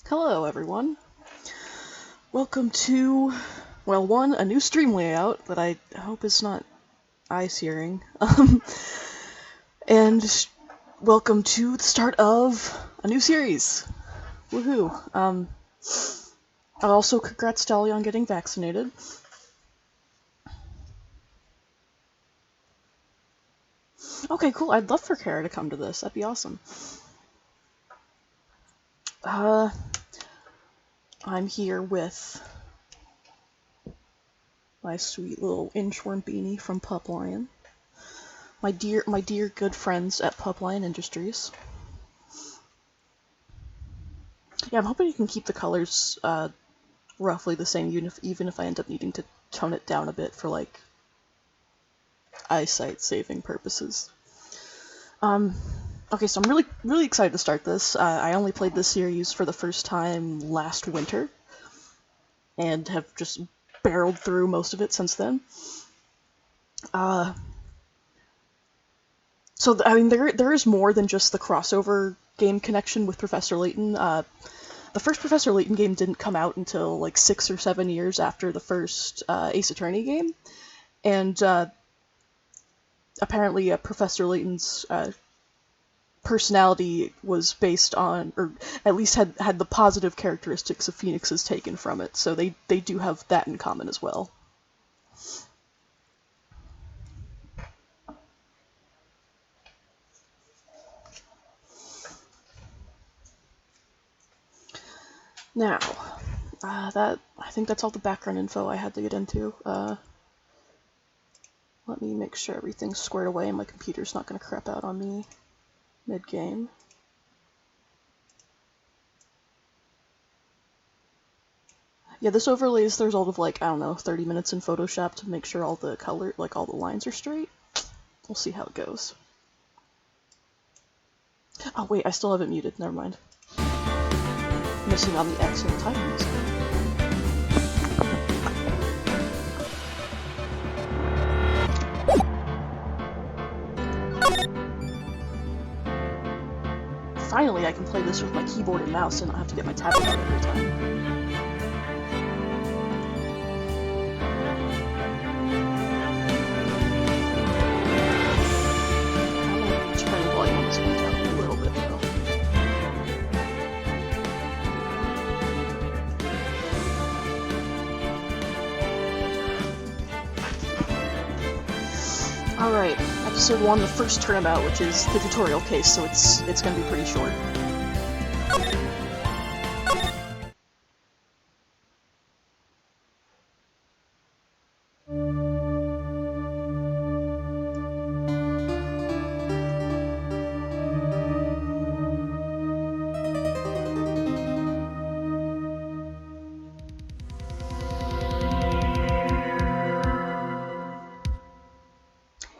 Hello everyone. Welcome to, well, one, a new stream layout that I hope is not eye-searing, and welcome to the start of a new series. Woohoo. Also congrats Dolly on getting vaccinated. Okay, cool. I'd love for Kara to come to this. That'd be awesome. I'm here with my sweet little inchworm beanie from Pup Lion. My dear good friends at Pup Lion Industries. Yeah, I'm hoping you can keep the colors roughly the same, even if I end up needing to tone it down a bit for like eyesight saving purposes. Okay, so I'm really excited to start this. I only played this series for the first time last winter, and have just barreled through most of it since then. I mean, there is more than just the crossover game connection with Professor Layton. The first Professor Layton game didn't come out until like 6 or 7 years after the first Ace Attorney game, and apparently Professor Layton's personality was based on, or at least had the positive characteristics of Phoenix's taken from it, so they do have that in common as well. Now, I think that's all the background info I had to get into. Let me make sure everything's squared away and my computer's not going to crap out on me mid-game. Yeah, this overlay is the result of like, I don't know, 30 minutes in Photoshop to make sure all the color, like all the lines are straight. We'll see how it goes. Oh wait, I still have it muted, never mind. Missing on the excellent timing music. Finally, I can play this with my keyboard and mouse and not have to get my tablet out every time. I'm gonna turn the volume on this one down a little bit, though. Alright, episode 1, the first turnabout, which is the tutorial case, so it's gonna be pretty short.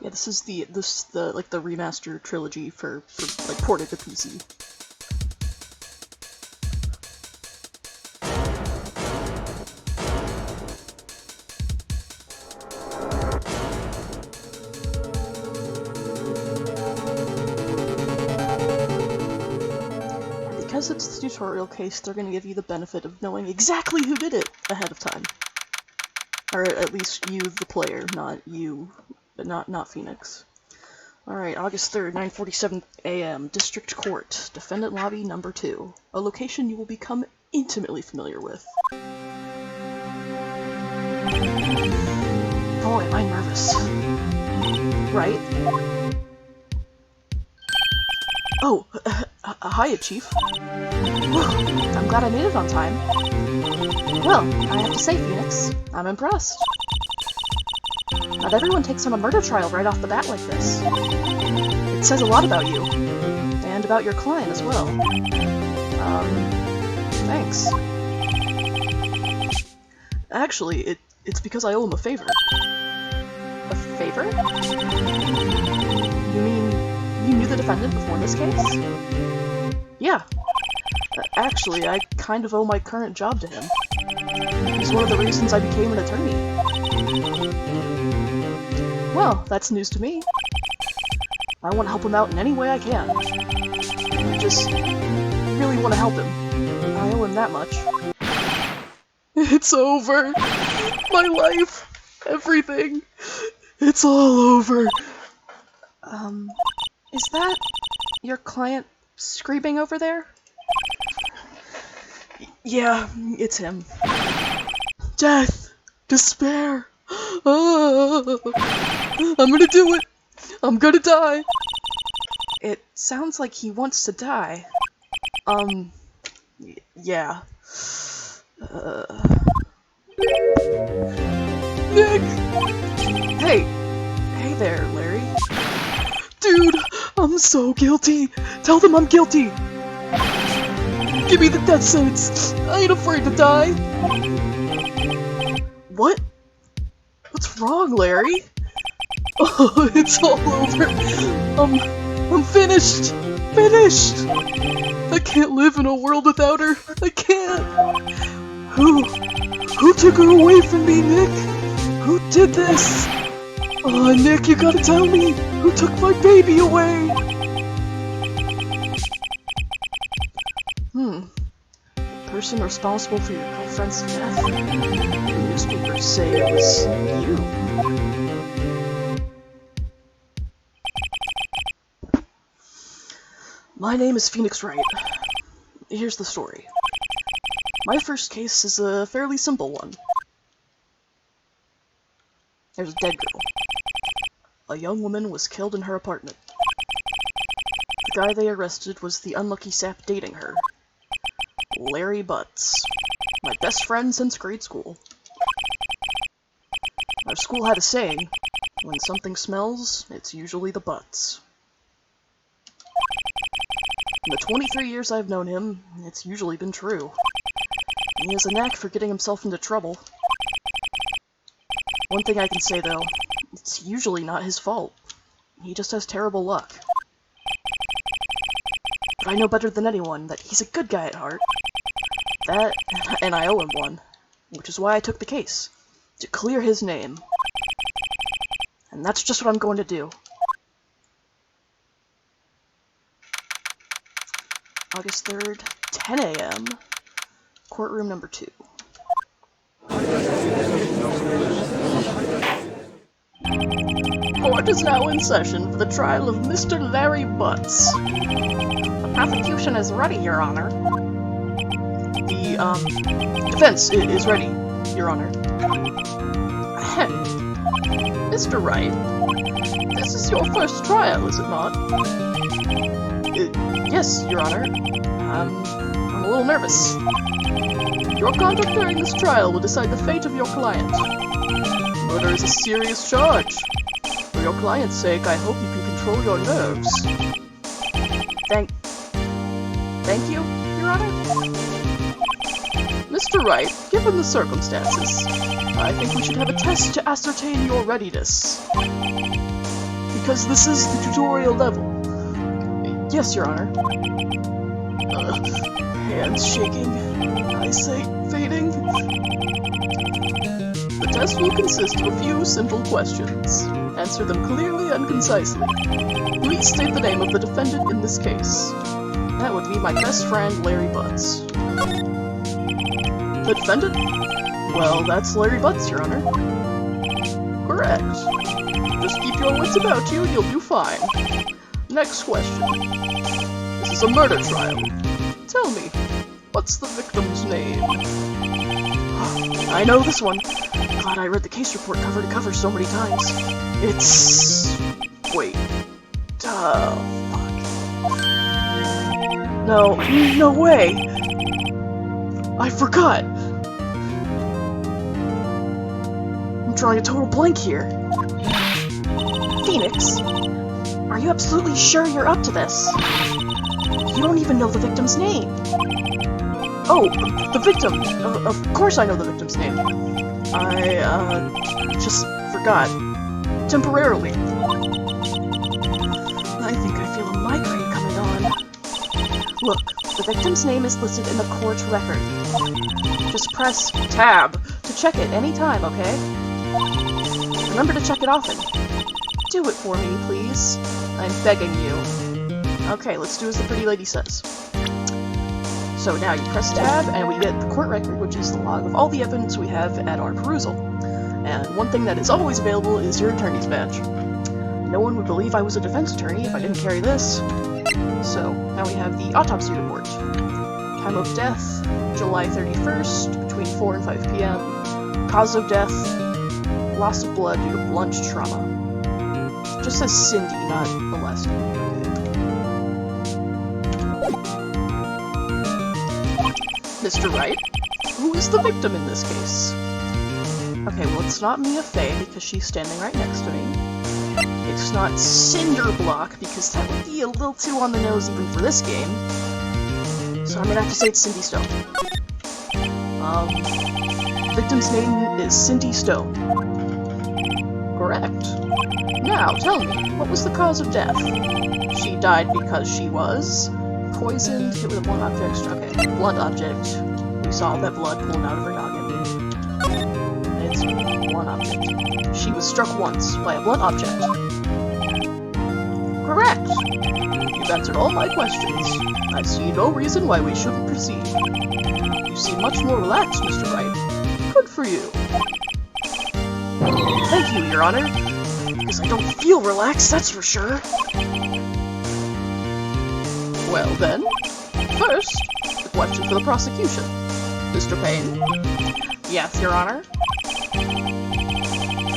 Yeah, this is the remaster trilogy for like ported to PC. Because it's the tutorial case, they're gonna give you the benefit of knowing exactly who did it ahead of time. Or at least you, the player, not you. But not Phoenix. Alright, August 3rd, 9:47 a.m., District Court, Defendant Lobby Number 2. A location you will become intimately familiar with. Boy, am I nervous. Right? Oh, hiya, Chief. Whew, I'm glad I made it on time. Well, I have to say, Phoenix, I'm impressed. Not everyone takes on a murder trial right off the bat like this. It says a lot about you. And about your client as well. Thanks. Actually, it's because I owe him a favor. A favor? You mean you knew the defendant before this case? Yeah. Actually, I kind of owe my current job to him. He's one of the reasons I became an attorney. Well, that's news to me. I want to help him out in any way I can. I just really want to help him. I tell him that much. It's over! My life! Everything! It's all over! Is that your client screaming over there? Yeah, it's him. Death! Despair! I'm gonna do it! I'm gonna die! It sounds like he wants to die. Yeah. Nick! Hey! Hey there, Larry. Dude, I'm so guilty! Tell them I'm guilty! Give me the death sentence! I ain't afraid to die! What? What's wrong, Larry? Oh, it's all over! I'm finished! Finished! I can't live in a world without her! I can't! Who took her away from me, Nick? Who did this? Oh, Nick, you gotta tell me! Who took my baby away? The person responsible for your girlfriend's death? The newspapers say it was you. My name is Phoenix Wright. Here's the story. My first case is a fairly simple one. There's a dead girl. A young woman was killed in her apartment. The guy they arrested was the unlucky sap dating her. Larry Butts. My best friend since grade school. Our school had a saying, when something smells, it's usually the butts. In the 23 years I've known him, it's usually been true. He has a knack for getting himself into trouble. One thing I can say though, it's usually not his fault. He just has terrible luck. But I know better than anyone that he's a good guy at heart. That, and I owe him one. Which is why I took the case. To clear his name. And that's just what I'm going to do. August 3rd, 10 a.m. Courtroom number 2. Court is now in session for the trial of Mr. Larry Butts. The prosecution is ready, Your Honor. The, defense is ready, Your Honor. Ahem. Mr. Wright, this is your first trial, is it not? Yes, Your Honor. I'm a little nervous. Your conduct during this trial will decide the fate of your client. Murder is a serious charge. For your client's sake, I hope you can control your nerves. Thank you, Your Honor? Mr. Wright, given the circumstances, I think we should have a test to ascertain your readiness. Because this is the tutorial level. Yes, Your Honor. Hands shaking, eyesight fading. The test will consist of a few simple questions. Answer them clearly and concisely. Please state the name of the defendant in this case. That would be my best friend, Larry Butts. The defendant? Well, that's Larry Butts, Your Honor. Correct. Just keep your wits about you and you'll do fine. Next question. This is a murder trial. Tell me, what's the victim's name? I know this one. Glad I read the case report cover to cover so many times. It's... wait. Oh, fuck. No way! I forgot! I'm drawing a total blank here. Phoenix? Are you absolutely sure you're up to this? You don't even know the victim's name. Oh, the victim! Of course I know the victim's name. I, just forgot. Temporarily. I think I feel a migraine coming on. Look, the victim's name is listed in the court record. Just press tab to check it anytime, okay? Remember to check it often. Do it for me, please. I'm begging you. Okay, let's do as the pretty lady says. So now you press tab, and we get the court record, which is the log of all the evidence we have at our perusal. And one thing that is always available is your attorney's badge. No one would believe I was a defense attorney if I didn't carry this. So, now we have the autopsy report. Time of death, July 31st, between 4 and 5 p.m. Cause of death, loss of blood due to blunt trauma. It just says Cindy, not molested. Mr. Wright, who is the victim in this case? Okay, well it's not Mia Fey because she's standing right next to me. It's not Cinderblock because that would be a little too on the nose even for this game. So I'm gonna have to say it's Cindy Stone. Victim's name is Cindy Stone. Correct. Now, tell me, what was the cause of death? She died because she was poisoned, hit with a blunt object, okay, blunt object. We saw that blood pulling out of her noggin. It's blunt object. She was struck once by a blunt object. Correct! You've answered all my questions. I see no reason why we shouldn't proceed. You seem much more relaxed, Mr. Wright. Good for you. Thank you, Your Honor. Because I don't feel relaxed, that's for sure. Well then, first, the question for the prosecution. Mr. Payne? Yes, Your Honor?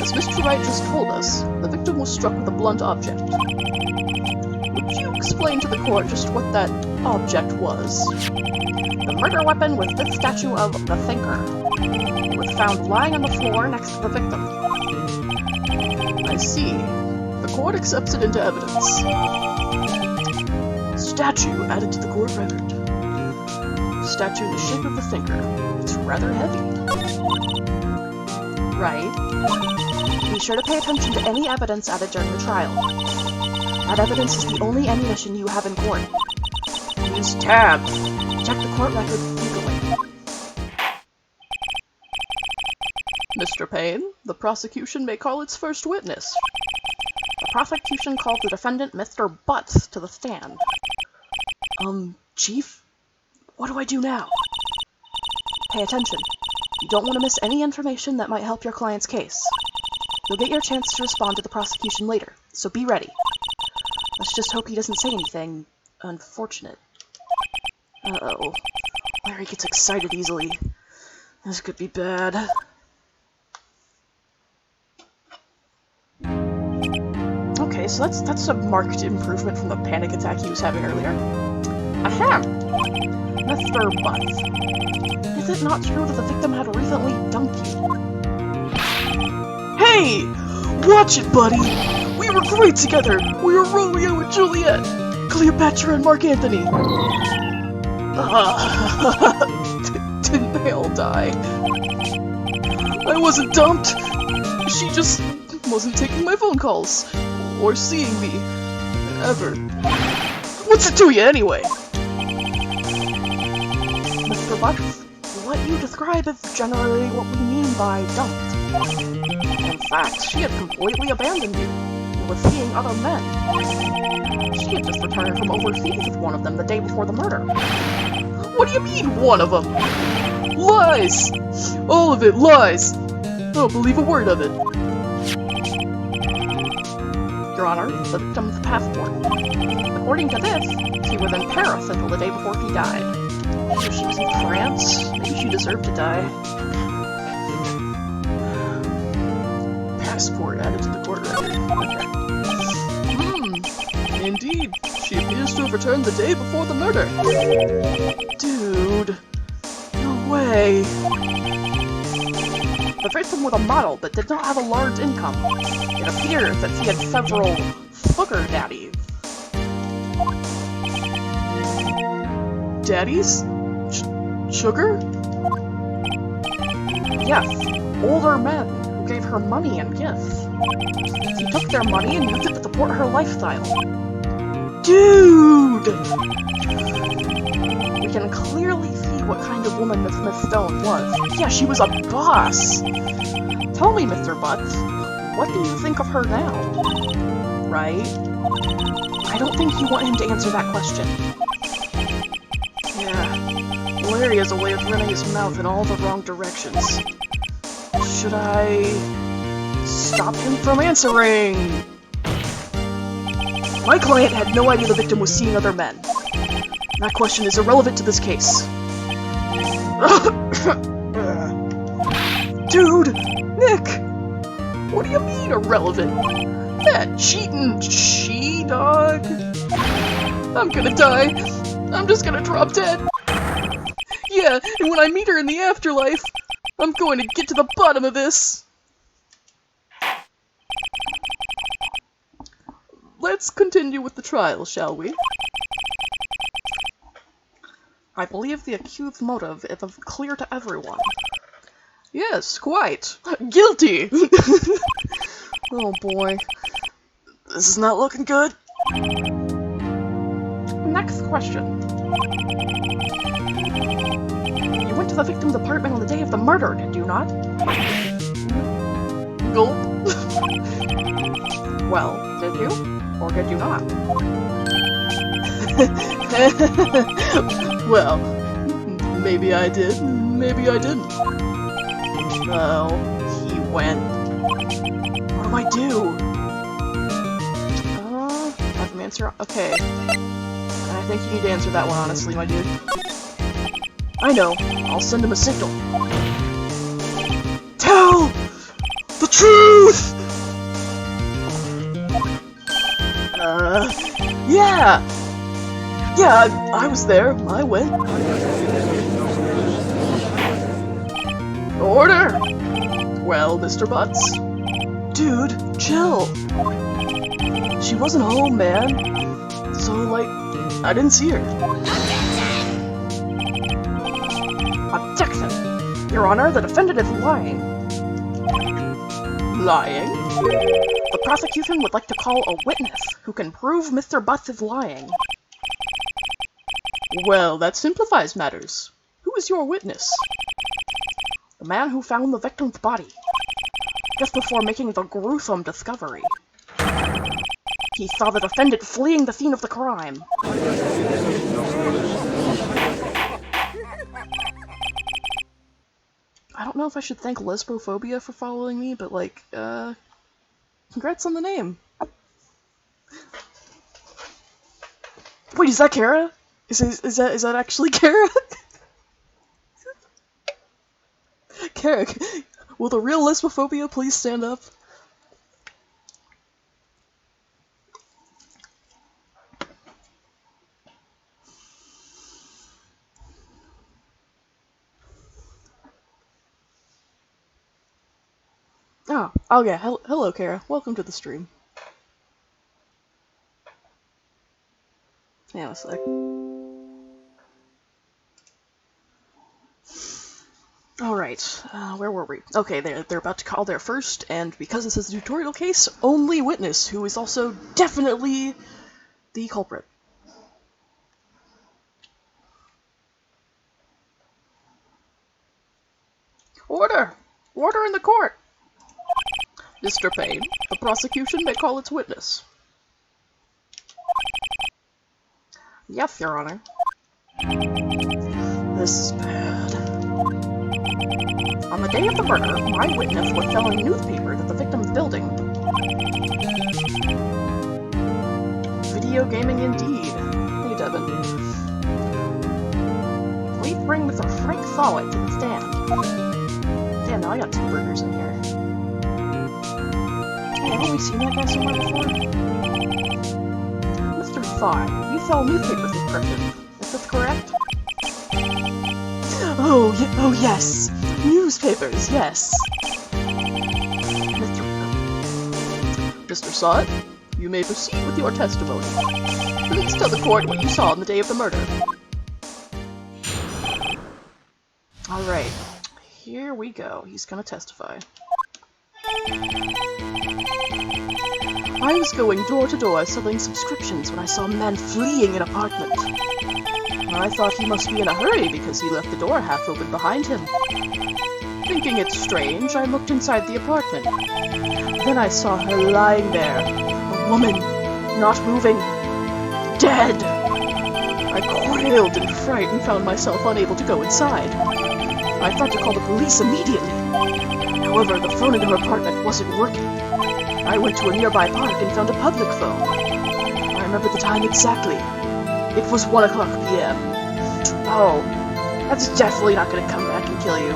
As Mr. Wright just told us, the victim was struck with a blunt object. Would you explain to the court just what that object was? The murder weapon was this statue of the Thinker. It was found lying on the floor next to the victim. I see. The court accepts it into evidence. Statue added to the court record. Statue in the shape of the Thinker. It's rather heavy. Right. Be sure to pay attention to any evidence added during the trial. That evidence is the only ammunition you have in court. Use tab. Check the court record legally. Mr. Payne, the prosecution may call its first witness. The prosecution called the defendant, Mr. Butts, to the stand. Chief? What do I do now? Pay attention. You don't want to miss any information that might help your client's case. You'll get your chance to respond to the prosecution later, so be ready. Let's just hope he doesn't say anything unfortunate. Uh-oh. Larry gets excited easily. This could be bad. Okay, so that's a marked improvement from the panic attack he was having earlier. Ahem! Mr. Butts, is it not true that the victim had recently dumped you? Hey! Watch it, buddy! We were great together! We were Romeo and Juliet! Cleopatra and Mark Antony! Didn't they all die? I wasn't dumped! She just wasn't taking my phone calls. Or seeing me. Ever. What's it to you, anyway? Mr. Butts, what you describe is generally what we mean by dumped. In fact, she had completely abandoned you, and was seeing other men. She had just returned from overseas with one of them the day before the murder. What do you mean, one of them? Lies! All of it, lies! I don't believe a word of it. Your Honor, the victim's passport. According to this, she was in Paris until the day before he died. So she was in France? Maybe she deserved to die. Passport added to the court record. Okay. Indeed. She appears to have returned the day before the murder. Dude. No way. The victim was a model, but did not have a large income. It appears that she had several sugar daddies. Daddies? Sugar? Yes, older men who gave her money and gifts. She took their money and used it to support her lifestyle. Dude! We can clearly see what kind of woman this Miss Stone was. Yeah, she was a boss! Tell me, Mr. Butts, what do you think of her now? Right? I don't think you want him to answer that question. Yeah. Larry has a way of running his mouth in all the wrong directions. Should I stop him from answering? My client had no idea the victim was seeing other men. That question is irrelevant to this case. Dude! Nick! What do you mean irrelevant? That cheatin' she-dog? I'm gonna die. I'm just gonna drop dead. Yeah, and when I meet her in the afterlife, I'm going to get to the bottom of this. Let's continue with the trial, shall we? I believe the accused's motive is clear to everyone. Yes, quite. Guilty! Oh boy. This is not looking good. Next question. You went to the victim's apartment on the day of the murder, did you not? Gulp. Well, did you? Or did you not? Well, maybe I did, maybe I didn't. Oh, he went. What do I do? Have him answer. Okay. I think you need to answer that one honestly, my dude. I know. I'll send him a signal. Tell the truth! Yeah! Yeah, I was there. I went. Order! Well, Mr. Butts. Dude, chill. She wasn't home, man. So, like, I didn't see her. Objection! Your Honor, the defendant is lying. Lying? The prosecution would like to call a witness who can prove Mr. Butts is lying. Well, that simplifies matters. Who is your witness? The man who found the victim's body, just before making the gruesome discovery. He saw the defendant fleeing the scene of the crime. I don't know if I should thank Lesbophobia for following me, but like, congrats on the name. Wait, is that Kara? Is that actually Kara? Kara, will the real Lesbophobia please stand up? Oh yeah, hello Kara, welcome to the stream. Hang on a sec. Alright, where were we? Okay, they're about to call their first, and because this is a tutorial case, only witness, who is also definitely the culprit. Order! Order in the court! Mr. Payne, the prosecution may call its witness. Yes, Your Honor. This is bad. On the day of the murder, my witness was selling newspapers at the victim's building. Video gaming indeed. Hey, Devin. Please bring Mr. Frank Solid to the stand. Damn, now I got 2 burgers in here. Hey, haven't we seen that guy somewhere before? Mr. Solid, you sell newspaper subscriptions. Is this correct? Oh, yes. Newspapers, yes. Mr. Sott, you may proceed with your testimony. Please tell the court what you saw on the day of the murder. Alright, here we go. He's gonna testify. I was going door to door selling subscriptions when I saw a man fleeing an apartment. I thought he must be in a hurry because he left the door half open behind him. Thinking it strange, I looked inside the apartment. Then I saw her lying there, a woman, not moving, dead. I quailed in fright and found myself unable to go inside. I thought to call the police immediately. However, the phone in her apartment wasn't working. I went to a nearby park and found a public phone. I remember the time exactly. It was 1 o'clock p.m. Oh, that's definitely not gonna come back and kill you.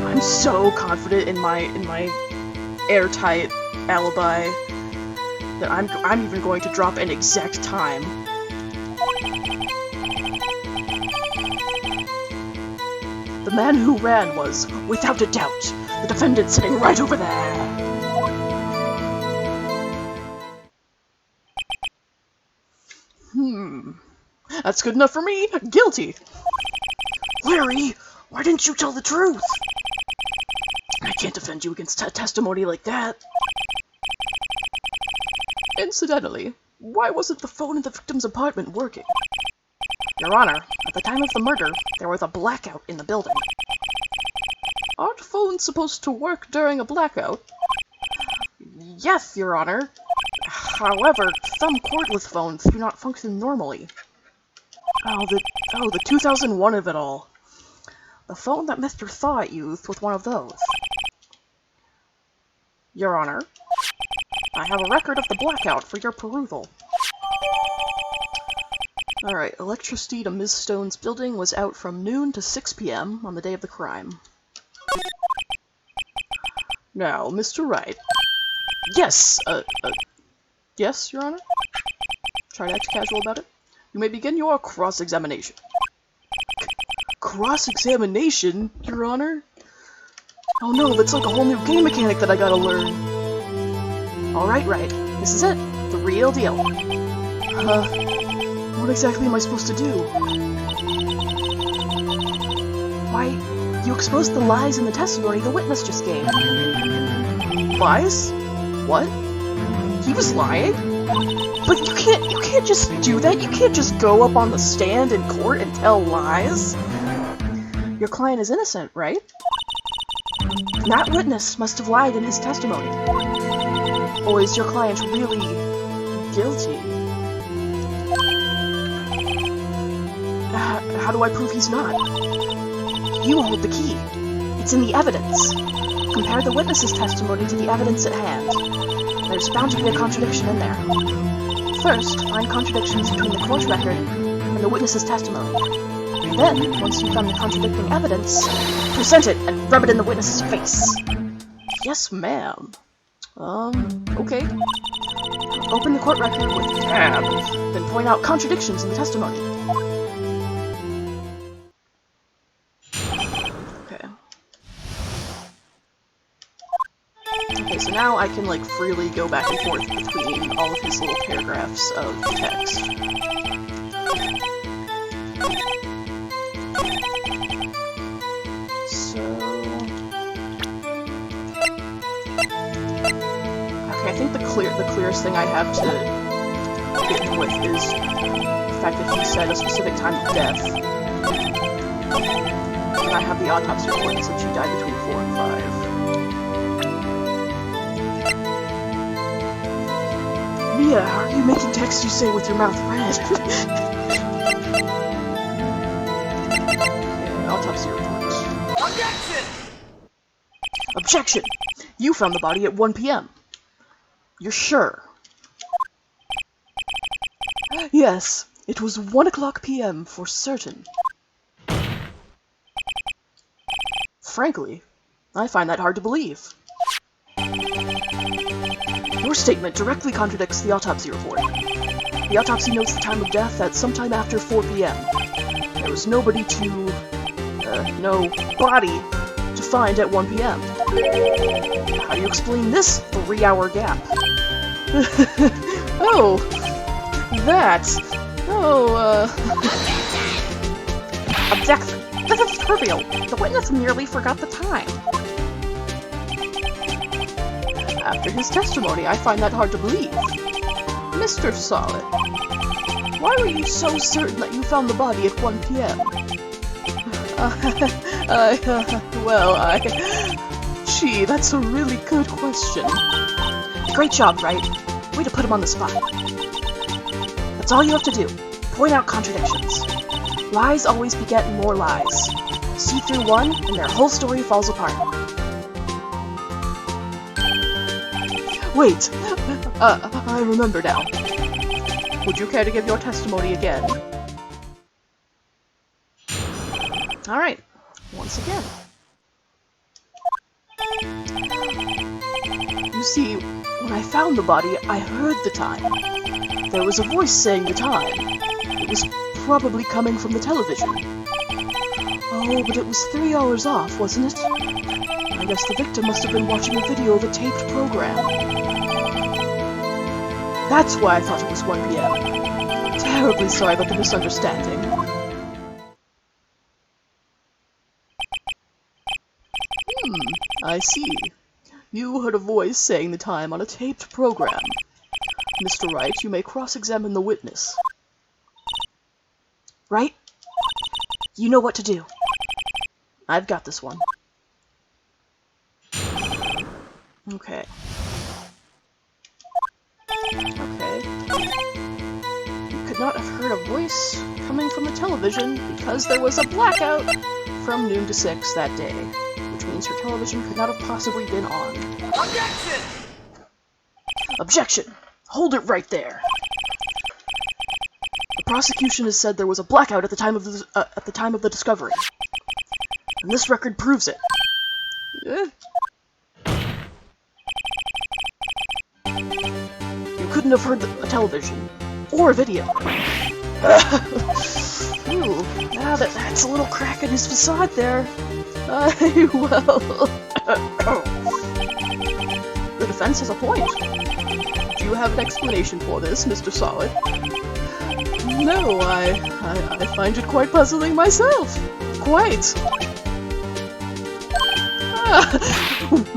I'm so confident in my airtight alibi that I'm even going to drop an exact time. The man who ran was, without a doubt, the defendant sitting right over there. That's good enough for me. Guilty. Larry, why didn't you tell the truth? I can't defend you against testimony like that. Incidentally, why wasn't the phone in the victim's apartment working? Your Honor, at the time of the murder, there was a blackout in the building. Aren't phones supposed to work during a blackout? Yes, Your Honor. However, some cordless phones do not function normally. Oh, the 2001 of it all. The phone that Mr. Thought used was one of those. Your Honor, I have a record of the blackout for your perusal. Alright, electricity to Ms. Stone's building was out from noon to 6 p.m. on the day of the crime. Now, Mr. Wright. Yes, yes, Your Honor? Try to act casual about it. You may begin your cross-examination. Cross-examination, Your Honor? Oh no, that's like a whole new game mechanic that I gotta learn. Alright, right. This is it. The real deal. What exactly am I supposed to do? Why, you exposed the lies in the testimony the witness just gave. Lies? What? He was lying? But you can't just do that. You can't just go up on the stand in court and tell lies. Your client is innocent, right? That witness must have lied in his testimony. Or is your client really guilty? How do I prove he's not? You hold the key. It's in the evidence. Compare the witness's testimony to the evidence at hand. There's bound to be a contradiction in there. First, find contradictions between the court record and the witness's testimony. Then, once you've found the contradicting evidence, present it and rub it in the witness's face. Yes, ma'am. Okay. Open the court record with tab, then point out contradictions in the testimony. Okay, so now I can, like, freely go back and forth between all of these little paragraphs of text. So... okay, I think the clearest thing I have to get with is the fact that he said a specific time of death. And I have the autopsy report that said she died between 4 and 5. Mia, how are you making text you say with your mouth red? Okay, autopsy report. Objection! Objection! You found the body at 1 p.m. You're sure? Yes, it was 1 o'clock p.m. for certain. Frankly, I find that hard to believe. Your statement directly contradicts the autopsy report. The autopsy notes the time of death at sometime after 4 p.m. There was no body to find at 1 p.m. How do you explain this 3-hour gap? Oh, that. Objection. This is trivial. The witness merely forgot the time. After his testimony, I find that hard to believe. Mr. Solid, why were you so certain that you found the body at 1 p.m.? Gee, that's a really good question. Great job, Wright. Way to put him on the spot. That's all you have to do. Point out contradictions. Lies always beget more lies. See through one, and their whole story falls apart. Wait! I remember now. Would you care to give your testimony again? Alright, once again. You see, when I found the body, I heard the time. There was a voice saying the time. It was probably coming from the television. Oh, but it was 3 hours off, wasn't it? I guess the victim must have been watching a video of a taped program. That's why I thought it was 1 p.m. Terribly sorry about the misunderstanding. I see. You heard a voice saying the time on a taped program. Mr. Wright, you may cross-examine the witness. Right? You know what to do. I've got this one. Okay. Okay. You could not have heard a voice coming from the television because there was a blackout from noon to 6 that day, which means her television could not have possibly been on. Objection! Objection! Hold it right there. The prosecution has said there was a blackout at the time of the discovery, and this record proves it. You couldn't have heard a television or a video. Ooh, now that's a little crack in his facade there. Well, the defense has a point. Do you have an explanation for this, Mr. Solid? No, I find it quite puzzling myself. Quite.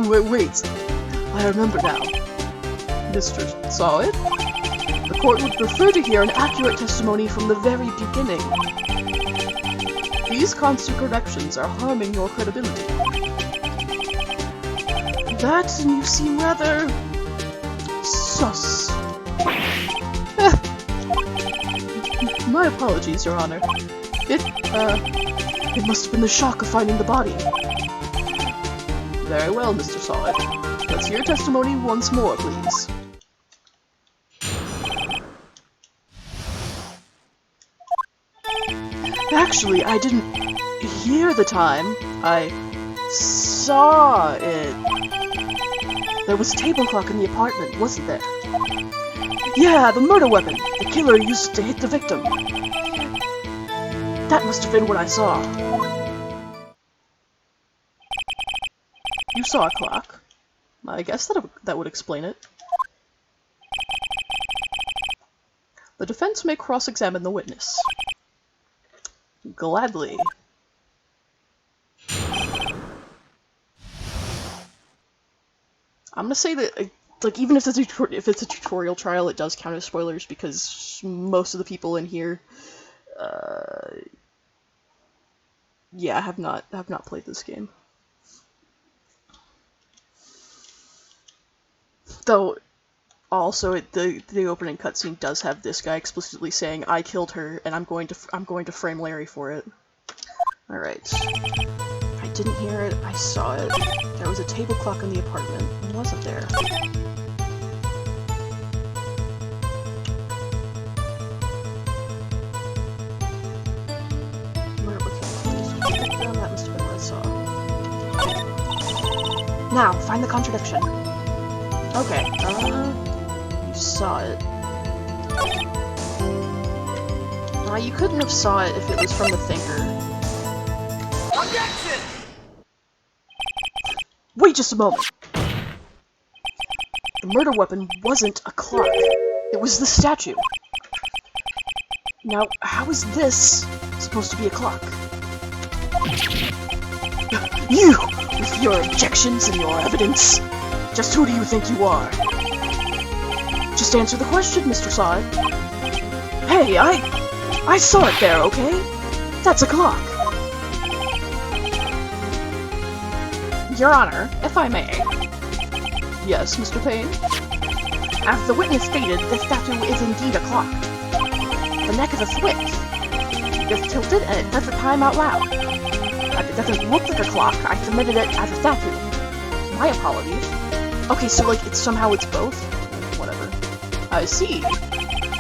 Wait. I remember now. Mr. Solid? The court would prefer to hear an accurate testimony from the very beginning. These constant corrections are harming your credibility. That, and you seem rather... sus. My apologies, Your Honor. It must have been the shock of finding the body. Very well, Mr. Solid. Let's hear testimony once more, please. Actually, I didn't hear the time. I saw it. There was a table clock in the apartment, wasn't there? Yeah, the murder weapon the killer used to hit the victim. That must have been what I saw. You saw a clock. I guess that would explain it. The defense may cross-examine the witness. Gladly. I'm gonna say that, like, even if it's a tutorial trial, it does count as spoilers because most of the people in here, yeah, have not played this game. Though, also, the opening cutscene does have this guy explicitly saying, "I killed her, and I'm going to frame Larry for it." All right. I didn't hear it. I saw it. There was a table clock in the apartment, wasn't there? That must have been what I saw. Now, find the contradiction. Okay, you saw it. You couldn't have saw it if it was from the thinker. Objection! Wait just a moment. The murder weapon wasn't a clock. It was the statue. Now, how is this supposed to be a clock? You! With your objections and your evidence! Just who do you think you are? Just answer the question, Mr. Sod. Hey, I saw it there, okay? That's a clock. Your Honor, if I may. Yes, Mr. Payne? As the witness stated, the statue is indeed a clock. the neck of the switch. You just tilt it and it says the time out loud. As it doesn't look like a clock, I submitted it as a statue. My apologies. Okay, so like somehow it's both? Whatever. I see.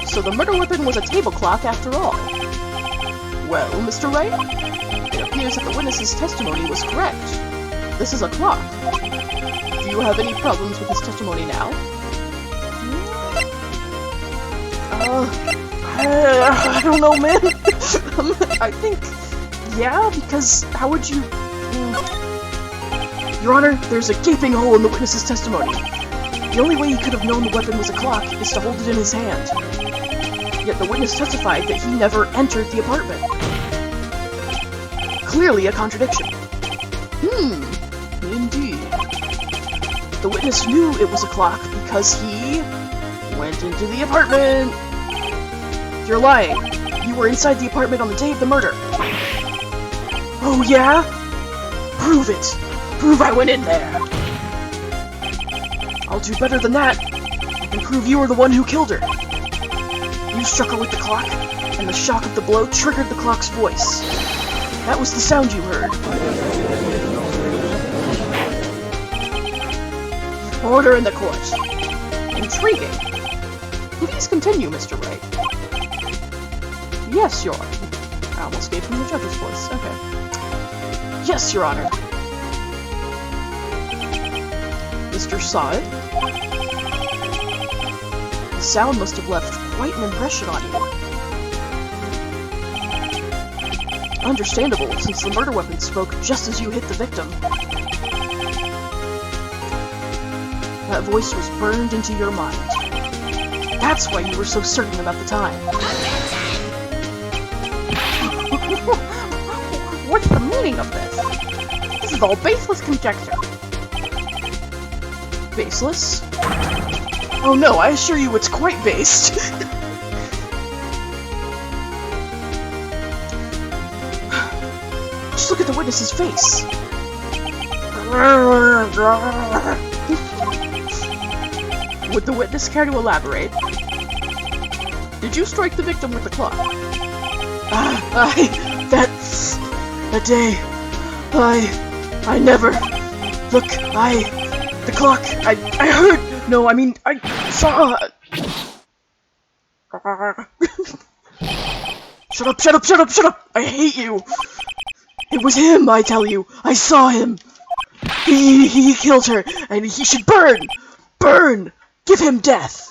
So the murder weapon was a table clock after all. Well, Mr. Wright, it appears that the witness's testimony was correct. This is a clock. Do you have any problems with his testimony now? I don't know, man. I think, yeah, because how would you... Your Honor, there's a gaping hole in the witness's testimony. The only way he could have known the weapon was a clock is to hold it in his hand. Yet the witness testified that he never entered the apartment. Clearly a contradiction. Indeed. The witness knew it was a clock because he went into the apartment. You're lying. You were inside the apartment on the day of the murder. Oh yeah? Prove it. Prove I went in there. I'll do better than that. I can prove you were the one who killed her. You struck her with the clock, and the shock of the blow triggered the clock's voice. That was the sound you heard. Order in the court. Intriguing. Please continue, Mr. Wright. Yes, Your Honor. I almost gave him the judge's voice. Okay. Yes, Your Honor. Mr. Sod? The sound must have left quite an impression on you. Understandable, since the murder weapon spoke just as you hit the victim. That voice was burned into your mind. That's why you were so certain about the time. What's the meaning of this? This is all baseless conjecture. Baseless? Oh no, I assure you it's quite based. Just look at the witness's face. Would the witness care to elaborate? Did you strike the victim with the clock? That day, I never, look, the clock, I heard, no, I mean, I saw, Shut up, I hate you. It was him, I tell you, I saw him. He killed her, and he should burn, give him death.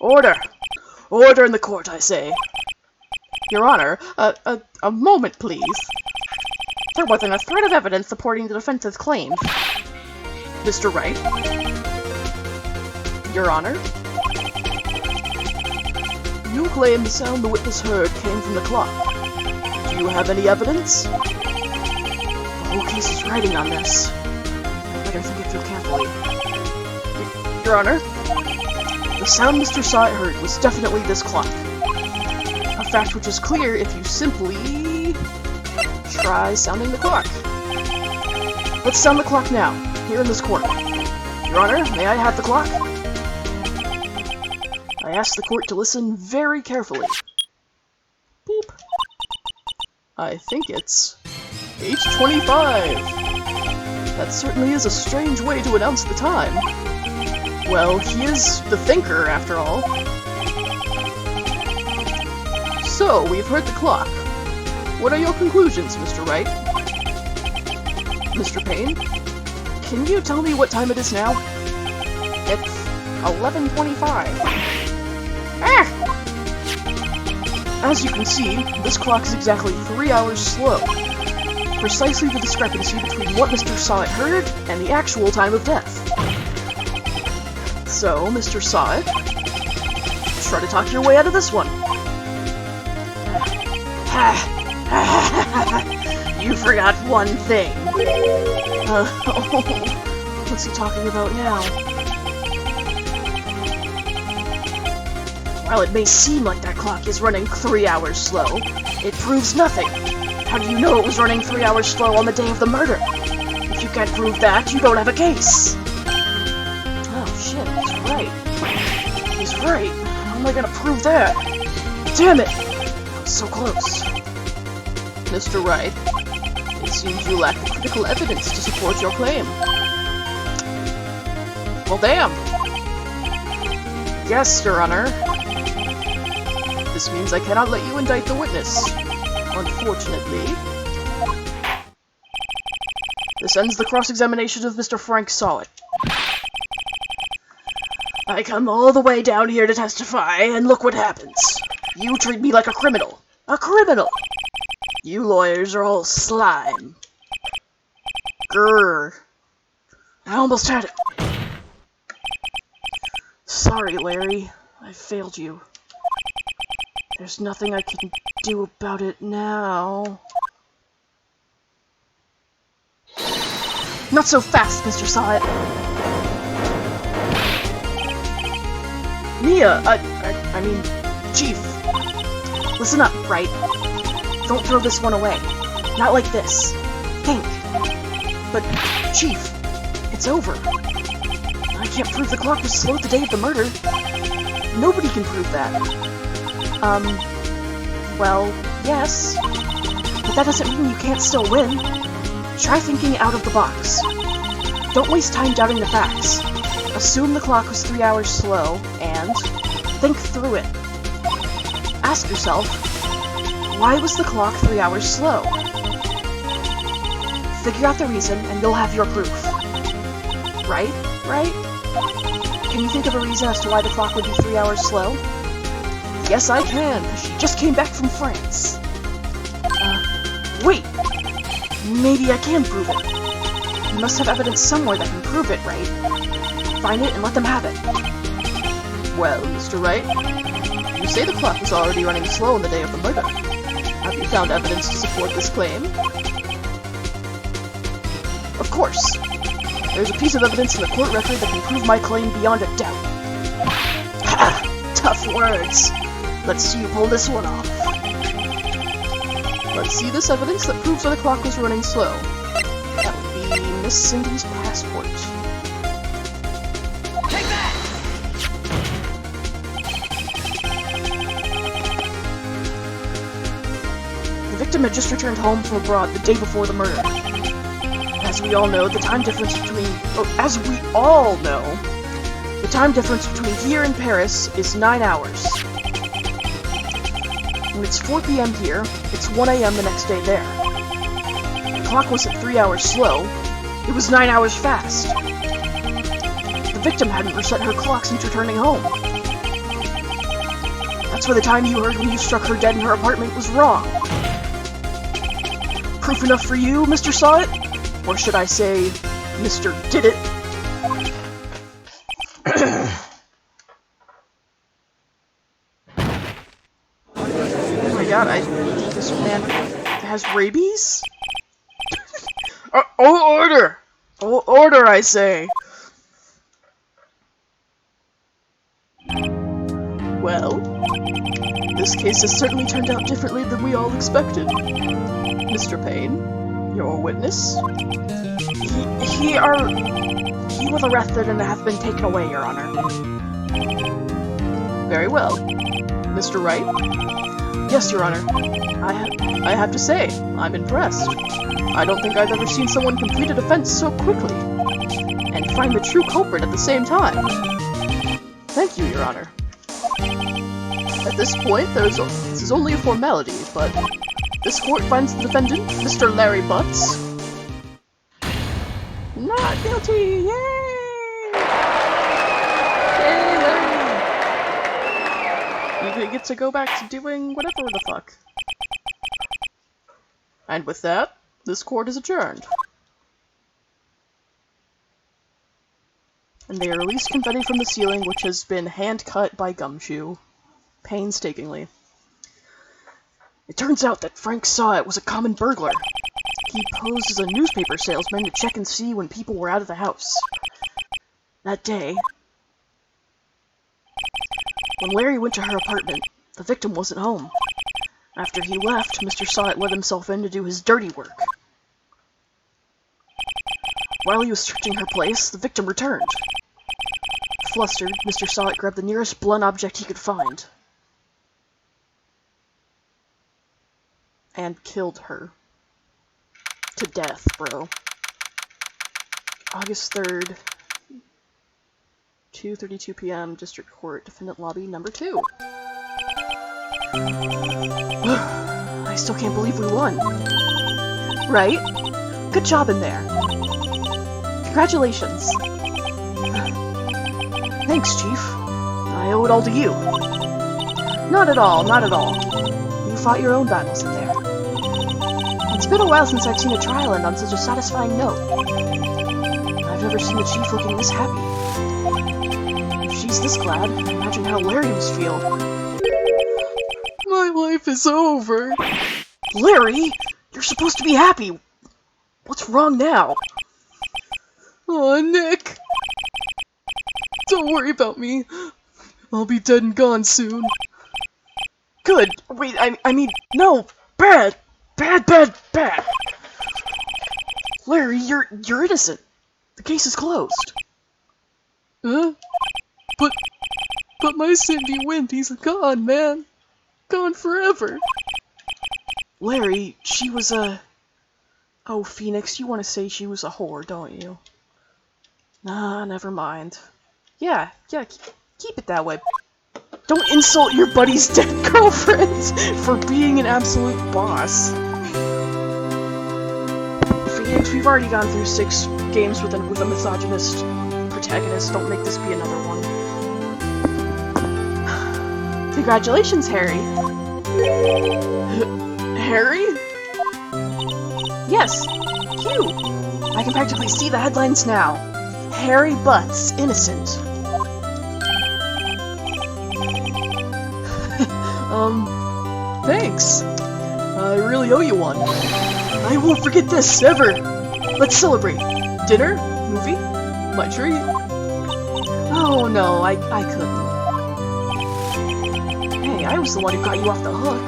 Order in the court, I say. Your Honor, a moment, please. There wasn't a thread of evidence supporting the defense's claims. Mr. Wright? Your Honor? You claim the sound the witness heard came from the clock. Do you have any evidence? The whole case is riding on this. I better think it through carefully. Your Honor? The sound Mr. Sot heard was definitely this clock. A fact which is clear if you simply try sounding the clock. Let's sound the clock now, here in this court. Your Honor, may I have the clock? I ask the court to listen very carefully. Beep. I think it's 8:25. That certainly is a strange way to announce the time. Well, he is the thinker, after all. So, we've heard the clock. What are your conclusions, Mr. Wright? Mr. Payne? Can you tell me what time it is now? It's 11:25. As you can see, this clock is exactly 3 hours slow. Precisely the discrepancy between what Mr. Sot heard and the actual time of death. So, Mr. Sot, try to talk your way out of this one. You forgot one thing. What's he talking about now? While it may seem like that clock is running 3 hours slow, it proves nothing. How do you know it was running 3 hours slow on the day of the murder? If you can't prove that, you don't have a case. Oh shit, that's right. Right! How am I gonna prove that? Damn it! So close. Mr. Wright, it seems you lack the critical evidence to support your claim. Well, damn! Yes, Your Honor. This means I cannot let you indict the witness. Unfortunately. This ends the cross-examination of Mr. Frank Solid. I come all the way down here to testify, and look what happens. You treat me like a criminal. A criminal! You lawyers are all slime. Grrr. I almost had it. Sorry, Larry. I failed you. There's nothing I can do about it now. Not so fast, Mr. Syatt. Mia, I mean, Chief. Listen up, Wright. Don't throw this one away. Not like this. Think. But, Chief, it's over. I can't prove the clock was slowed the day of the murder. Nobody can prove that. Well, yes. But that doesn't mean you can't still win. Try thinking out of the box. Don't waste time doubting the facts. Assume the clock was 3 hours slow, and think through it. Ask yourself, why was the clock 3 hours slow? Figure out the reason, and you'll have your proof. Right? Right? Can you think of a reason as to why the clock would be 3 hours slow? Yes, I can, because she just came back from France. Wait! Maybe I can prove it. You must have evidence somewhere that can prove it, right? Find it and let them have it. Well, Mr. Wright, you say the clock was already running slow on the day of the murder. Have you found evidence to support this claim? Of course. There's a piece of evidence in the court record that can prove my claim beyond a doubt. Ha! Tough words. Let's see you pull this one off. Let's see this evidence that proves that the clock was running slow. That would be Miss Cindy's passport. Take that! The victim had just returned home from abroad the day before the murder. As we all know, the time difference between here and Paris is 9 hours. When it's 4 p.m. here, it's 1 a.m. the next day there. The clock wasn't 3 hours slow, it was 9 hours fast. The victim hadn't reset her clock since returning home. That's why the time you heard when you struck her dead in her apartment was wrong. Proof enough for you, Mr. Syatt? Or should I say, Mr. Did It? Oh my god, this man has rabies? Order! Order, I say! Well, this case has certainly turned out differently than we all expected. Mr. Payne, your witness? He was arrested and have been taken away, Your Honor. Very well. Mr. Wright? Yes, Your Honor. I have to say, I'm impressed. I don't think I've ever seen someone complete a defense so quickly, and find the true culprit at the same time. Thank you, Your Honor. At this point, this is only a formality, but this court finds the defendant, Mr. Larry Butts, not guilty! Yay! Yay, Larry! You get to go back to doing whatever the fuck. And with that, this court is adjourned. And they release confetti from the ceiling, which has been hand-cut by Gumshoe, painstakingly. It turns out that Frank Syatt was a common burglar. He posed as a newspaper salesman to check and see when people were out of the house. That day, when Larry went to her apartment, the victim wasn't home. After he left, Mr. Syatt let himself in to do his dirty work. While he was searching her place, the victim returned. flustered, Mr. Sonic grabbed the nearest blunt object he could find. And killed her. To death, bro. August 3rd, 2:32 p.m., District Court, Defendant Lobby number 2. I still can't believe we won. Right? Good job in there. Congratulations. Thanks, Chief. I owe it all to you. Not at all, not at all. You fought your own battles in there. It's been a while since I've seen a trial end on such a satisfying note. I've never seen the Chief looking this happy. If she's this glad, imagine how Larry must feel. My life is over. Larry, you're supposed to be happy. What's wrong now? Aw, Nick. Don't worry about me. I'll be dead and gone soon. Good. Wait, I mean, no. Bad. Bad, bad, bad. Larry, you're innocent. The case is closed. Huh? But my Cindy Wendy's gone, man. Gone forever. Larry, she was a... Oh, Phoenix, you want to say she was a whore, don't you? Nah, never mind. Yeah, keep it that way. Don't insult your buddy's dead girlfriend for being an absolute boss. Phoenix, we've already gone through 6 games with a misogynist protagonist. Don't make this be another one. Congratulations, Harry. Harry? Yes, you. I can practically see the headlines now. Harry Butts, innocent. Thanks. I really owe you one. I won't forget this, ever. Let's celebrate. Dinner? Movie? My treat? Oh no, I couldn't. Hey, I was the one who got you off the hook.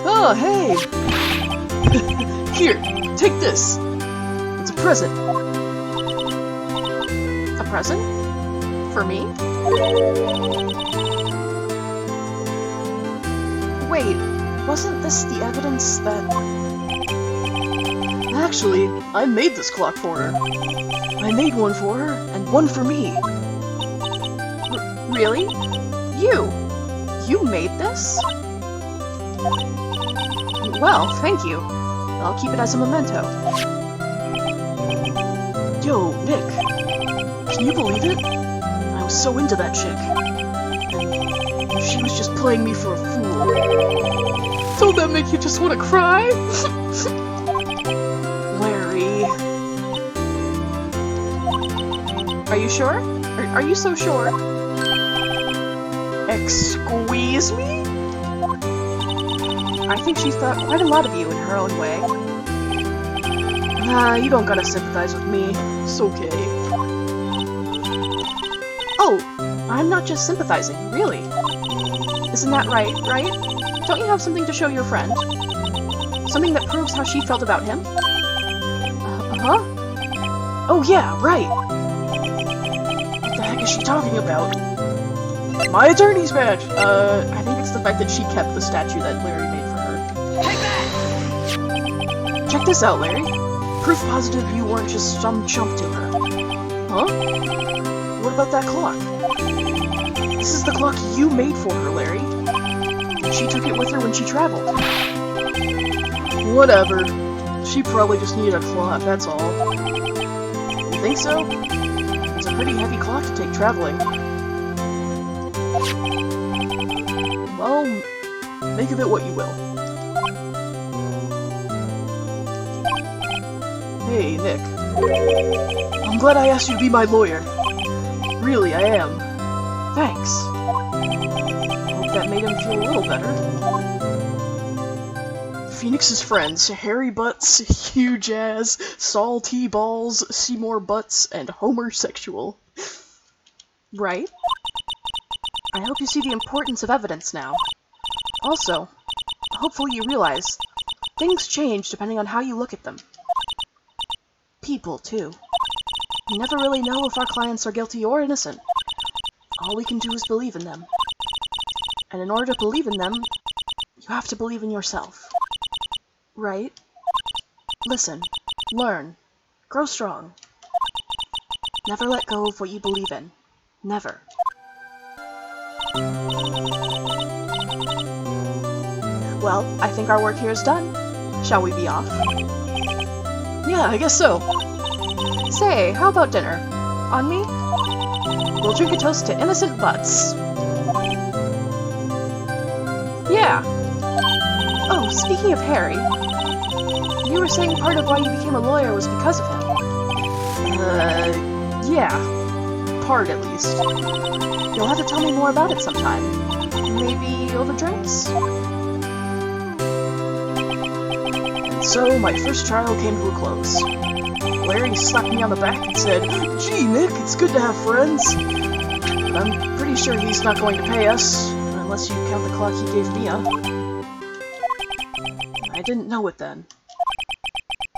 Oh, hey! Here, take this. It's a present. A present? For me? Wait, wasn't this the evidence that... Actually, I made this clock for her. I made one for her, and one for me. Really? You? You made this? Well, thank you. I'll keep it as a memento. Yo, Nick. Can you believe it? I was so into that chick. And she was just playing me for a fool. Don't that make you just want to cry? Larry. Are you sure? Are you so sure? Excuse me? I think she thought quite a lot of you in her own way. Nah, you don't gotta sympathize with me. It's okay. Oh, I'm not just sympathizing, really. Isn't that right? Don't you have something to show your friend? Something that proves how she felt about him? Huh? Oh yeah, right! What the heck is she talking about? My attorney's badge! I think it's the fact that she kept the statue that Larry made for her. Take that! Check this out, Larry. Proof positive you weren't just some chump to her. Huh? What about that clock? This is the clock you made for her, Larry. She took it with her when she traveled. Whatever. She probably just needed a clock, that's all. You think so? It's a pretty heavy clock to take traveling. Well, make of it what you will. Hey, Nick. I'm glad I asked you to be my lawyer. Really, I am. Thanks. Hope that made him feel a little better. Phoenix's friends, Harry Butts, Hugh Jazz, Saul T. Balls, Seymour Butts, and Homer Sexual. Right? I hope you see the importance of evidence now. Also, hopefully you realize, things change depending on how you look at them. People, too. We never really know if our clients are guilty or innocent. All we can do is believe in them. And in order to believe in them, you have to believe in yourself. Right? Listen. Learn. Grow strong. Never let go of what you believe in. Never. Well, I think our work here is done. Shall we be off? Yeah, I guess so. Say, how about dinner? On me? We'll drink a toast to innocent butts. Yeah. Oh, speaking of Harry, you were saying part of why you became a lawyer was because of him. Yeah. Part, at least. You'll have to tell me more about it sometime. Maybe over drinks? And so, my first trial came to a close. Larry slapped me on the back and said, "Gee, Nick, it's good to have friends." But I'm pretty sure he's not going to pay us, unless you count the clock he gave Mia. I didn't know it then.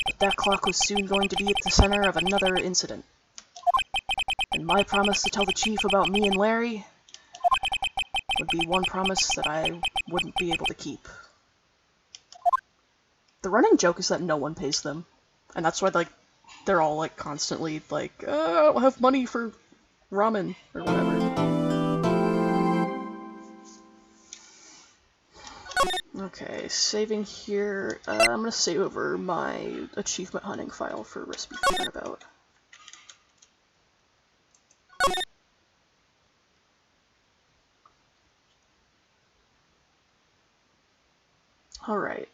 But that clock was soon going to be at the center of another incident. And my promise to tell the chief about me and Larry would be one promise that I wouldn't be able to keep. The running joke is that no one pays them. And that's why, like, they're all, like, constantly, like, I don't have money for ramen, or whatever. Okay, saving here. I'm gonna save over my achievement hunting file for recipe turnabout. Alright.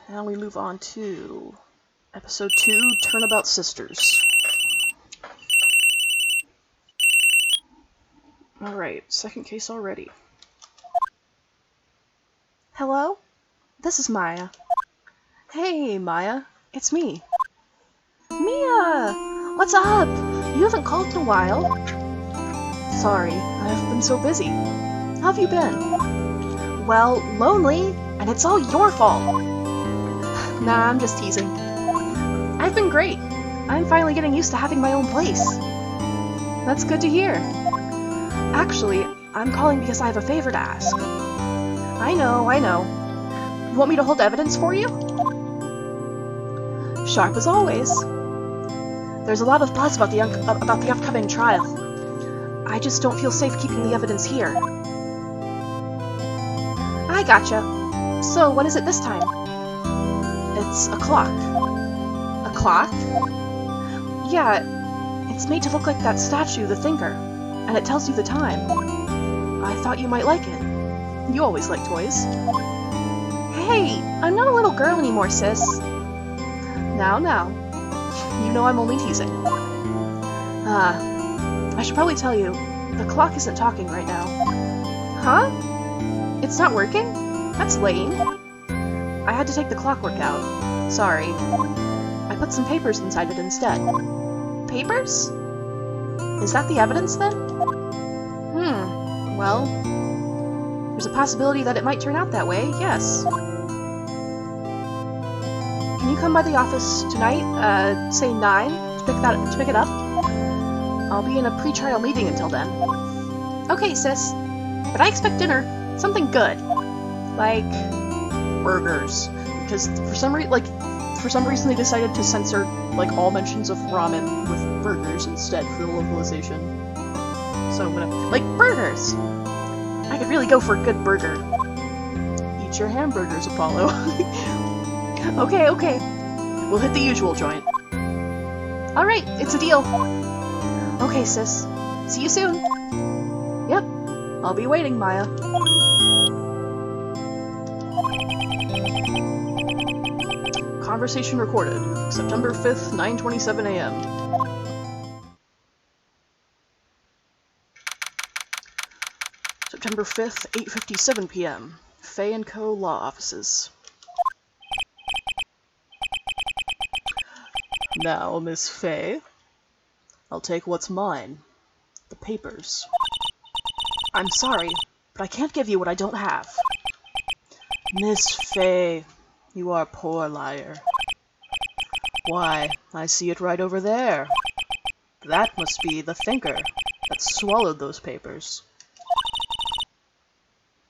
Now we move on to Episode 2, Turnabout Sisters. Alright, second case already. Hello? This is Maya. Hey, Maya. It's me. Mia! What's up? You haven't called in a while. Sorry, I've been so busy. How have you been? Well, lonely, and it's all your fault. Nah, I'm just teasing. I've been great. I'm finally getting used to having my own place. That's good to hear. Actually, I'm calling because I have a favor to ask. I know. You want me to hold evidence for you? Sharp as always. There's a lot of buzz about the upcoming trial. I just don't feel safe keeping the evidence here. I gotcha. So, what is it this time? It's a clock. A clock? Yeah, it's made to look like that statue, the Thinker, and it tells you the time. I thought you might like it. You always like toys. Hey, I'm not a little girl anymore, sis. Now. You know I'm only teasing. I should probably tell you, the clock isn't talking right now. Huh? It's not working? That's lame. I had to take the clockwork out. Sorry. I put some papers inside it instead. Papers? Is that the evidence then? Well, there's a possibility that it might turn out that way, yes. Can you come by the office tonight, say 9, to pick it up? I'll be in a pre-trial meeting until then. Okay, sis. But I expect dinner. Something good. Like burgers. Because for some reason they decided to censor, like, all mentions of ramen with burgers instead for the localization. So I'm gonna, like, burgers! I could really go for a good burger. Eat your hamburgers, Apollo. Okay. We'll hit the usual joint. Alright, it's a deal. Okay, sis. See you soon. Yep. I'll be waiting, Maya. Conversation recorded. September 5th, 9:27 a.m. September 5th, 8:57 p.m. Fay & Co. Law Offices. Now, Miss Fay, I'll take what's mine. The papers. I'm sorry, but I can't give you what I don't have. Miss Fay, you are a poor liar. Why, I see it right over there. That must be the thinker that swallowed those papers.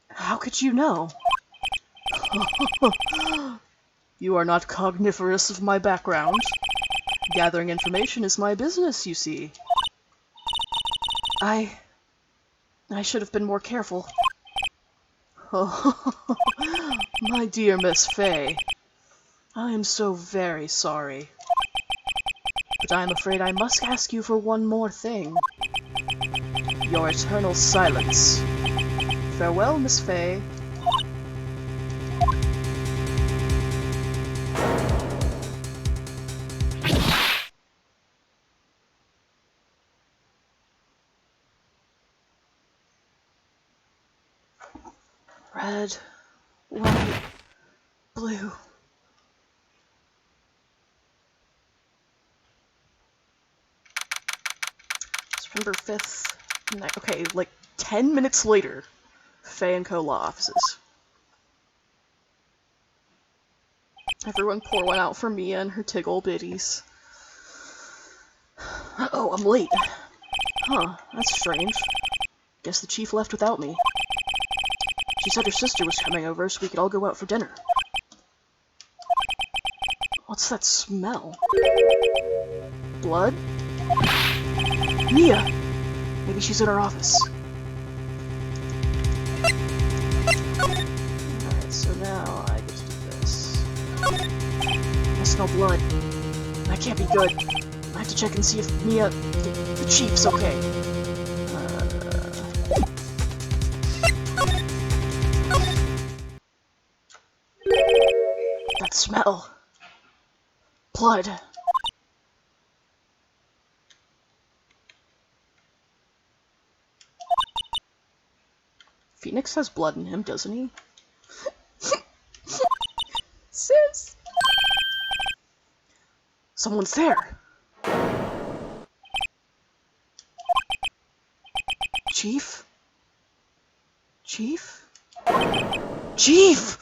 How could you know? You are not cogniferous of my background. Gathering information is my business, you see. I should have been more careful. Oh, my dear Miss Fay. I am so very sorry. But I am afraid I must ask you for one more thing. Your eternal silence. Farewell, Miss Fay. Red, white, blue. September 5th. Okay, like 10 minutes later. Fay and Co. law offices. Everyone pour one out for Mia and her tiggle bitties. Uh-oh, I'm late. Huh, that's strange. Guess the chief left without me. She said her sister was coming over so we could all go out for dinner. What's that smell? Blood? Mia! Maybe she's in her office. Alright, so now I get to do this. I smell blood. That can't be good. I have to check and see if Mia... the chief's okay. That smell. Blood. Phoenix has blood in him, doesn't he? Sis! Someone's there! Chief? Chief? Chief!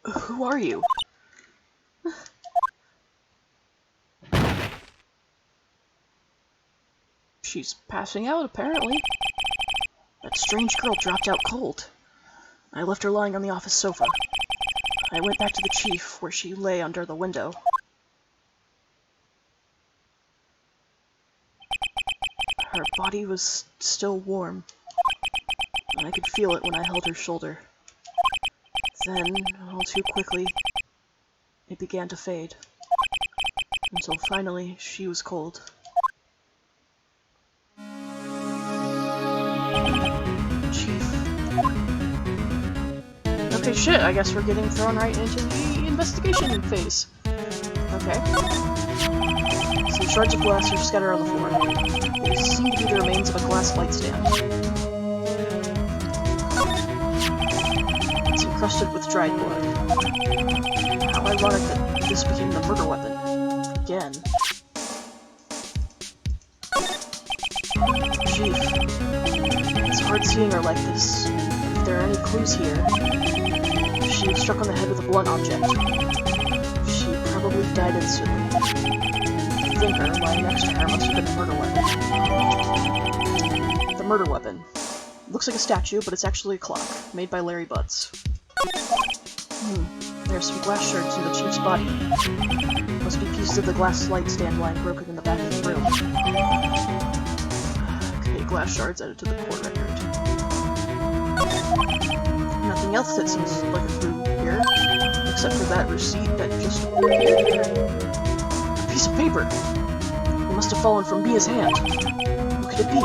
Who are you? She's passing out, apparently. That strange girl dropped out cold. I left her lying on the office sofa. I went back to the chief, where she lay under the window. Her body was still warm, and I could feel it when I held her shoulder. Then, all too quickly, it began to fade, until finally she was cold. Okay, shit, I guess we're getting thrown right into the investigation phase. Okay. Some shards of glass are scattered on the floor. They seem to be the remains of a glass light stand. It's encrusted with dried blood. How ironic that this became the murder weapon. Again. Chief. It's hard seeing her like this. If there are any clues here... She was struck on the head with a blunt object. She probably died instantly. The thinker, lying next to her, must have been the murder weapon. The murder weapon. Looks like a statue, but it's actually a clock, made by Larry Butts. There are some glass shards in the chief's body. Must be pieces of the glass light stand lying broken in the back of the room. Okay, glass shards added to the court record. Nothing else that seems like a clue here, except for that receipt that just appeared here. A piece of paper! It must have fallen from Mia's hand. What could it be?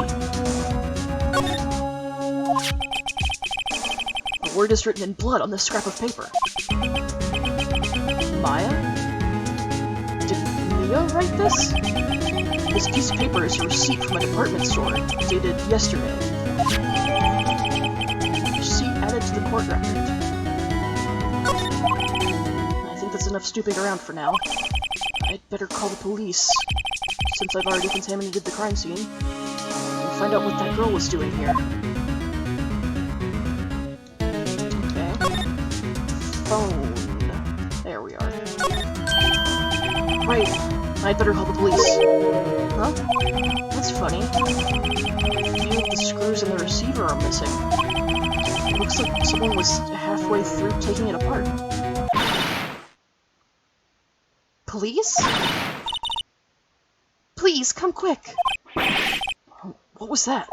A word is written in blood on this scrap of paper. Maya? Did Mia write this? This piece of paper is a receipt from a department store, dated yesterday. To the court record. I think that's enough snooping around for now. I'd better call the police, since I've already contaminated the crime scene, and find out what that girl was doing here. phone. There we are. Right. I'd better call the police. Huh? That's funny. A few of the screws in the receiver are missing. It looks like someone was halfway through taking it apart. Police? Please, come quick! What was that?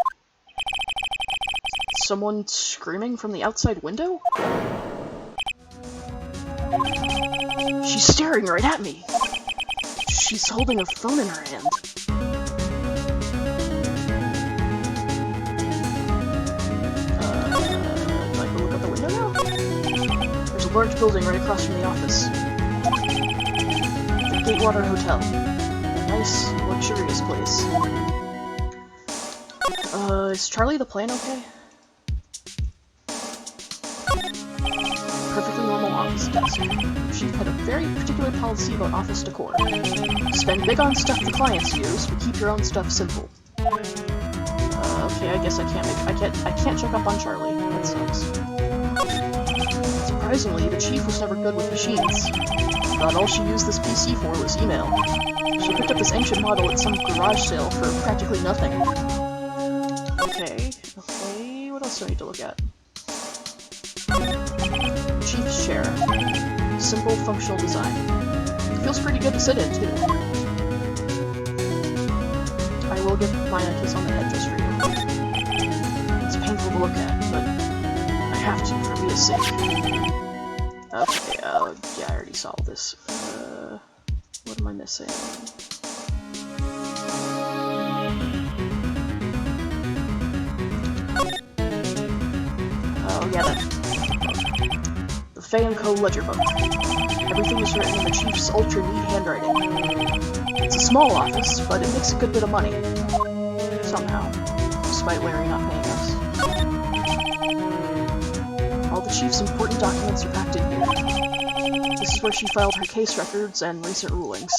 Someone screaming from the outside window? She's staring right at me! She's holding a phone in her hand. Do I go look out the window now? There's a large building right across from the office. The Gatewater Hotel. Nice, luxurious place. Is Charlie the Plane okay? Perfectly normal office desk. She had a very particular policy about office decor. Spend big on stuff the clients use, but keep your own stuff simple. Okay, I guess I can't check up on Charlie. That sucks. Surprisingly, the chief was never good with machines. Thought all she used this PC for was email. She picked up this ancient model at some garage sale for practically nothing. Okay, what else do I need to look at? Chief's chair. Simple, functional design. Feels pretty good to sit in, too. I will give mine a kiss on the head just for you. It's painful to look at, but I have to for Mia's sake. Okay, yeah, I already solved this. What am I missing? Oh, yeah, that. The Fay & Co. ledger book. Everything is written in the chief's ultra-neat handwriting. It's a small office, but it makes a good bit of money. Somehow. Despite Larry not paying us. All the chief's important documents are packed in here. This is where she filed her case records and recent rulings.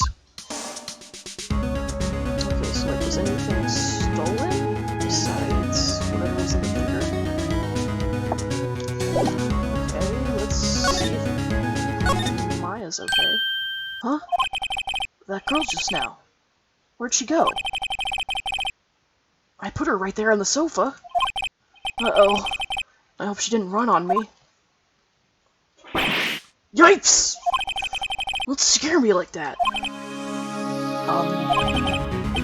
Okay, so like, was anything stolen? Besides whatever was in the computer? Okay, let's see if Maya's okay. Huh? That girl just now. Where'd she go? I put her right there on the sofa. Uh-oh. I hope she didn't run on me. Yipes! Don't scare me like that.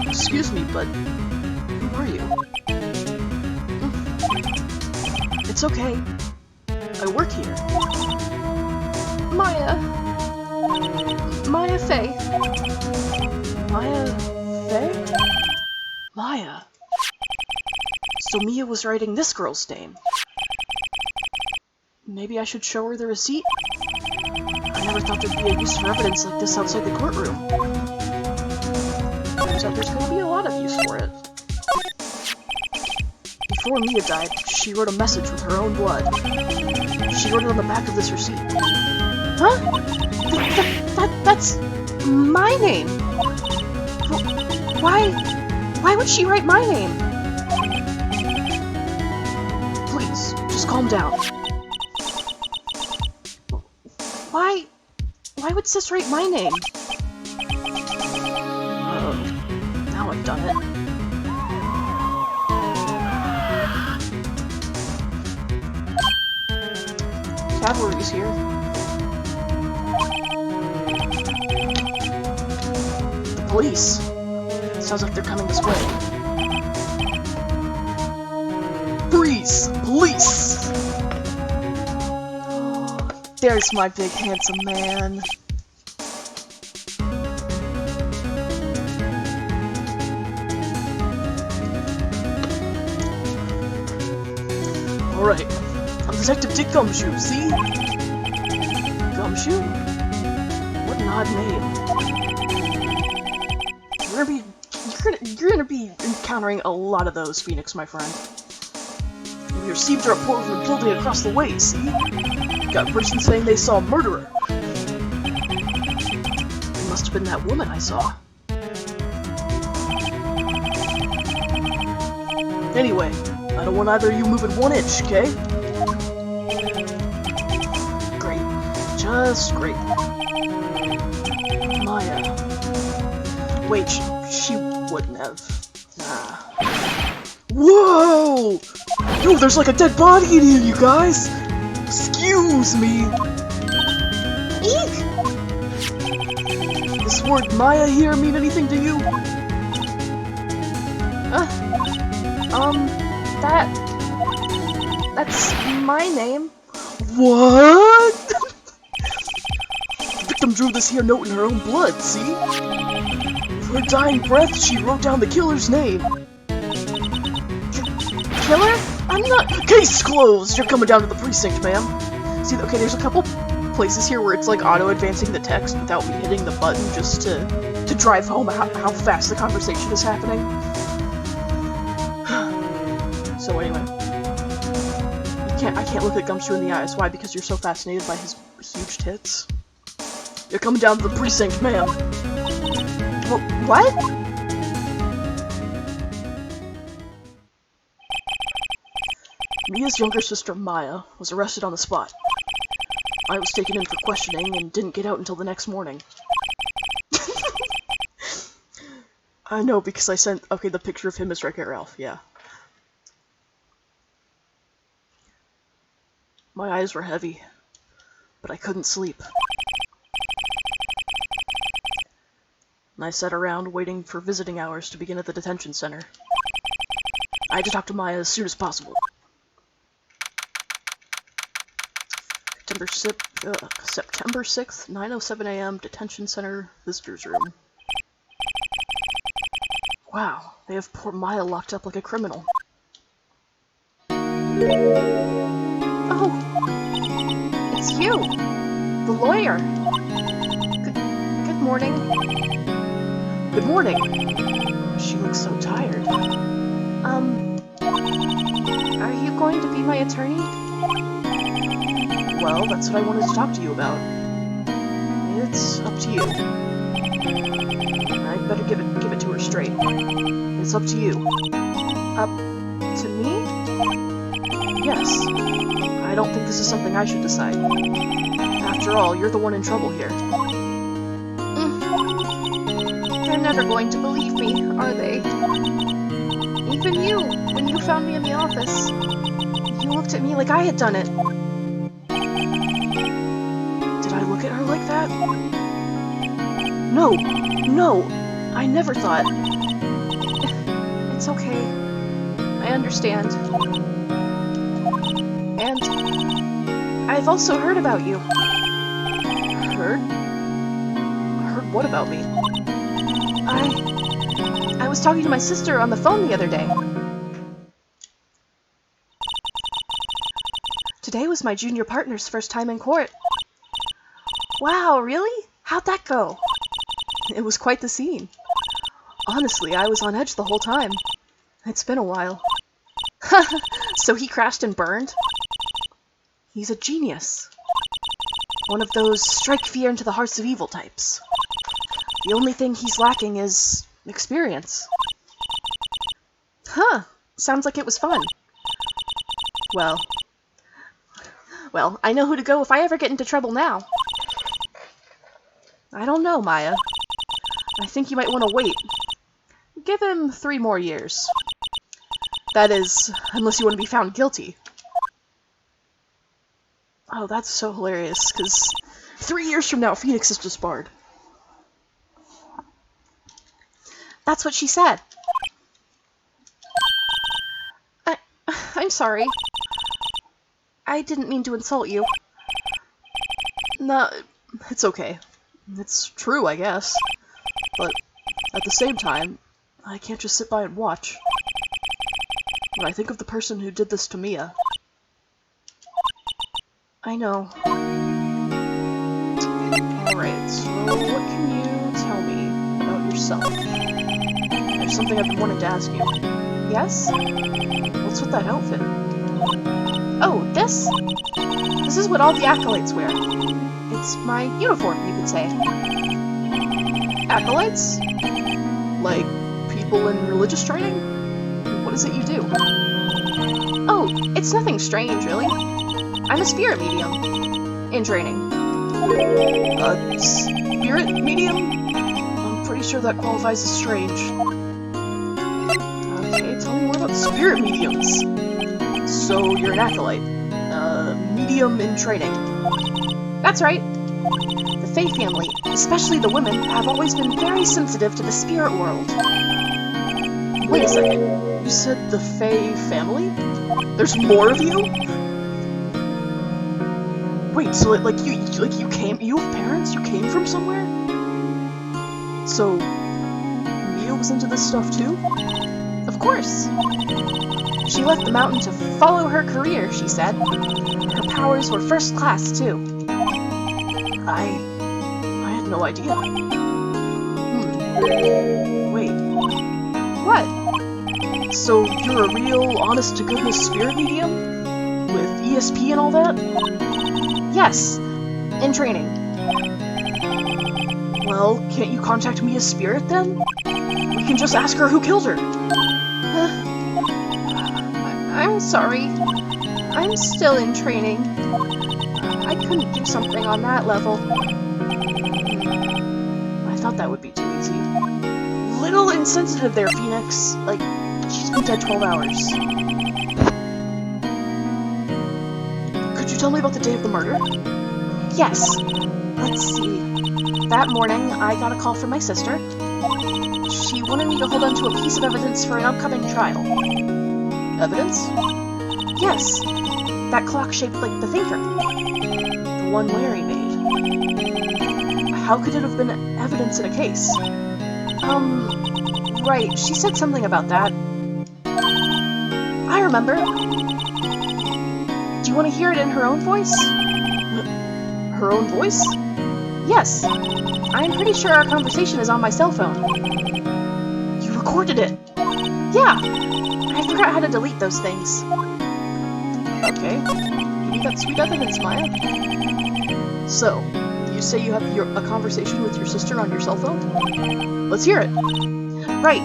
Excuse me, but who are you? It's okay. I work here. Maya Fay. Maya Fay? Maya. So Mia was writing this girl's name. Maybe I should show her the receipt? I never thought there'd be a use for evidence like this outside the courtroom. Turns out there's going to be a lot of use for it. Before Mia died, she wrote a message with her own blood. She wrote it on the back of this receipt. Huh? That's my name! Why would she write my name? Please, just calm down. Why would Sis write my name? Oh, now I've done it. Cavalry's here. The police. Sounds like they're coming this way. Freeze! Police! There's my big handsome man. Alright, I'm Detective Dick Gumshoe, see? Gumshoe? What an odd name. You're gonna be encountering a lot of those, Phoenix, my friend. We received a report from the building across the way, see? Got a person saying they saw a murderer. It must have been that woman I saw. Anyway, I don't want either of you moving 1 inch, okay? Great. just great. Maya. Wait, she wouldn't have. Nah. Whoa! Yo, there's like a dead body in here, you guys! Excuse me! Eek! This word Maya here mean anything to you? That's my name. What? The victim drew this here note in her own blood, see? With her dying breath, she wrote down the killer's name. Killer? I'm not- Case closed! You're coming down to the precinct, ma'am. See, okay, there's a couple places here where it's like auto-advancing the text without me hitting the button just to drive home how fast the conversation is happening. So anyway. I can't look at Gumshoe in the eyes. Why? Because you're so fascinated by his huge tits? You're coming down to the precinct, ma'am. What? Mia's younger sister, Maya, was arrested on the spot. I was taken in for questioning and didn't get out until the next morning. I know, because I sent... Okay, the picture of him is Wreck-It Ralph, yeah. My eyes were heavy, but I couldn't sleep. And I sat around waiting for visiting hours to begin at the detention center. I had to talk to Maya as soon as possible. September 6th, 9:07 a.m., detention center, visitors room. Wow, they have poor Maya locked up like a criminal. Oh, it's you, the lawyer. Good morning. Good morning. She looks so tired. Are you going to be my attorney? Well, that's what I wanted to talk to you about. It's up to you. I'd better give it to her straight. It's up to you. Up to me? Yes. I don't think this is something I should decide. After all, you're the one in trouble here. They're never going to believe me, are they? Even you, when you found me in the office, you looked at me like I had done it. Did I look at her like that? No, I never thought. It's okay. I understand. And I've also heard about you. Heard? Heard what about me? I was talking to my sister on the phone the other day. Today was my junior partner's first time in court. Wow, really? How'd that go? It was quite the scene. Honestly, I was on edge the whole time. It's been a while. So he crashed and burned? He's a genius. One of those strike fear into the hearts of evil types. The only thing he's lacking is experience. Huh. Sounds like it was fun. Well, I know who to go if I ever get into trouble now. I don't know, Maya. I think you might want to wait. Give him 3 more years. That is, unless you want to be found guilty. Oh, that's so hilarious, because 3 years from now, Phoenix is disbarred. That's what she said. I'm sorry. I didn't mean to insult you. No, it's okay. It's true, I guess. But at the same time, I can't just sit by and watch. When I think of the person who did this to Mia. I know. Alright, so what can you tell me about yourself? There's something I've been wanting to ask you. Yes? What's with that outfit? Oh, this? This is what all the acolytes wear. It's my uniform, you could say. Acolytes? Like, people in religious training? What is it you do? Oh, it's nothing strange, really. I'm a spirit medium. In training. Spirit medium? I'm pretty sure that qualifies as strange. Okay, tell me more about spirit mediums. So, you're an acolyte. Medium in training. That's right. The Fae family, especially the women, have always been very sensitive to the spirit world. Wait a second. You said the Fae family? There's more of you? Wait, so you have parents? You came from somewhere? So, Mia was into this stuff too? Of course. She left the mountain to follow her career, she said. Her powers were first class, too. I had no idea. Wait. What? So you're a real, honest-to-goodness spirit medium? With ESP and all that? Yes. In training. Well, can't you contact Mia's spirit then? We can just ask her who killed her. I'm sorry. I'm still in training. I couldn't do something on that level. I thought that would be too easy. Little insensitive there, Phoenix. Like, she's been dead 12 hours. Could you tell me about the day of the murder? Yes. Let's see. That morning, I got a call from my sister. She wanted me to hold on to a piece of evidence for an upcoming trial. Evidence? Yes. That clock shaped like the thinker. The one Larry made. How could it have been evidence in a case? Right. She said something about that. I remember. Do you want to hear it in her own voice? Her own voice? Yes. I'm pretty sure our conversation is on my cell phone. You recorded it! Yeah. I forgot how to delete those things. Okay. Give me that sweet evidence, Maya. So, you say you have a conversation with your sister on your cell phone? Let's hear it! Right.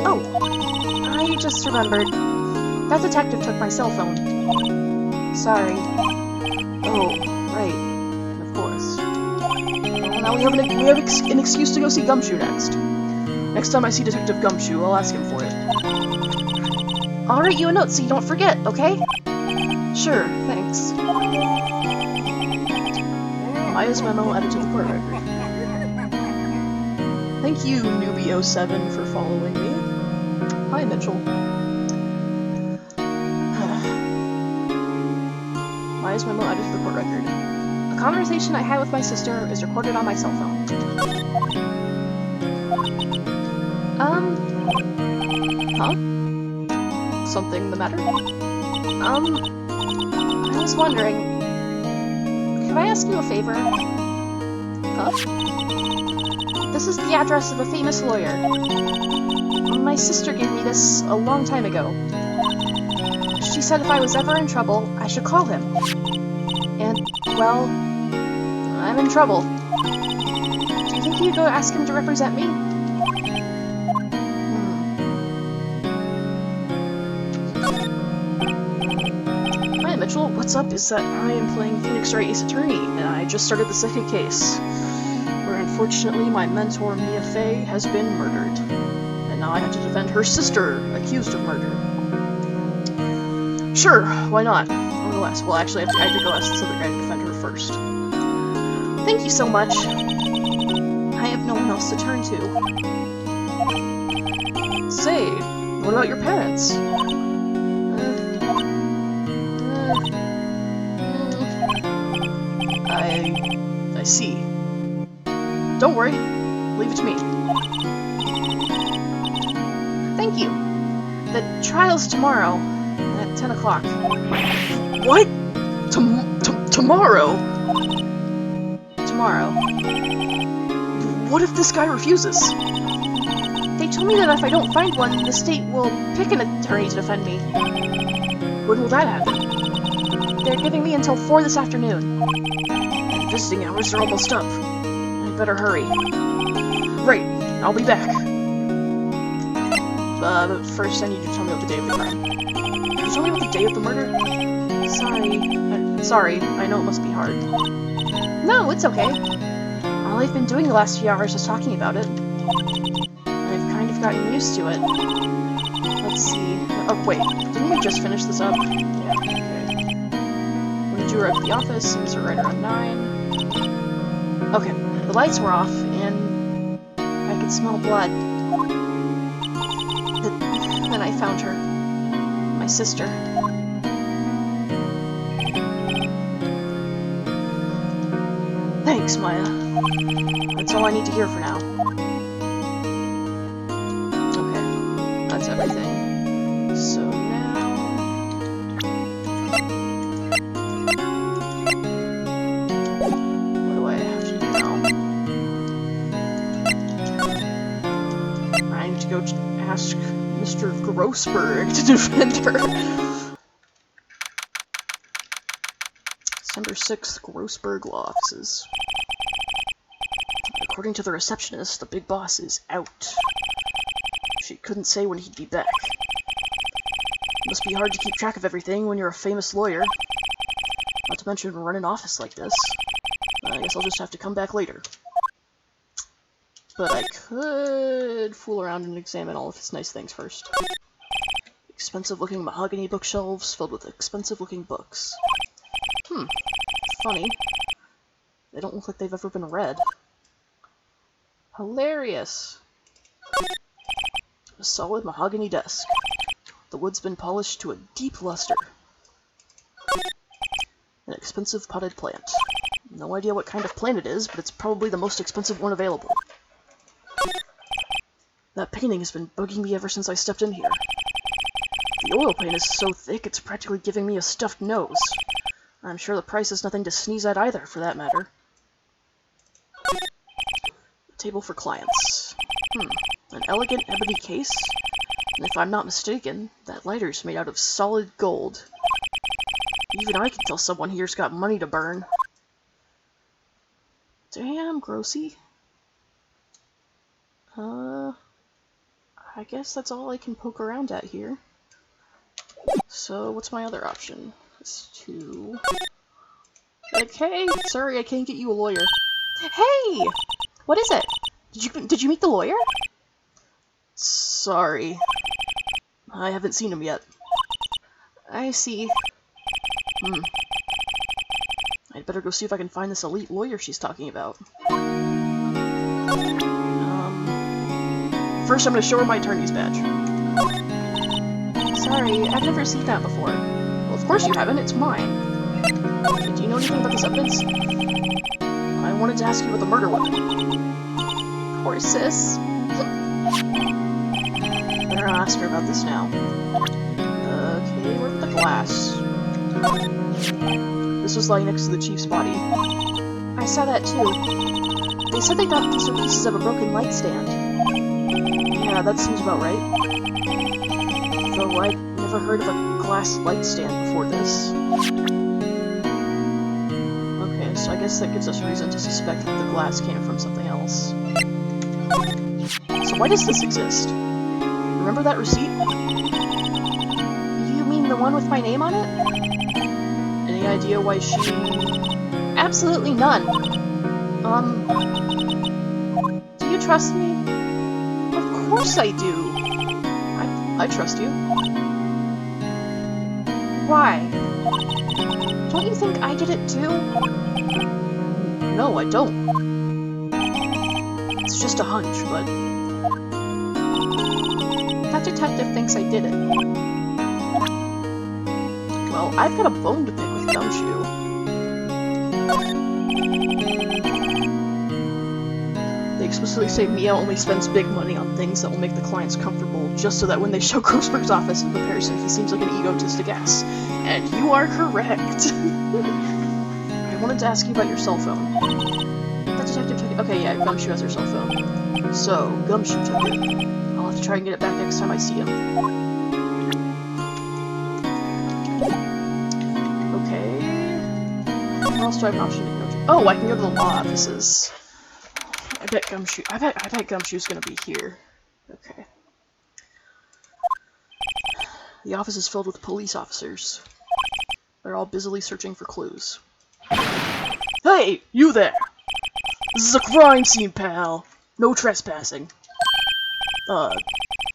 Oh, I just remembered. That detective took my cell phone. Sorry. Oh, right. Of course. Well, now we have an excuse to go see Gumshoe next. Next time I see Detective Gumshoe, I'll ask him for it. I'll write you a note so you don't forget, okay? Sure, thanks. Maya's memo added to the court record. Thank you, Newbie07, for following me. Hi, Mitchell. Maya's memo added to the court record. A conversation I had with my sister is recorded on my cell phone. Huh? Something the matter? I was wondering, could I ask you a favor? Huh? This is the address of a famous lawyer. My sister gave me this a long time ago. She said if I was ever in trouble, I should call him. And, well, I'm in trouble. Do you think you could go ask him to represent me? Hi, Mitchell. What's up is that I am playing Phoenix Wright Ace Attorney, and I just started the second case, where unfortunately my mentor Mia Fey has been murdered. And now I have to defend her sister, accused of murder. Sure, why not? I'll go ask. Well, actually, I have to go ask this other guy to defend her first. Thank you so much. I have no one else to turn to. Say, what about your parents? I see. Don't worry. Leave it to me. Thank you. The trial's tomorrow at 10 o'clock. What? Tomorrow? Tomorrow. What if this guy refuses? They told me that if I don't find one, the state will pick an attorney to defend me. When will that happen? They're giving me until 4 this afternoon. Visiting hours are almost up. I better hurry. Right, I'll be back. But first I need you to tell me about the day of the crime. Can you tell me about the day of the murder? Sorry. Sorry, I know it must be hard. No, it's okay. All I've been doing the last few hours is talking about it. I've kind of gotten used to it. Let's see. Oh, wait. Didn't we just finish this up? Yeah, okay. When did you arrive at the office? It was right around 9. Okay, the lights were off, and I could smell blood. Then I found her. My sister. Thanks, Maya. That's all I need to hear for now. Okay, that's everything. So now... what do I have to do now? I need to go ask Mr. Grossberg to defend her. December 6th, Grossberg Law Offices. According to the receptionist, the big boss is out. She couldn't say when he'd be back. It must be hard to keep track of everything when you're a famous lawyer. Not to mention run an office like this. I guess I'll just have to come back later. But I could fool around and examine all of his nice things first. Expensive-looking mahogany bookshelves filled with expensive-looking books. Funny. They don't look like they've ever been read. Hilarious! A solid mahogany desk. The wood's been polished to a deep luster. An expensive potted plant. No idea what kind of plant it is, but it's probably the most expensive one available. That painting has been bugging me ever since I stepped in here. The oil paint is so thick it's practically giving me a stuffed nose. I'm sure the price is nothing to sneeze at either, for that matter. A table for clients. An elegant ebony case? And if I'm not mistaken, that lighter's made out of solid gold. Even I can tell someone here's got money to burn. Damn, Grossy. I guess that's all I can poke around at here. So, what's my other option? Is to... like, hey, sorry, I can't get you a lawyer. Hey! What is it? Did you meet the lawyer? Sorry. I haven't seen him yet. I see. I'd better go see if I can find this elite lawyer she's talking about. First I'm gonna show her my attorney's badge. Sorry, I've never seen that before. Well, of course you haven't, it's mine. Do you know anything about this evidence? I wanted to ask you about the murder weapon. Poor sis. Better ask her about this now. Okay, where's the glass? This was lying next to the chief's body. I saw that too. They said they thought these were pieces of a broken light stand. Yeah, that seems about right. Though I'd never heard of a glass light stand before this. Okay, so I guess that gives us reason to suspect that the glass came from something else. So why does this exist? Remember that receipt? You mean the one with my name on it? Any idea why she... Absolutely none. Do you trust me? Of course I do! I trust you. Why? Don't you think I did it too? No, I don't. It's just a hunch, but... That detective thinks I did it. Well, I've got a bone to pick with Gumshoe. They explicitly say Mia only spends big money on things that will make the clients comfortable, just so that when they show Grossberg's office in comparison, he seems like an egotistic ass. And you are correct! I wanted to ask you about your cell phone. That detective took it. Okay, yeah, Gumshoe has her cell phone. So, Gumshoe took it. I'll have to try and get it back next time I see him. Okay. What else do I have an option to go to? Oh, I can go to the law offices. I bet Gumshoe's gonna be here. Okay. The office is filled with police officers. They're all busily searching for clues. Hey, you there! This is a crime scene, pal. No trespassing.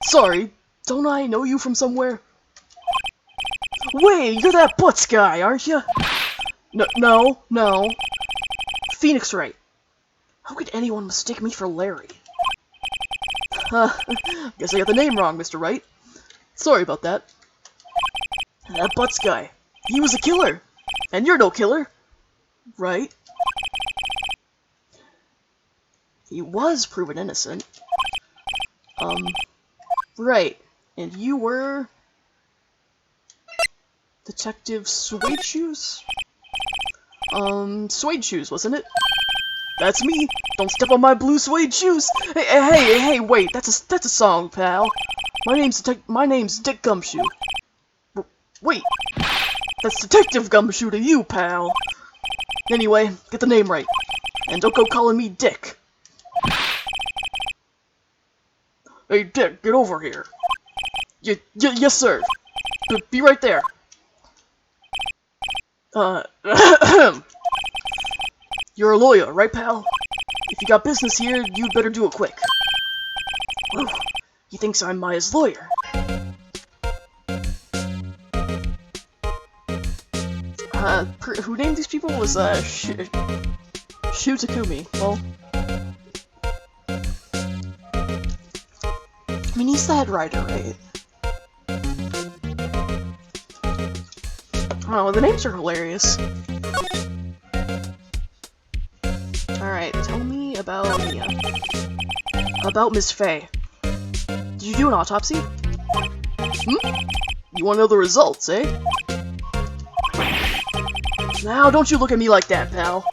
Sorry. Don't I know you from somewhere? Wait, you're that Butts guy, aren't you? No. Phoenix Wright. How could anyone mistake me for Larry? Guess I got the name wrong, Mr. Wright. Sorry about that. That Butts guy. He was a killer. And you're no killer. Right? He was proven innocent. Right. And you were... Detective Suede Shoes? Suede Shoes, wasn't it? That's me! Don't step on my blue suede shoes! Hey, wait, that's a song, pal. My name's Dick Gumshoe. Wait, that's Detective Gumshoe to you, pal. Anyway, get the name right. And don't go calling me Dick. Hey, Dick, get over here. Yes, sir. Be right there. You're a lawyer, right, pal? If you got business here, you'd better do it quick. Whew, he thinks I'm Maya's lawyer. Who named these people was, Shu Takumi. Well... I mean, he's the head writer, right? Oh, the names are hilarious. Alright, tell me about Mia. About Miss Faye. Did you do an autopsy? You wanna know the results, eh? Now, don't you look at me like that, pal.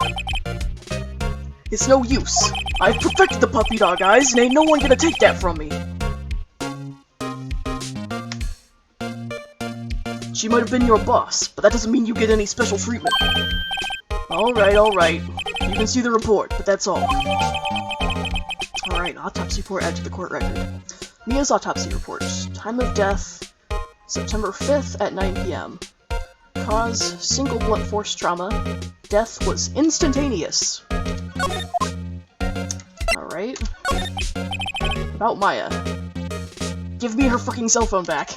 It's no use. I've perfected the puppy dog eyes, and ain't no one gonna take that from me. She might have been your boss, but that doesn't mean you get any special treatment. Alright. You can see the report, but that's all. Alright, autopsy report added to the court record. Mia's autopsy report. Time of death, September 5th at 9 p.m. Cause, single blunt force trauma. Death was instantaneous. Alright. About Maya. Give me her fucking cell phone back.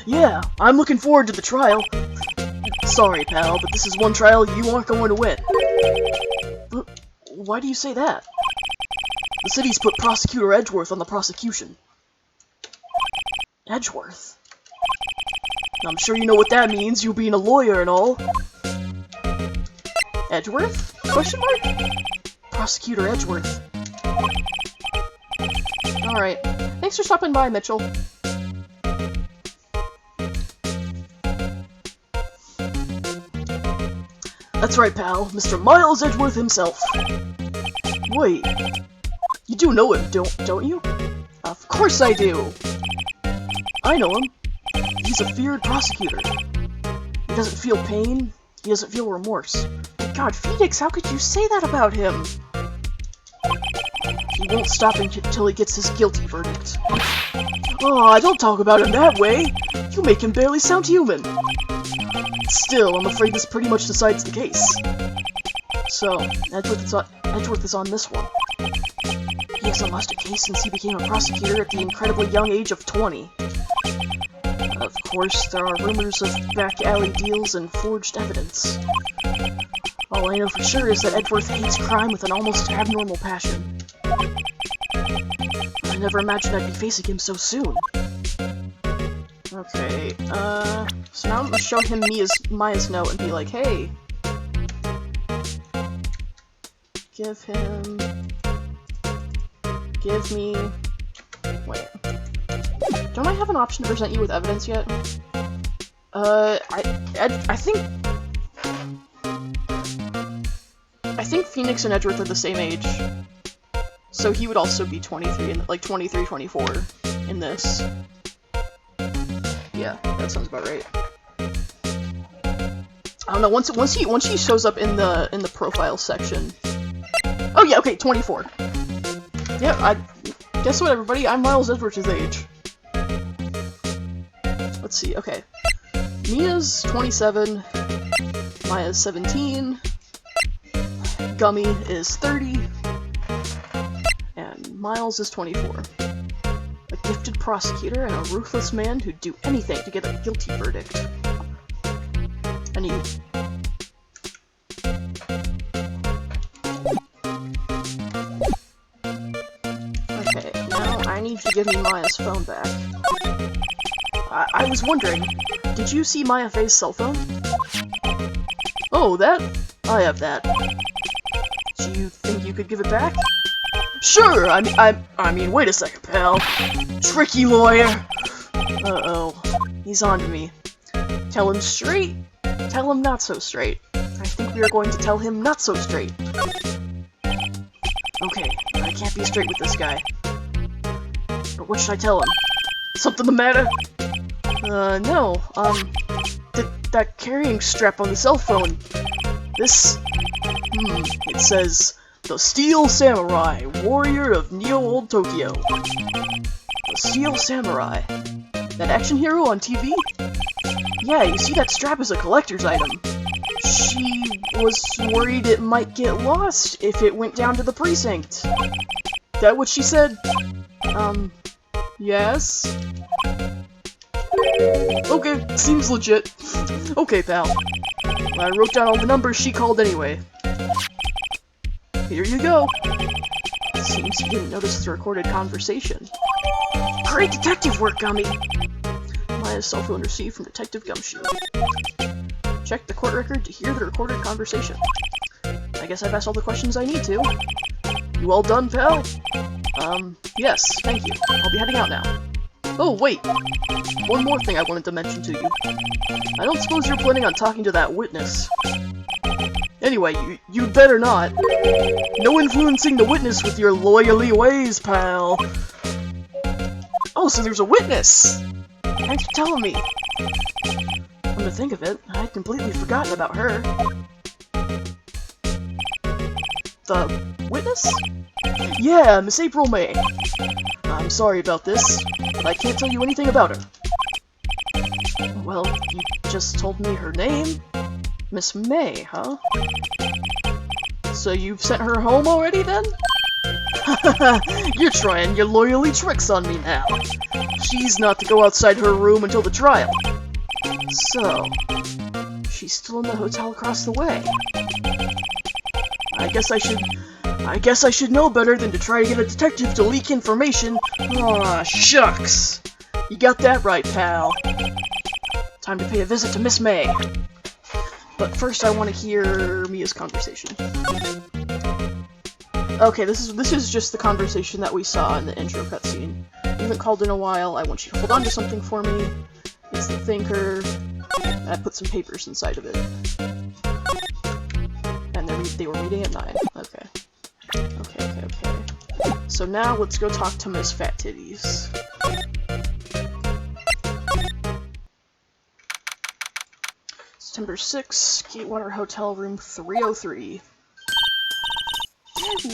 Yeah, I'm looking forward to the trial. Sorry, pal, but this is one trial you aren't going to win. But why do you say that? The city's put Prosecutor Edgeworth on the prosecution. Edgeworth? I'm sure you know what that means, you being a lawyer and all. Edgeworth? Question mark? Prosecutor Edgeworth. Alright. Thanks for stopping by, Mitchell. That's right, pal. Mr. Miles Edgeworth himself. Wait. You do know him, don't you? Of course I do. I know him. He's a feared prosecutor. He doesn't feel pain. He doesn't feel remorse. My God, Phoenix, how could you say that about him? He won't stop until he gets his guilty verdict. Aw, don't talk about him that way. You make him barely sound human. Still, I'm afraid this pretty much decides the case. So, Edgeworth is on this one. He hasn't lost a case since he became a prosecutor at the incredibly young age of 20. Of course, there are rumors of back-alley deals and forged evidence. All I know for sure is that Edgeworth hates crime with an almost abnormal passion. I never imagined I'd be facing him so soon. Okay, so now I'm gonna show him Maya's note and be like, hey, give me, wait, don't I have an option to present you with evidence yet? I think Phoenix and Edgeworth are the same age, so he would also be 23, like 23, 24 in this. Yeah, that sounds about right. I don't know, once he shows up in the profile section. Oh yeah, okay, 24. Yeah, guess what, everybody? I'm Miles Edgeworth's age. Let's see, okay. Mia's 27. Maya's 17. Gummy is 30. And Miles is 24. A gifted prosecutor and a ruthless man who'd do anything to get a guilty verdict. And you... Okay, now I need you to give me Maya's phone back. I was wondering, did you see Maya Faye's cell phone? Oh, that? I have that. Do you think you could give it back? Sure, I mean, wait a second, pal. Tricky lawyer! Uh-oh, he's on to me. Tell him straight, tell him not so straight. I think we are going to tell him not so straight. Okay, I can't be straight with this guy. But what should I tell him? Something the matter? No, that carrying strap on the cell phone. This, it says, the Steel Samurai, warrior of Neo-Old Tokyo. The Steel Samurai. That action hero on TV? Yeah, you see that strap is a collector's item. She was worried it might get lost if it went down to the precinct. That what she said? Yes? Okay, seems legit. Okay, pal. I wrote down all the numbers she called anyway. Here you go. Seems you didn't notice the recorded conversation. Great detective work, Gummy! Maya's cell phone received from Detective Gumshoe. Check the court record to hear the recorded conversation. I guess I've asked all the questions I need to. You all done, pal? Yes, thank you. I'll be heading out now. Oh, wait! One more thing I wanted to mention to you. I don't suppose you're planning on talking to that witness. Anyway, you'd better not. No influencing the witness with your lawyerly ways, pal. Oh, so there's a witness! Thanks for telling me. Come to think of it, I'd completely forgotten about her. The witness? Yeah, Miss April May. I'm sorry about this, but I can't tell you anything about her. Well, you just told me her name? Miss May, huh? So you've sent her home already, then? You're trying your lawyerly tricks on me now. She's not to go outside her room until the trial. So, she's still in the hotel across the way. I guess I should know better than to try to get a detective to leak information. Aw, shucks. You got that right, pal. Time to pay a visit to Miss May. But first I want to hear Mia's conversation. Okay, this is just the conversation that we saw in the intro cutscene. You haven't called in a while, I want you to hold on to something for me. It's the thinker. I put some papers inside of it. And they were meeting at 9. Okay. Okay. So now let's go talk to Miss Fat Titties. September 6, Gatewater Hotel Room 303.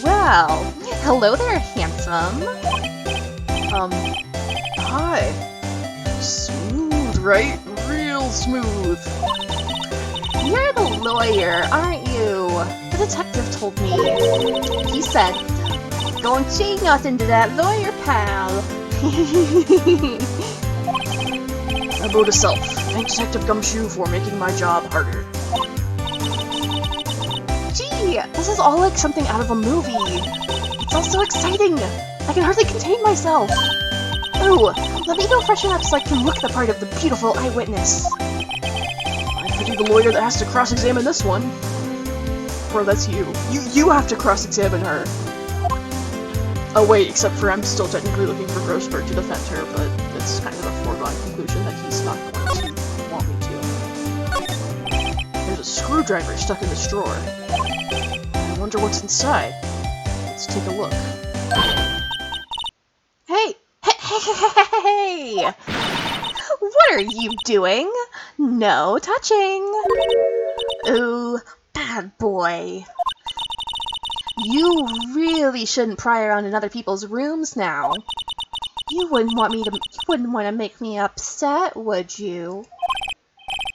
Well, hello there, handsome. Hi. Smooth, right? Real smooth. You're the lawyer, aren't you? The detective told me. He said, don't say nothing to that lawyer, pal. About itself. Thank Detective Gumshoe for making my job harder. Gee, this is all like something out of a movie. It's all so exciting. I can hardly contain myself. Ooh, let me go freshen up so I can look the part of the beautiful eyewitness. I could be the lawyer that has to cross-examine this one. Bro, that's you. You have to cross-examine her. Oh wait, except for I'm still technically looking for Grossberg to defend her, but it's kind of a foregone conclusion that he's not going to want me to. There's a screwdriver stuck in this drawer. I wonder what's inside. Let's take a look. Hey! Hey! What are you doing? No touching! Ooh, bad boy. You really shouldn't pry around in other people's rooms now. You wouldn't want to make me upset, would you?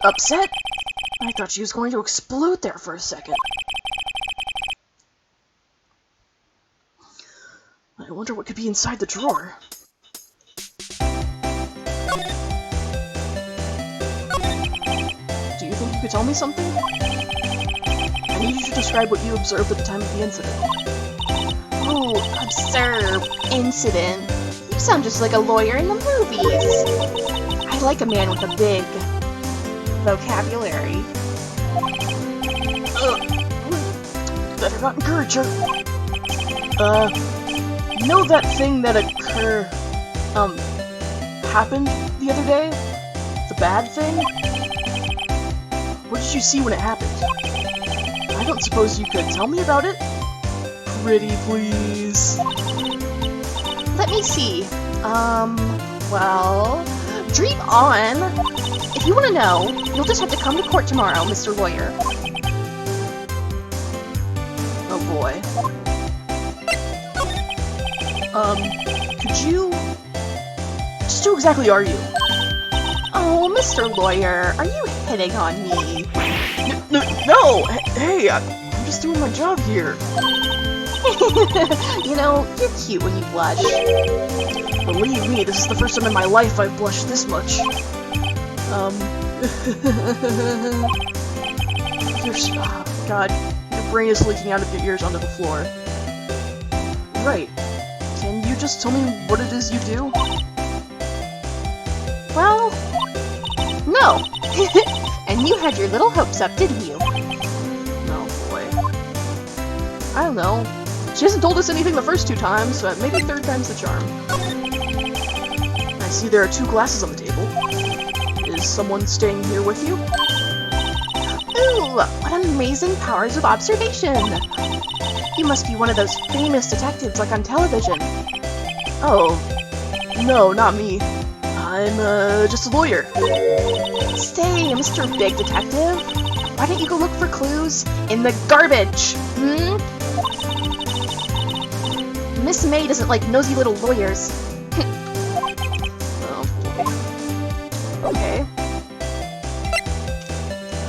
Upset? I thought she was going to explode there for a second. I wonder what could be inside the drawer. Do you think you could tell me something? I need you to describe what you observed at the time of the incident. Oh, observe. Incident. You sound just like a lawyer in the movies. I like a man with a big vocabulary. Better not encourage her. You know that thing that happened the other day? The bad thing? What did you see when it happened? I don't suppose you could tell me about it? Pretty please. Let me see. Well, dream on. If you want to know, you'll just have to come to court tomorrow, Mr. Lawyer. Oh boy. Could you... Just who exactly are you? Oh, Mr. Lawyer, are you hitting on me? No! Hey, I'm just doing my job here. You know, you're cute when you blush. Believe me, this is the first time in my life I've blushed this much. Oh, God, your brain is leaking out of your ears onto the floor. Right. Can you just tell me what it is you do? Well, no. And you had your little hopes up, didn't you? Oh boy. I don't know. She hasn't told us anything the first 2 times, but maybe 3rd time's the charm. I see there are 2 glasses on the table. Is someone staying here with you? Ooh, what amazing powers of observation! You must be one of those famous detectives like on television. Oh, no, not me. I'm, just a lawyer. Stay, Mr. Big Detective. Why don't you go look for clues in the garbage, Miss May doesn't like nosy little lawyers. Oh boy. Okay.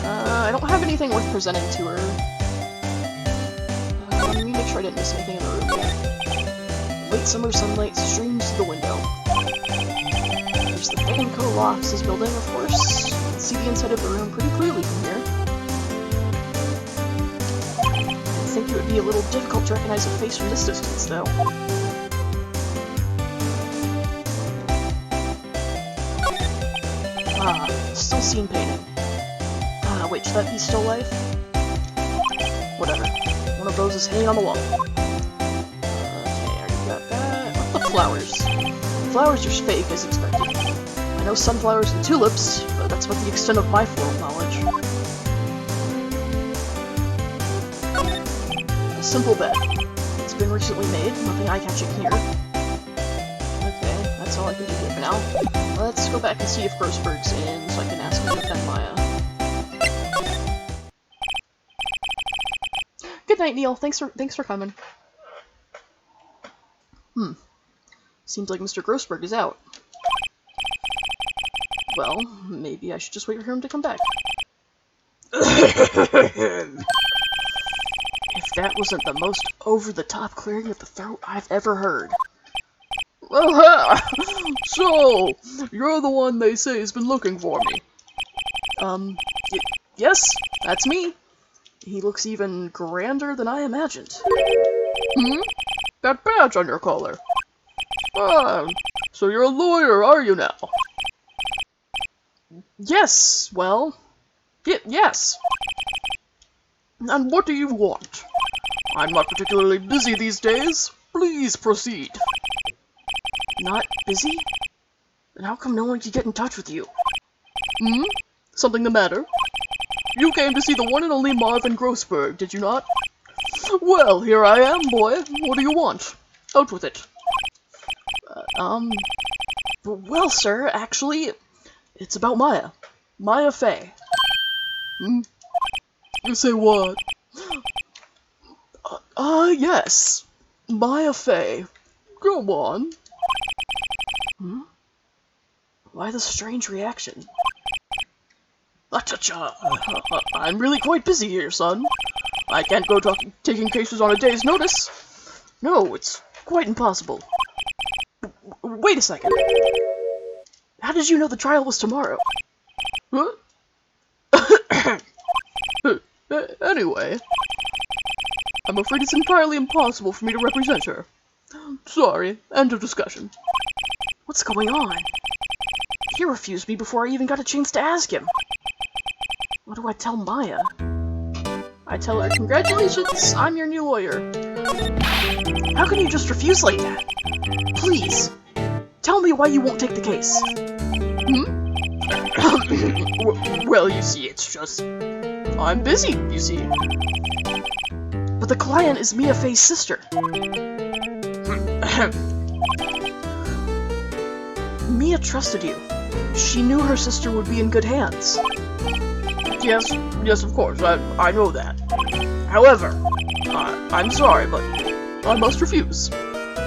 I don't have anything worth presenting to her. Let me make sure I didn't miss anything in the room yet. Late summer sunlight streams through the window. There's the Fuckin Co-Lofts building, of course. You can see the inside of the room pretty clearly from here. I think it would be a little difficult to recognize a face from this distance, though. Ah, still scene painting. Ah, wait, should that be still life? Whatever. One of those is hanging on the wall. Okay, I already got that. What the flowers? Flowers are fake, as expected. I know sunflowers and tulips, but that's about the extent of my floral knowledge. A simple bed. It's been recently made, nothing eye-catching here. Okay, that's all I can do here for now. Let's go back and see if Grossberg's in, so I can ask him to defend Maya. Good night, Neil. Thanks for coming. Seems like Mr. Grossberg is out. Well, maybe I should just wait for him to come back. If that wasn't the most over-the-top clearing of the throat I've ever heard. So, you're the one they say has been looking for me. Yes, that's me. He looks even grander than I imagined. That badge on your collar. Ah, so you're a lawyer, are you now? Yes, well, yes. And what do you want? I'm not particularly busy these days. Please proceed. Not busy? Then how come no one could get in touch with you? Something the matter? You came to see the one and only Marvin Grossberg, did you not? Well, here I am, boy. What do you want? Out with it. Well, sir, actually, it's about Maya. Maya Fey. You say what? Yes. Maya Fey. Go on. Why the strange reaction? Acha-cha. I'm really quite busy here, son. I can't go taking cases on a day's notice. No, it's quite impossible. Wait a second. How did you know the trial was tomorrow? Huh? Anyway, I'm afraid it's entirely impossible for me to represent her. Sorry, end of discussion. What's going on? He refused me before I even got a chance to ask him. What do I tell Maya? I tell her, congratulations, I'm your new lawyer. How can you just refuse like that? Please, tell me why you won't take the case. Well, you see, it's just... I'm busy, you see. But the client is Mia Fey's sister. Mia trusted you. She knew her sister would be in good hands. Yes, of course, I know that. However, I'm sorry, but I must refuse.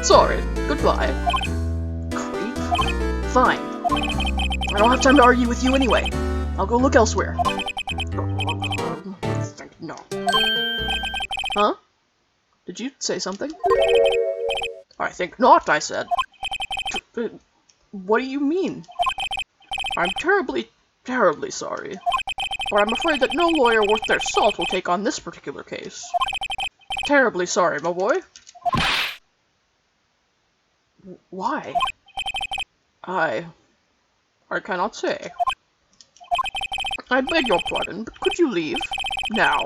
Sorry, goodbye. Creep. Fine. I don't have time to argue with you anyway. I'll go look elsewhere. No. Huh? Did you say something? I think not, I said. What do you mean? I'm terribly, terribly sorry. But I'm afraid that no lawyer worth their salt will take on this particular case. Terribly sorry, my boy. Why? I cannot say. I beg your pardon, but could you leave? Now?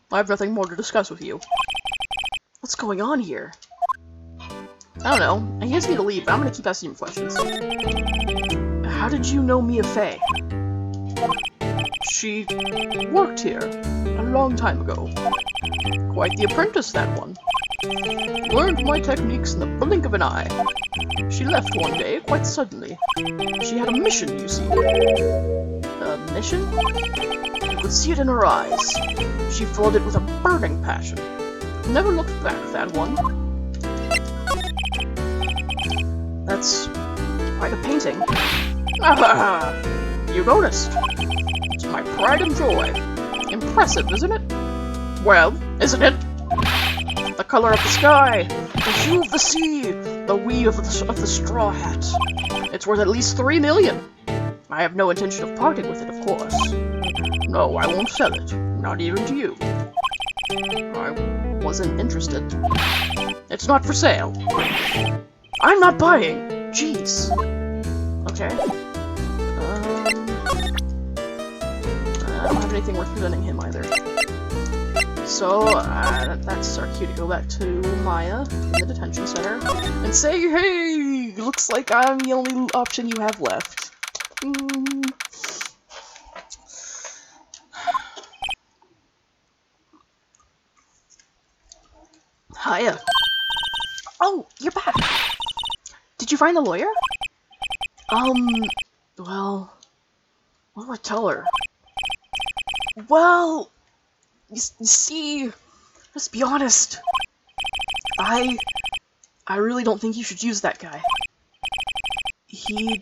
I have nothing more to discuss with you. What's going on here? I don't know. He asked me to leave, but I'm gonna keep asking him questions. How did you know Mia Fey? She worked here a long time ago. Quite the apprentice, that one. Learned my techniques in the blink of an eye. She left one day, quite suddenly. She had a mission, you see. A mission? You could see it in her eyes. She followed it with a burning passion. Never looked back, that one. That's quite a painting. Ah, you noticed. It's my pride and joy. Impressive, isn't it? Well, isn't it? The color of the sky, the hue of the sea, the weave of the straw hat. It's worth at least 3 million. I have no intention of parting with it, of course. No, I won't sell it. Not even to you. I wasn't interested. It's not for sale. I'm not buying! Jeez. Okay. I don't have anything worth presenting him either. So, that's our cue to go back to Maya in the detention center and say, hey, looks like I'm the only option you have left. Hiya. Oh, you're back. Did you find the lawyer? Well, what do I tell her? Well, you see, let's be honest. I really don't think you should use that guy. He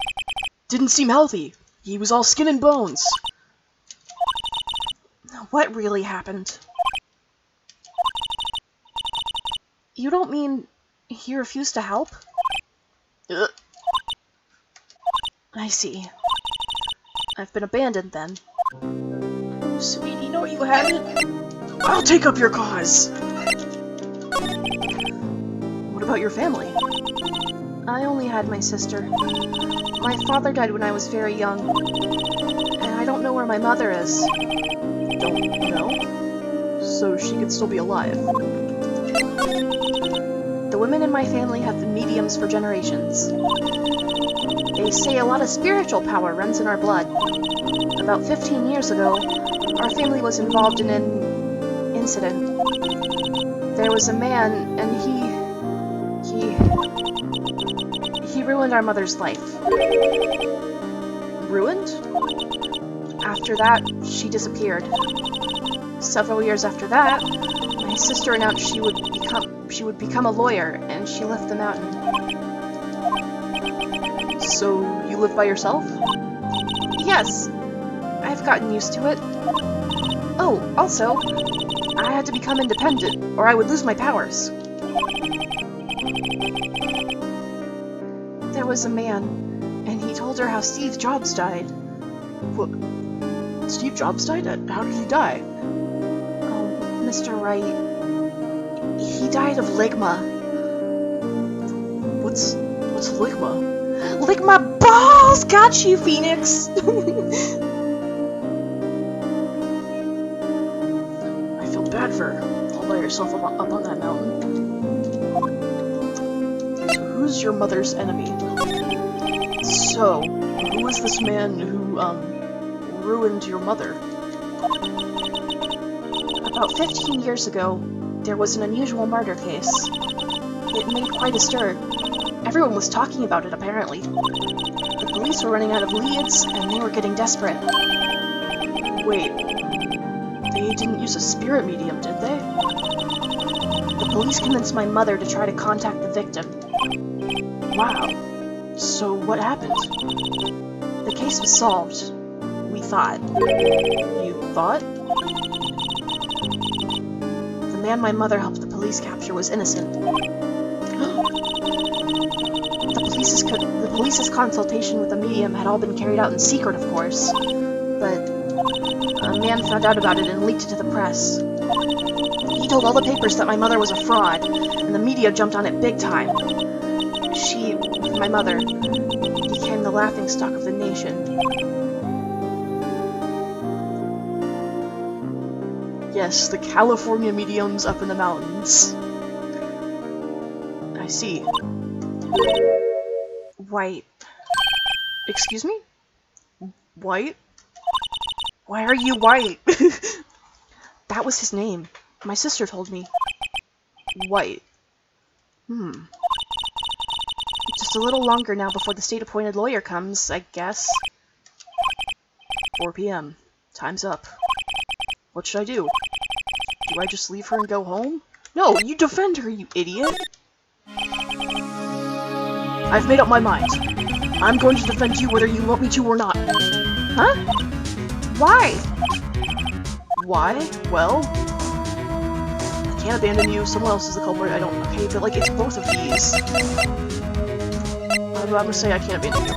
didn't seem healthy. He was all skin and bones. What really happened? You don't mean he refused to help? I see. I've been abandoned then. Sweetie, no, you haven't. I'll take up your cause! What about your family? I only had my sister. My father died when I was very young. And I don't know where my mother is. Don't know? So she could still be alive. The women in my family have been mediums for generations. They say a lot of spiritual power runs in our blood. About 15 years ago, our family was involved in an incident. There was a man, and he ruined our mother's life. Ruined? After that, she disappeared. Several years after that, my sister announced she would become a lawyer, and she left the mountain. So, you live by yourself? Yes. I've gotten used to it. Oh, also, I had to become independent, or I would lose my powers. There was a man, and he told her how Steve Jobs died. What? Steve Jobs died? How did he die? Oh, Mr. Wright. He died of ligma. What's ligma? Ligma balls! Got you, Phoenix! I feel bad for her, all by herself up on that mountain. So who's your mother's enemy? So, who is this man who, ruined your mother? About 15 years ago, there was an unusual murder case. It made quite a stir. Everyone was talking about it, apparently. The police were running out of leads, and they were getting desperate. Wait, they didn't use a spirit medium, did they? The police convinced my mother to try to contact the victim. Wow. So what happened? The case was solved. We thought. You thought? The man my mother helped the police capture was innocent. The police's consultation with the medium had all been carried out in secret, of course. But a man found out about it and leaked it to the press. He told all the papers that my mother was a fraud, and the media jumped on it big time. She, my mother, became the laughingstock of the nation. Yes, the California mediums up in the mountains. I see. White. Excuse me? White? Why are you white? That was his name. My sister told me. White. Just a little longer now before the state-appointed lawyer comes, I guess. 4 p.m. Time's up. What should I do? Do I just leave her and go home? No, you defend her, you idiot! I've made up my mind. I'm going to defend you whether you want me to or not. Huh? Why? Why? Well, I can't abandon you. Someone else is the culprit. I don't. Okay, but like it's both of these. I'm gonna say I can't abandon you.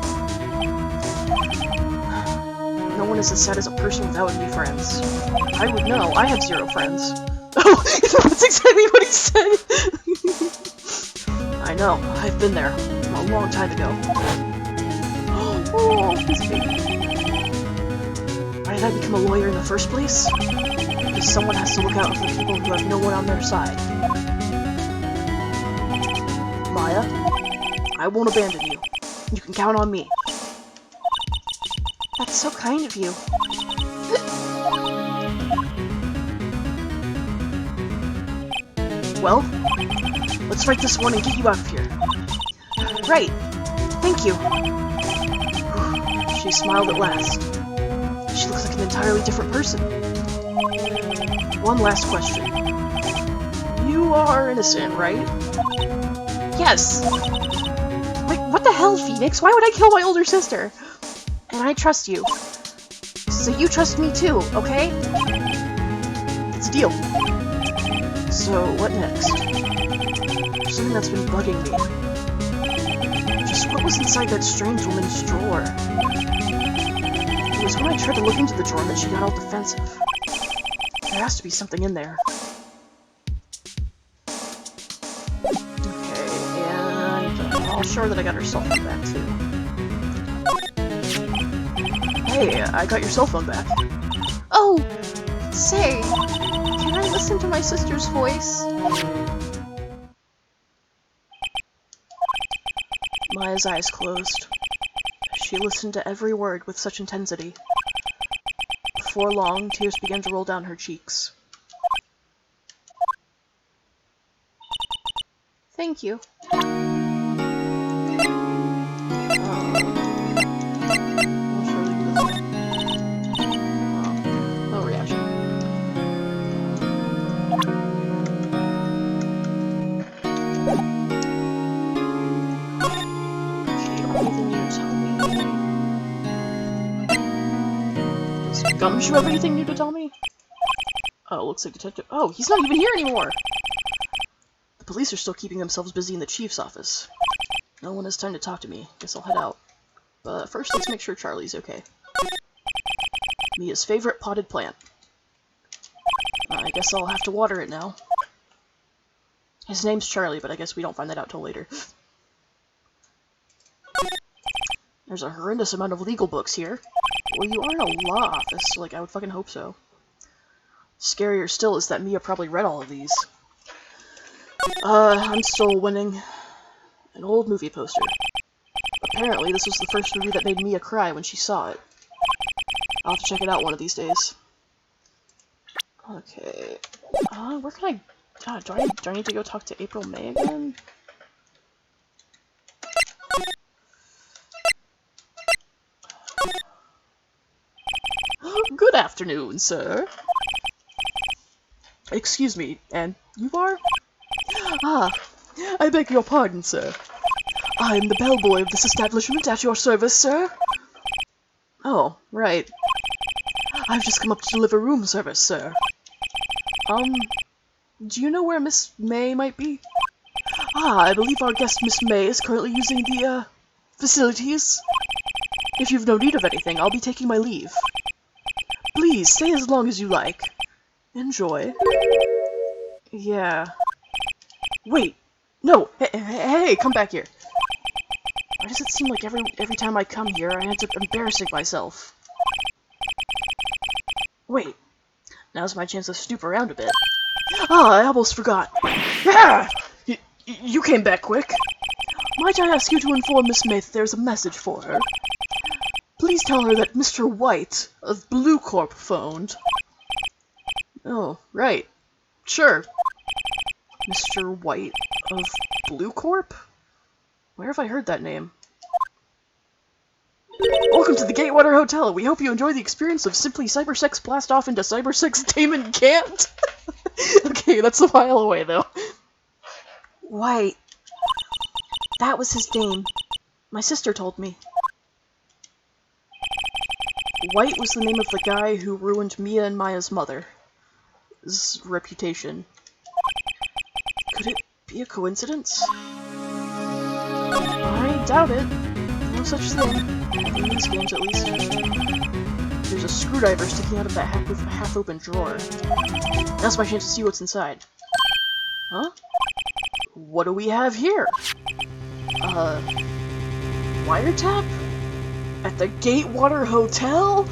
No one is as sad as a person without any friends. I would know. I have 0 friends. Oh, that's exactly what he said. I know. I've been there a long time ago. Oh, this baby. Why did I become a lawyer in the first place? Because someone has to look out for the people who have no one on their side. Maya, I won't abandon you. You can count on me. That's so kind of you. Well, let's write this one and get you out of here. Right. Thank you. She smiled at last. She looks like an entirely different person. One last question. You are innocent, right? Yes. Wait, what the hell, Phoenix? Why would I kill my older sister? And I trust you. So you trust me too, okay? It's a deal. So, what next? There's something that's been bugging me. Just what was inside that strange woman's drawer? It was when I tried to look into the drawer that she got all defensive. There has to be something in there. Okay, and I'm all sure that I got her cell phone back too. Hey, I got your cell phone back. Oh! Say, can I listen to my sister's voice? Maya's eyes closed. She listened to every word with such intensity. Before long, tears began to roll down her cheeks. Thank you. We'll surely do this one. No reaction. Okay, anything you tell me Does Gumshoe have anything new to tell me? Oh, looks like Detective... Oh, he's not even here anymore! The police are still keeping themselves busy in the chief's office. No one has time to talk to me. Guess I'll head out. But first, let's make sure Charlie's okay. Mia's favorite potted plant. I guess I'll have to water it now. His name's Charlie, but I guess we don't find that out till later. There's a horrendous amount of legal books here. Well, you are in a law office, so, like, I would fucking hope so. Scarier still is that Mia probably read all of these. I'm still winning. An old movie poster. Apparently, this was the first movie that made Mia cry when she saw it. I'll have to check it out one of these days. Okay. Where can I... God, do I need to go talk to April May again? Good afternoon, sir. Excuse me, and you are? Ah, I beg your pardon, sir. I am the bellboy of this establishment at your service, sir. Oh, right. I've just come up to deliver room service, sir. Do you know where Miss May might be? Ah, I believe our guest Miss May is currently using the, facilities. If you've no need of anything, I'll be taking my leave. Please, stay as long as you like. Enjoy. Yeah. Wait. No! Hey, come back here. Why does it seem like every time I come here, I end up embarrassing myself? Wait. Now's my chance to snoop around a bit. Ah, I almost forgot. Ah! You came back quick. Might I ask you to inform Miss May that there's a message for her? Please tell her that Mr. White of Blue Corp phoned. Oh, right. Sure. Mr. White of Blue Corp? Where have I heard that name? Welcome to the Gatewater Hotel. We hope you enjoy the experience of Simply Cybersex Blast Off into Cybersex Damon Can't. Okay, that's a while away, though. White. That was his name. My sister told me. White was the name of the guy who ruined Mia and Maya's mother's reputation. Could it be a coincidence? I doubt it. No such thing. In these games, at least. There's a screwdriver sticking out of that half-open drawer. Now's my chance to see what's inside. Huh? What do we have here? Wiretap? At the Gatewater Hotel?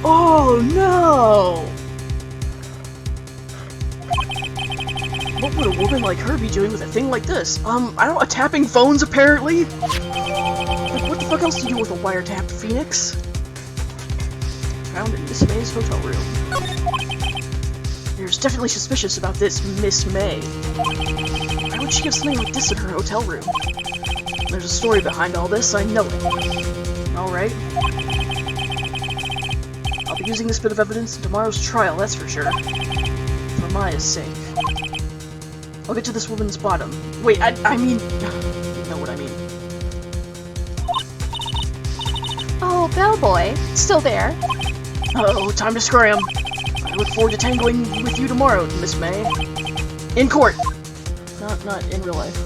Oh no! What would a woman like her be doing with a thing like this? I don't know, tapping phones apparently? Like, what the fuck else do you do with a wiretap, Phoenix? Found in Miss May's hotel room. There's definitely suspicious about this Miss May. Why would she have something like this in her hotel room? There's a story behind all this, I know it. Alright. I'll be using this bit of evidence in tomorrow's trial, that's for sure. For Maya's sake. I'll get to this woman's bottom. Wait, I mean... You know what I mean. Oh, bellboy. Still there? Uh-oh, time to scram. I look forward to tangling with you tomorrow, Miss May. In court! Not in real life.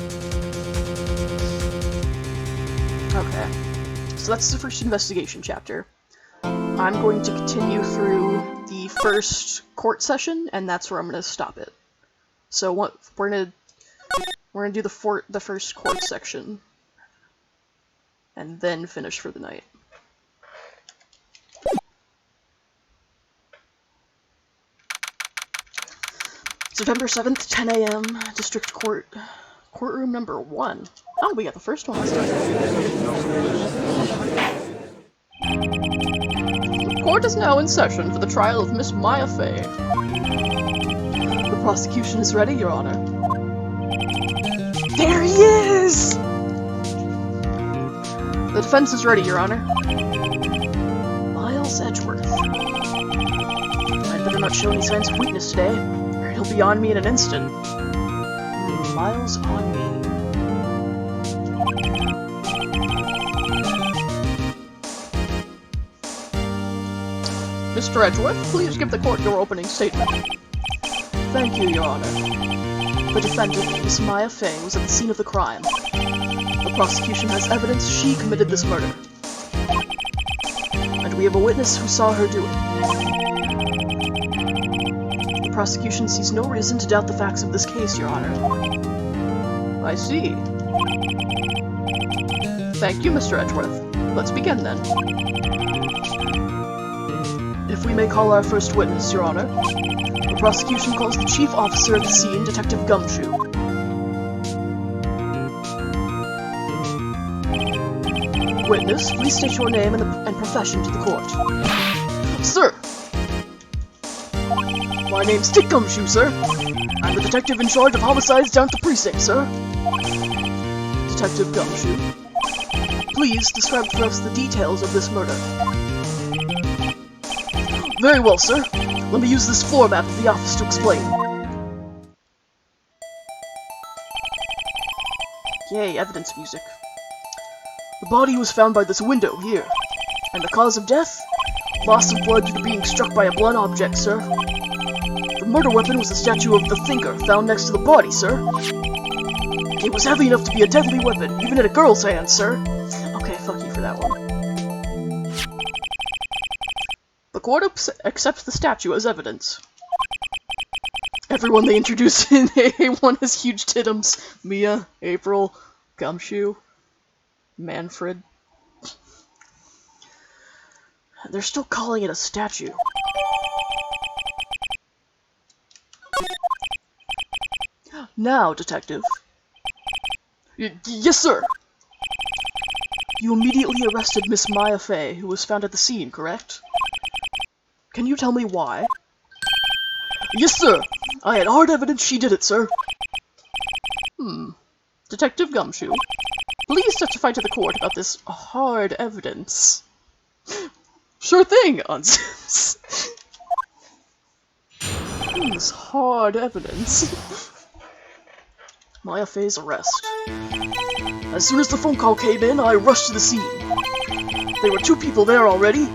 Okay. So that's the first investigation chapter. I'm going to continue through the first court session, and that's where I'm going to stop it. So what we're gonna do the first court section, and then finish for the night. September 7th, 10 a.m. District Court, courtroom number 1. Oh, we got the first one. The court is now in session for the trial of Miss Maya Fey. The prosecution is ready, Your Honor. There he is! The defense is ready, Your Honor. Miles Edgeworth. I'd better not show any signs of weakness today, or he'll be on me in an instant. Miles on me. Mr. Edgeworth, please give the court your opening statement. Thank you, Your Honor. The defendant, Miss Maya Fay, was at the scene of the crime. The prosecution has evidence she committed this murder. And we have a witness who saw her do it. The prosecution sees no reason to doubt the facts of this case, Your Honor. I see. Thank you, Mr. Edgeworth. Let's begin, then. If we may call our first witness, Your Honor. The prosecution calls the chief officer of the scene, Detective Gumshoe. Witness, please state your name and profession to the court. Sir! My name's Dick Gumshoe, sir. I'm the detective in charge of homicides down at the precinct, sir. Detective Gumshoe, please describe for us the details of this murder. Very well, sir. Let me use this floor map of the office to explain. Yay, evidence music. The body was found by this window here. And the cause of death? Loss of blood due to being struck by a blunt object, sir. The murder weapon was the statue of the Thinker found next to the body, sir. It was heavy enough to be a deadly weapon, even in a girl's hands, sir. Okay, fuck you for that one. The court accepts the statue as evidence. Everyone they introduce in A1 has huge titums. Mia, April, Gumshoe, Manfred. They're still calling it a statue. Now, detective. Yes, sir! You immediately arrested Miss Maya Fay, who was found at the scene, correct? Can you tell me why? Yes, sir! I had hard evidence she did it, sir. Detective Gumshoe, please testify to the court about this hard evidence. Sure thing, Unsims. This hard evidence. Maya Fay's arrest. As soon as the phone call came in, I rushed to the scene. There were two people there already.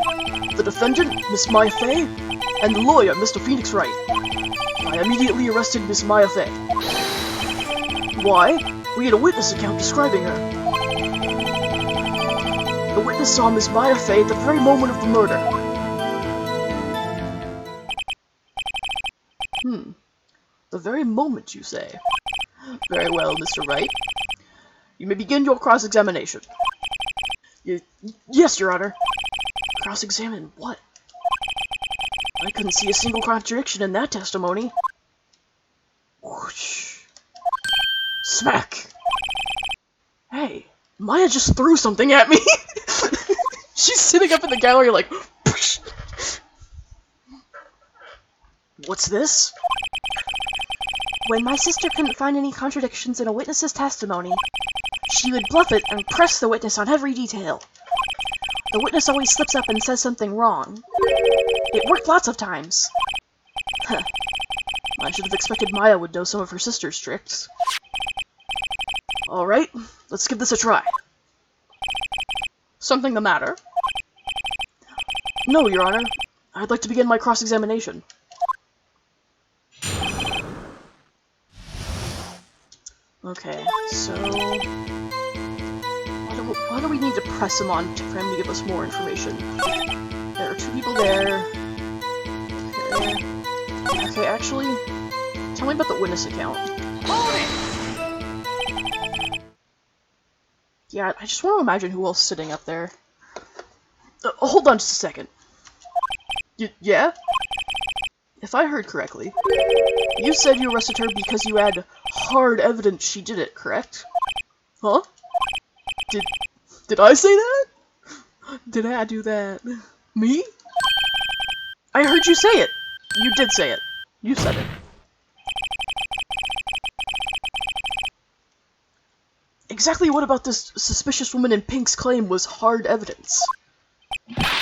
The defendant, Miss Maya Fay, and the lawyer, Mr. Phoenix Wright. I immediately arrested Miss Maya Fay. Why? We had a witness account describing her. The witness saw Miss Maya Fay at the very moment of the murder. The very moment, you say? Very well, Mr. Wright. You may begin your cross-examination. Yes, Your Honor. Cross-examine what? I couldn't see a single contradiction in that testimony. Whoosh. Smack! Hey, Maya just threw something at me! She's sitting up in the gallery like, whoosh. What's this? When my sister couldn't find any contradictions in a witness's testimony, she would bluff it and press the witness on every detail. The witness always slips up and says something wrong. It worked lots of times. Huh. I should have expected Maya would know some of her sister's tricks. Alright, let's give this a try. Something the matter? No, Your Honor. I'd like to begin my cross-examination. Okay, so... Why do we need to press him on for him to give us more information? There are two people there. Okay, actually, tell me about the witness account. Yeah, I just want to imagine who else is sitting up there. Hold on just a second. Yeah? If I heard correctly, you said you arrested her because you had hard evidence she did it, correct? Huh? Did I say that? Did I do that? Me? I heard you say it! You did say it. You said it. Exactly what about this suspicious woman in pink's claim was hard evidence?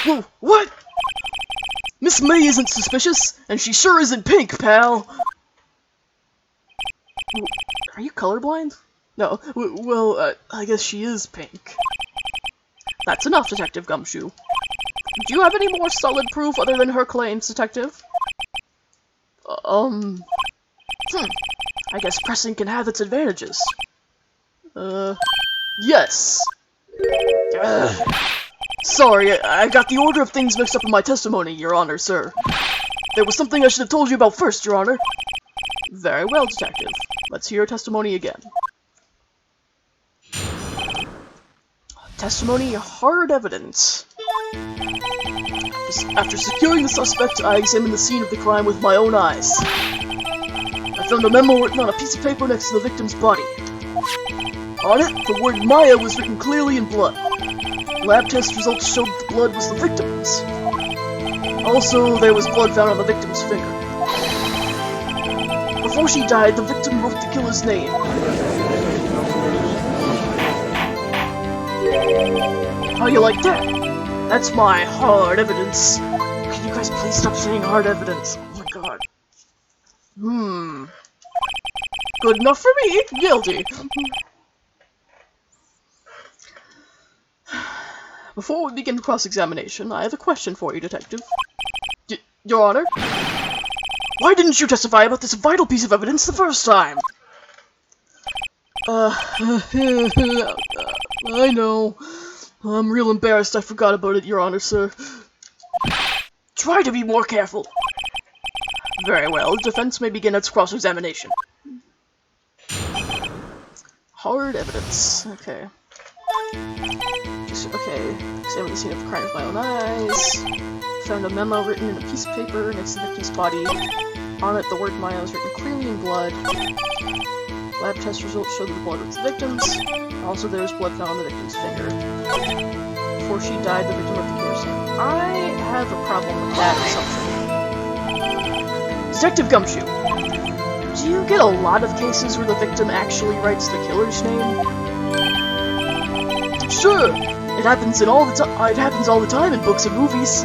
Whoa, what? Miss May isn't suspicious, and she sure isn't pink, pal! Are you colorblind? No, well, I guess she is pink. That's enough, Detective Gumshoe. Do you have any more solid proof other than her claims, Detective? I guess pressing can have its advantages. Yes. Sorry, I got the order of things mixed up in my testimony, Your Honor, sir. There was something I should have told you about first, Your Honor. Very well, Detective. Let's hear your testimony again. Testimony, hard evidence. After securing the suspect, I examined the scene of the crime with my own eyes. I found a memo written on a piece of paper next to the victim's body. On it, the word Maya was written clearly in blood. Lab test results showed the blood was the victim's. Also, there was blood found on the victim's finger. Before she died, the victim wrote the killer's name. How you like that? That's my hard evidence. Can you guys please stop saying hard evidence? Oh my god. Good enough for me. Guilty. Before we begin cross-examination, I have a question for you, Detective. Your Honor? Why didn't you testify about this vital piece of evidence the first time? I know. I'm real embarrassed I forgot about it, Your Honor, sir. Try to be more careful. Very well, the defense may begin its cross-examination. Hard evidence. Okay. Examine the scene of the crime with my own eyes. Found a memo written in a piece of paper next to the victim's body. On it, the word Maya was written clearly in blood. Lab test results showed that the blood was the victim's. Also, there was blood found on the victim's finger. Before she died, the victim wrote the killer's name. I have a problem with that assumption. Detective Gumshoe, do you get a lot of cases where the victim actually writes the killer's name? Sure, it happens all the time in books and movies.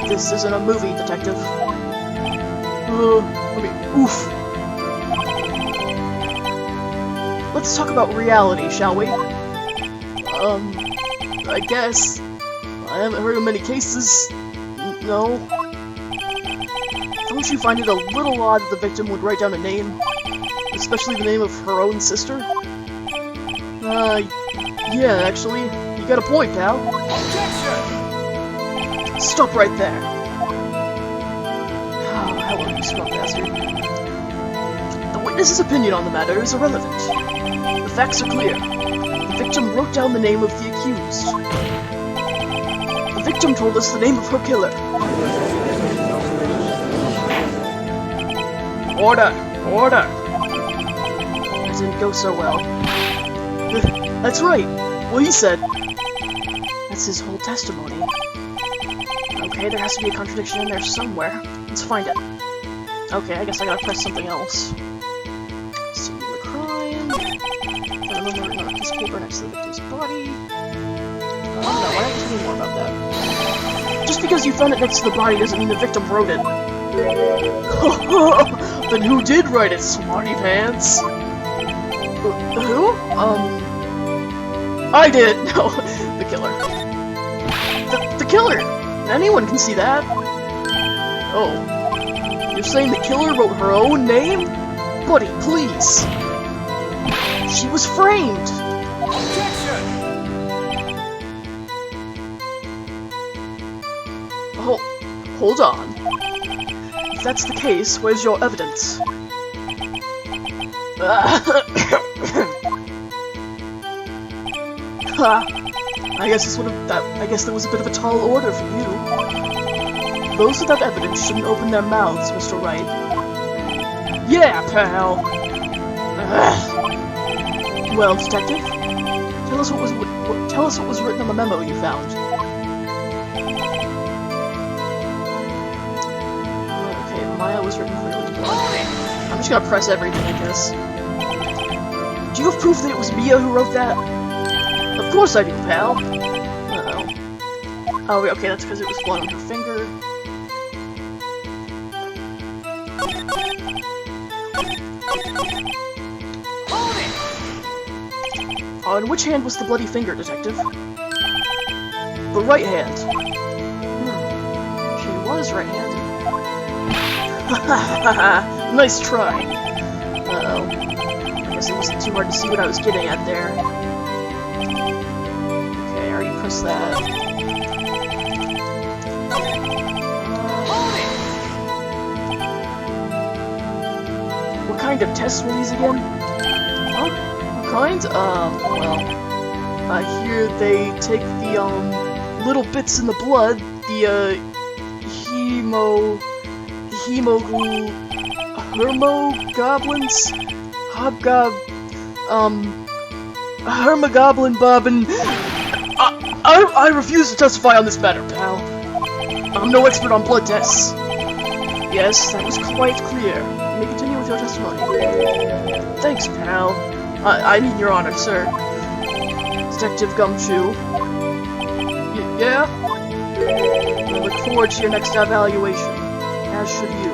This isn't a movie, Detective. Oof. Let's talk about reality, shall we? I guess. I haven't heard of many cases. No. Don't you find it a little odd that the victim would write down a name? Especially the name of her own sister? Yeah, actually. You got a point, pal. Objection! Stop right there. Oh, hello, you smug bastard. The witness's opinion on the matter is irrelevant. The facts are clear. The victim wrote down the name of the accused. The victim told us the name of her killer. Order! Order! That didn't go so well. That's right. Well, he said. That's his whole testimony. Okay, there has to be a contradiction in there somewhere. Let's find it. Okay, I guess I gotta press something else. Scene of the crime. Found a memo written on a piece of paper next to the victim's body. No, why don't you tell me more about that? Just because you found it next to the body doesn't mean the victim wrote it. Then who did write it, smarty pants? Who? I did! No, the killer. The killer! Anyone can see that. Oh. You're saying the killer wrote her own name? Buddy, please. She was framed! Objection! Oh, hold on. If that's the case, where's your evidence? I guess that was a bit of a tall order for you. Those without evidence shouldn't open their mouths, Mr. Wright. Yeah, pal. Well, detective, tell us what was written on the memo you found. Okay, Maya was written clearly in blood. I'm just gonna press everything, I guess. Do you have proof that it was Mia who wrote that? Of course I do, pal. Uh-oh. Oh, okay, that's because it was blood on her finger. On which hand was the bloody finger, detective? the right hand. She was right-handed. Nice try. Uh-oh. I guess it wasn't too hard to see what I was getting at there. Okay, I already pressed that. What kind of tests were these again? Huh? What kind? Well, I hear they take the, little bits in the blood, the, hermogoblins? Hermogoblin bobbin. I refuse to testify on this matter, pal. I'm no expert on blood tests. Yes, that was quite clear. You may continue with your testimony. Thanks, pal. I mean, Your Honor, sir. Detective Gumshoe. Yeah? I look forward to your next evaluation. As should you.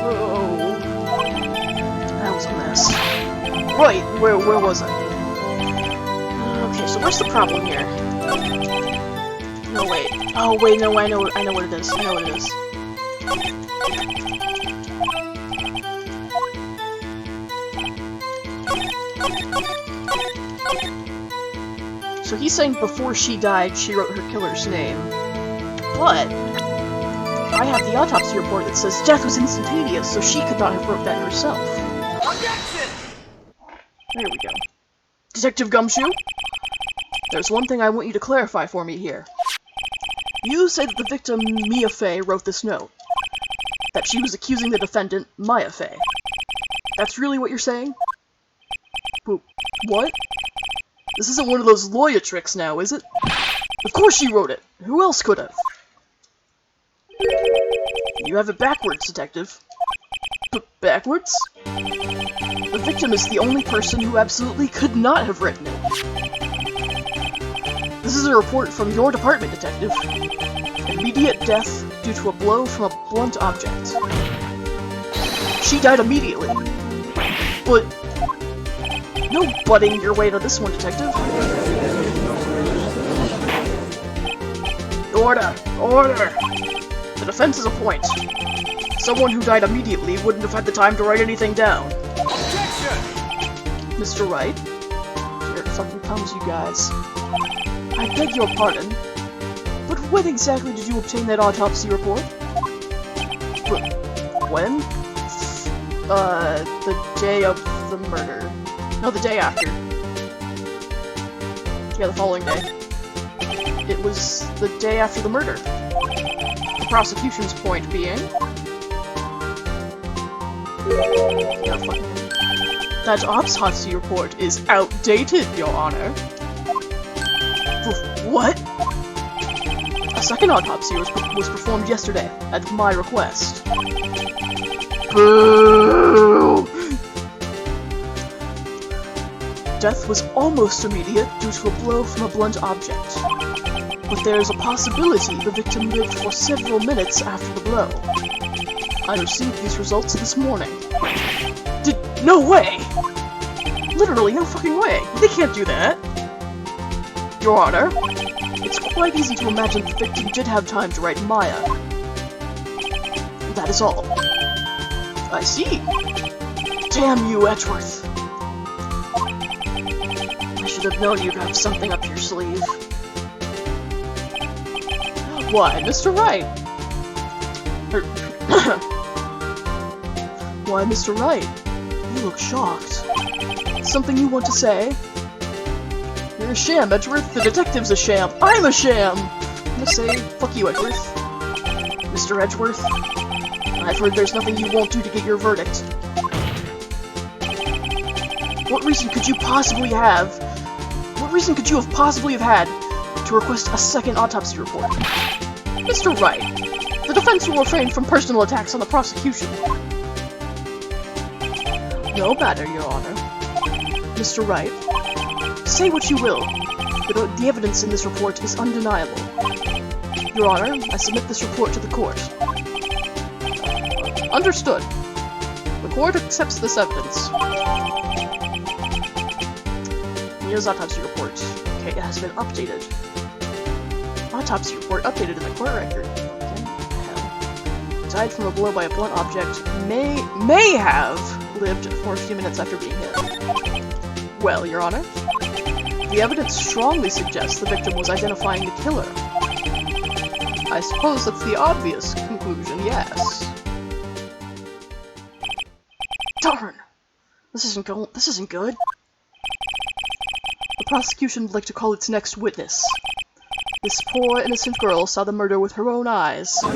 Oh. That was a mess. Right, where was I? Okay, so what's the problem here? No, wait. Oh, wait, no, I know what it is. I know what it is. So he's saying before she died, she wrote her killer's name. But I have the autopsy report that says death was instantaneous, so she could not have wrote that herself. Objection! There we go. Detective Gumshoe? There's one thing I want you to clarify for me here. You say that the victim, Mia Fey, wrote this note. That she was accusing the defendant, Maya Fey. That's really what you're saying? What? This isn't one of those lawyer tricks now, is it? Of course she wrote it! Who else could have? You have it backwards, Detective. Backwards? The victim is the only person who absolutely could not have written it. This is a report from your department, Detective. Immediate death due to a blow from a blunt object. She died immediately. But no butting your way to this one, Detective. Order! Order! The defense is a point. Someone who died immediately wouldn't have had the time to write anything down. Objection! Mr. Wright? Here, something comes, you guys. I beg your pardon, but when exactly did you obtain that autopsy report? When? The day of the murder. No, the day after. Yeah, the following day. It was the day after the murder. The prosecution's point being... Yeah, fuck. That autopsy report is outdated, Your Honor. What? A second autopsy was performed yesterday, at my request. Boo! Death was almost immediate due to a blow from a blunt object. But there is a possibility the victim lived for several minutes after the blow. I received these results this morning. No way! Literally no fucking way! They can't do that! Your Honor, it's quite easy to imagine the victim did have time to write Maya. That is all. I see. Damn you, Edgeworth. I should have known you'd have something up your sleeve. Why, Mr. Wright? Why, Mr. Wright? You look shocked. Something you want to say? You're a sham, Edgeworth. The detective's a sham. I'm a sham! I'm gonna say, fuck you, Edgeworth. Mr. Edgeworth, I've heard there's nothing you won't do to get your verdict. What reason could you possibly have? What reason could you have possibly had to request a second autopsy report? Mr. Wright, the defense will refrain from personal attacks on the prosecution. No matter, Your Honor. Mr. Wright, say what you will, but the evidence in this report is undeniable. Your Honor, I submit this report to the court. Understood. The court accepts this evidence. Mia's autopsy report. Okay, it has been updated. Autopsy report updated in the court record. Fucking hell. Died from a blow by a blunt object. May have lived for a few minutes after being hit. Well, Your Honor, the evidence strongly suggests the victim was identifying the killer. I suppose that's the obvious conclusion, yes. Darn! This isn't good. The prosecution would like to call its next witness. This poor, innocent girl saw the murder with her own eyes. Fuck.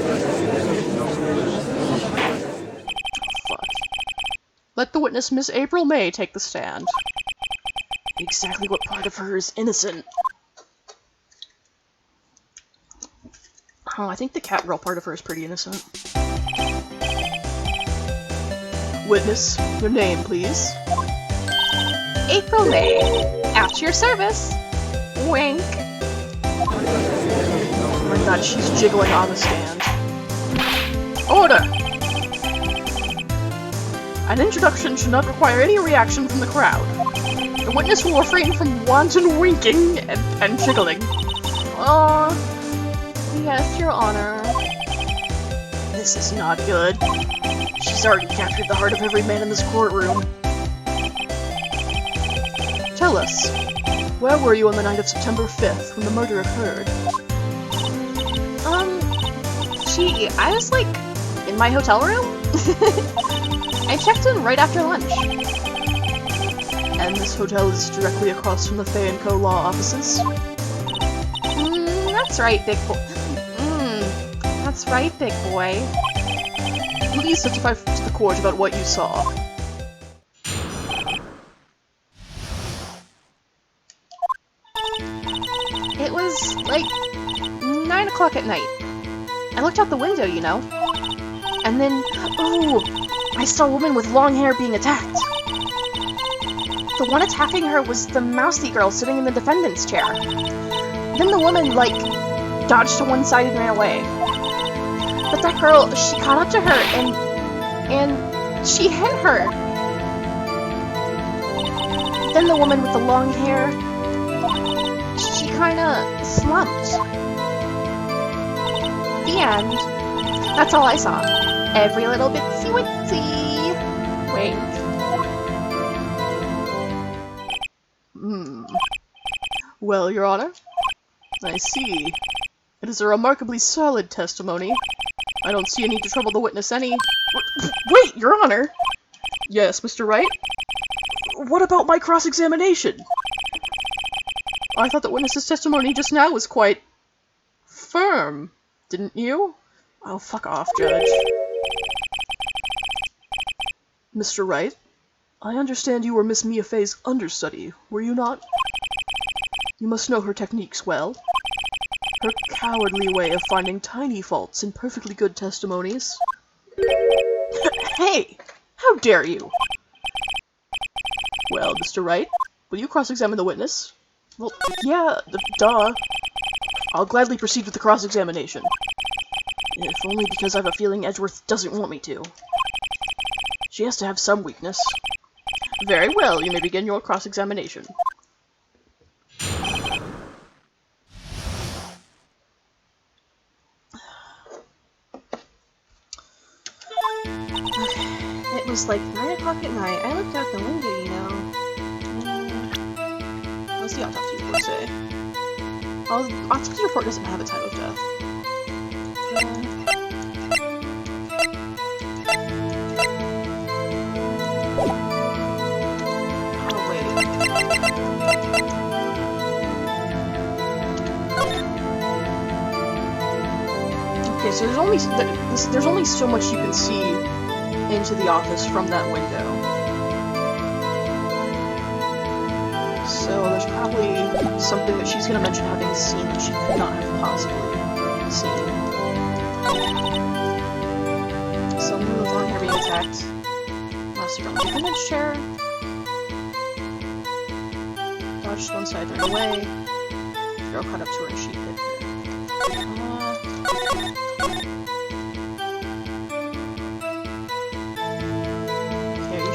Let the witness, Miss April May, take the stand. Exactly what part of her is innocent? Oh, I think the cat girl part of her is pretty innocent. Witness, your name, please. April May. At your service. Wink. Oh my god, she's jiggling on the stand. Order! An introduction should not require any reaction from the crowd. The witness will refrain from wanton winking and jiggling. Yes, Your Honor. This is not good. She's already captured the heart of every man in this courtroom. Tell us, where were you on the night of September 5th when the murder occurred? I was, like, in my hotel room? I checked in right after lunch. And this hotel is directly across from the Fay & Co. law offices? That's right, big boy. That's right, big boy. Please testify to the court about what you saw. It was, like, 9 o'clock at night. I looked out the window, you know. And then, I saw a woman with long hair being attacked. The one attacking her was the mousy girl sitting in the defendant's chair. Then the woman, like, dodged to one side and ran away. But that girl, she caught up to her and she hit her. Then the woman with the long hair, she kinda slumped. The end. That's all I saw. Every little bitsy witsy. Wink. Well, Your Honor, I see. It is a remarkably solid testimony. I don't see a need to trouble the witness any— Wait, Your Honor! Yes, Mr. Wright? What about my cross-examination? I thought the witness's testimony just now was quite firm, didn't you? Oh, fuck off, Judge. Mr. Wright, I understand you were Miss Mia Fey's understudy, were you not? You must know her techniques well. Her cowardly way of finding tiny faults in perfectly good testimonies. Hey! How dare you! Well, Mr. Wright, will you cross-examine the witness? Well, yeah, duh. I'll gladly proceed with the cross-examination. If only because I have a feeling Edgeworth doesn't want me to. She has to have some weakness. Very well, you may begin your cross-examination. It was like 9 o'clock at night. I looked out the window, you know. What's the autopsy report say? Oh, the autopsy report doesn't have a time of death. Oh, wait. Okay, so there's only so much you can see into the office from that window. So there's probably something that she's gonna mention having seen that she could not have possibly seen. Someone with long hair being attacked. Master on the defendant's chair. Dodged one side, ran away. The girl caught up to her and she hit her.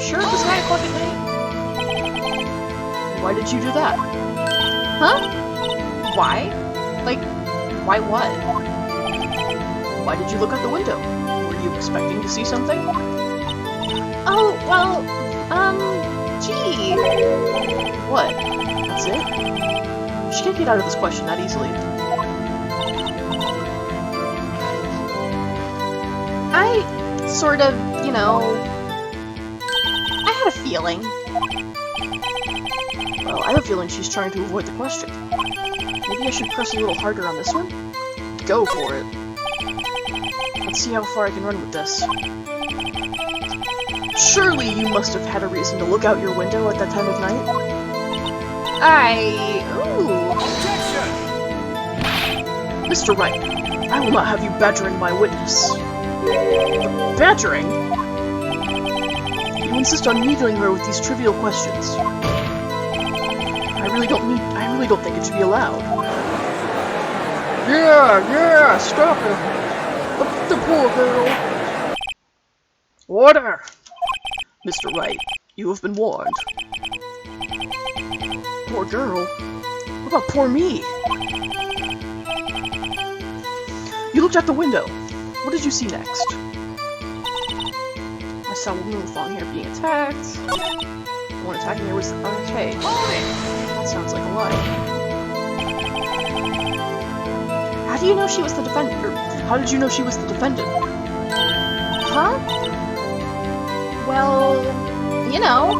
Sure it was 9 o'clock at night? Why did you do that? Huh? Why? Like, Why what? Why did you look out the window? Were you expecting to see something? Oh, well, gee. What? That's it? She can't get out of this question that easily. I sort of, you know, I had a feeling. Well, I have a feeling she's trying to avoid the question. Maybe I should press a little harder on this one? Go for it. Let's see how far I can run with this. Surely you must have had a reason to look out your window at that time of night? Ooh. Mr. Wright, I will not have you badgering my witness. Badgering? You insist on needling her with these trivial questions. I really don't think it should be allowed. Yeah, stop it! The poor girl! Order! Mr. Wright, you have been warned. Poor girl? What about poor me? You looked out the window. What did you see next? I saw a woman with long hair being attacked. The one attacking her was... Okay. That sounds like a lie. How do you know she was the defendant? How did you know she was the defendant? Huh? Well, you know,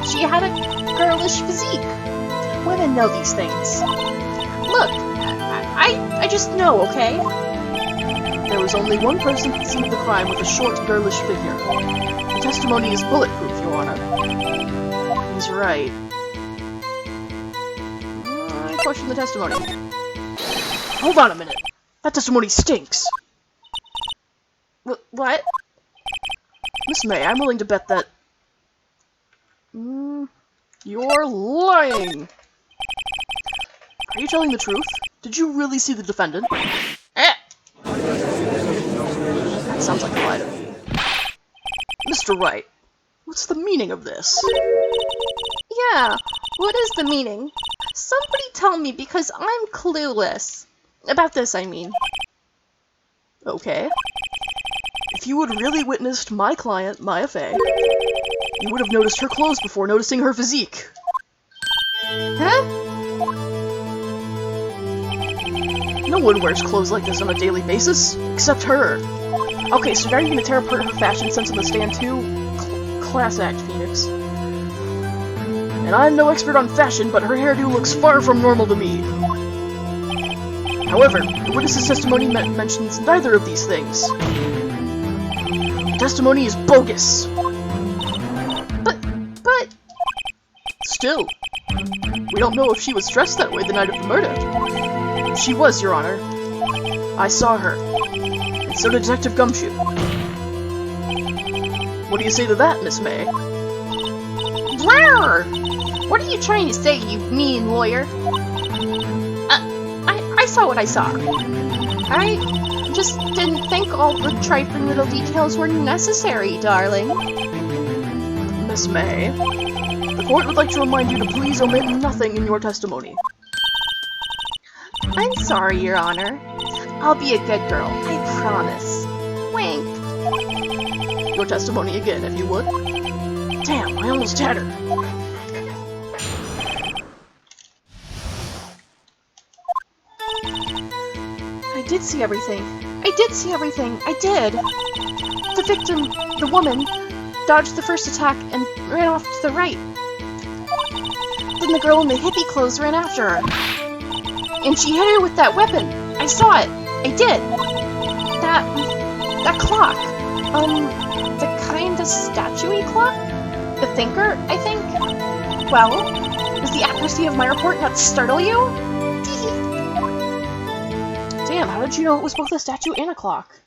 she had a girlish physique. Women know these things. Look, I just know, okay? There was only one person at the scene of the crime with a short, girlish figure. The testimony is bulletproof, Your Honor. He's right. I question the testimony. Hold on a minute. That testimony stinks. What? Miss May, I'm willing to bet that... you're lying! Are you telling the truth? Did you really see the defendant? Eh! That sounds like a lie to me. Mr. Wright, what's the meaning of this? Yeah, what is the meaning? Somebody tell me, because I'm clueless. About this, I mean. Okay. If you had really witnessed my client, Maya Fey, you would have noticed her clothes before noticing her physique. Huh? No one wears clothes like this on a daily basis, except her. Okay, so now you're gonna tear apart her fashion sense on the stand too? Class act, Phoenix. And I'm no expert on fashion, but her hairdo looks far from normal to me. However, the witness's testimony mentions neither of these things. The testimony is bogus. But... Still, we don't know if she was dressed that way the night of the murder. She was, Your Honor. I saw her. And so did Detective Gumshoe. What do you say to that, Miss May? Blah! What are you trying to say, you mean lawyer? I saw what I saw. I just didn't think all the trifling little details were necessary, darling. Miss May, the court would like to remind you to please omit nothing in your testimony. I'm sorry, Your Honor. I'll be a good girl, I promise. Wink. Your testimony again, if you would. Damn, I almost had her. I did see everything. I did see everything. I did. The victim, the woman, dodged the first attack and ran off to the right. Then the girl in the hippie clothes ran after her. And she hit her with that weapon. I saw it. I did. That clock. The kind of statue-y clock? The thinker, I think? Well, does the accuracy of my report not startle you? Damn, how did you know it was both a statue and a clock?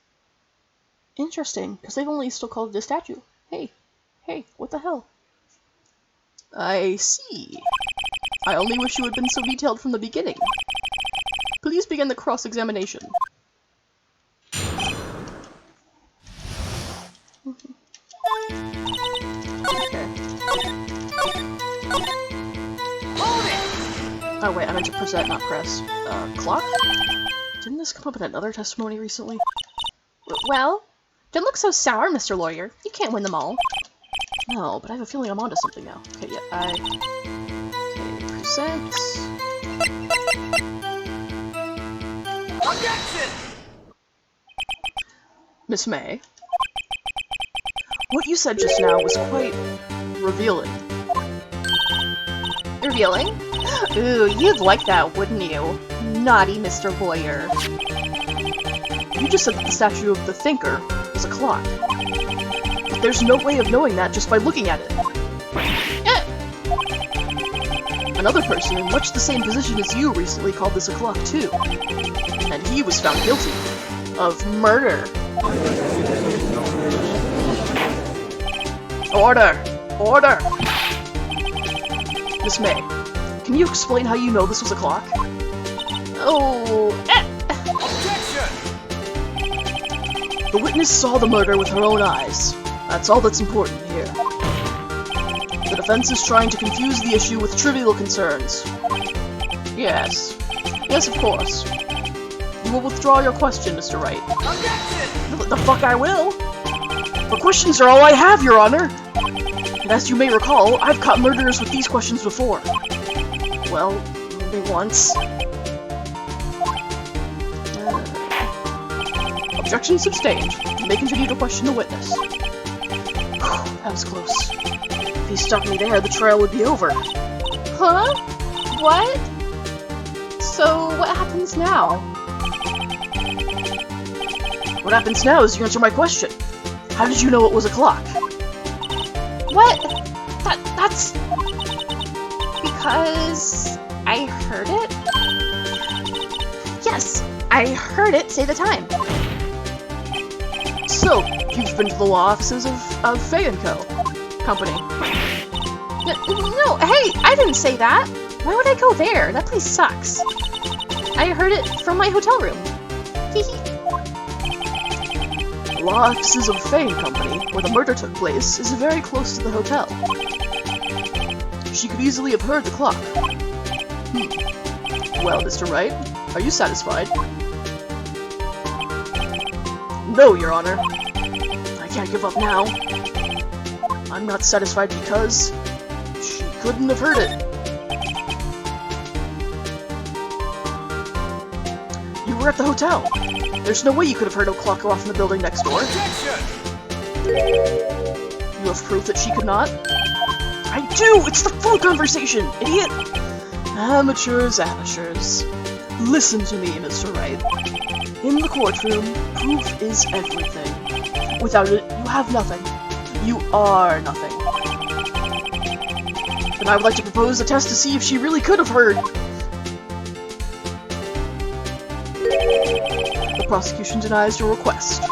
Interesting, because they've only still called it a statue. Hey, what the hell? I see. I only wish you had been so detailed from the beginning. Please begin the cross-examination. Okay. Oh wait, I meant to present, not press. Clock? Didn't this come up in another testimony recently? Well, don't look so sour, Mr. Lawyer. You can't win them all. No, but I have a feeling I'm onto something now. Okay, yeah, Okay, present... Objection! Miss May, what you said just now was quite revealing. Revealing? Ooh, you'd like that, wouldn't you? Naughty Mr. Lawyer. You just said that the statue of the Thinker is a clock. But there's no way of knowing that just by looking at it. Another person in much the same position as you recently called this a clock too. And he was found guilty of murder. Order! Order! Miss May, can you explain how you know this was a clock? Oh, Objection! The witness saw the murder with her own eyes. That's all that's important here. The defense is trying to confuse the issue with trivial concerns. Yes. Yes, of course. You will withdraw your question, Mr. Wright. Objection! What the fuck I will? But questions are all I have, Your Honor! And as you may recall, I've caught murderers with these questions before. Well, only once. Objection sustained. You may continue to question the witness. That was close. If he stopped me there, the trial would be over. huh? What? So, what happens now? What happens now is you answer my question. How did you know it was a clock? What? That's... because... I heard it? Yes, I heard it say the time. So, you've been to the law offices of Fay & Co. Company. No, hey, I didn't say that. Why would I go there? That place sucks. I heard it from my hotel room. The law offices of Fay & Company, where the murder took place, is very close to the hotel. She could easily have heard the clock. Well, Mr. Wright, are you satisfied? No, Your Honor. I can't give up now. I'm not satisfied because she couldn't have heard it. You were at the hotel. There's no way you could have heard a clock go off in the building next door. Objection! You have proof that she could not? I do! It's the phone conversation, idiot! Amateurs. Listen to me, Mr. Wright. In the courtroom, proof is everything. Without it, you have nothing. You are nothing. Then I would like to propose a test to see if she really could have heard. The prosecution denies your request.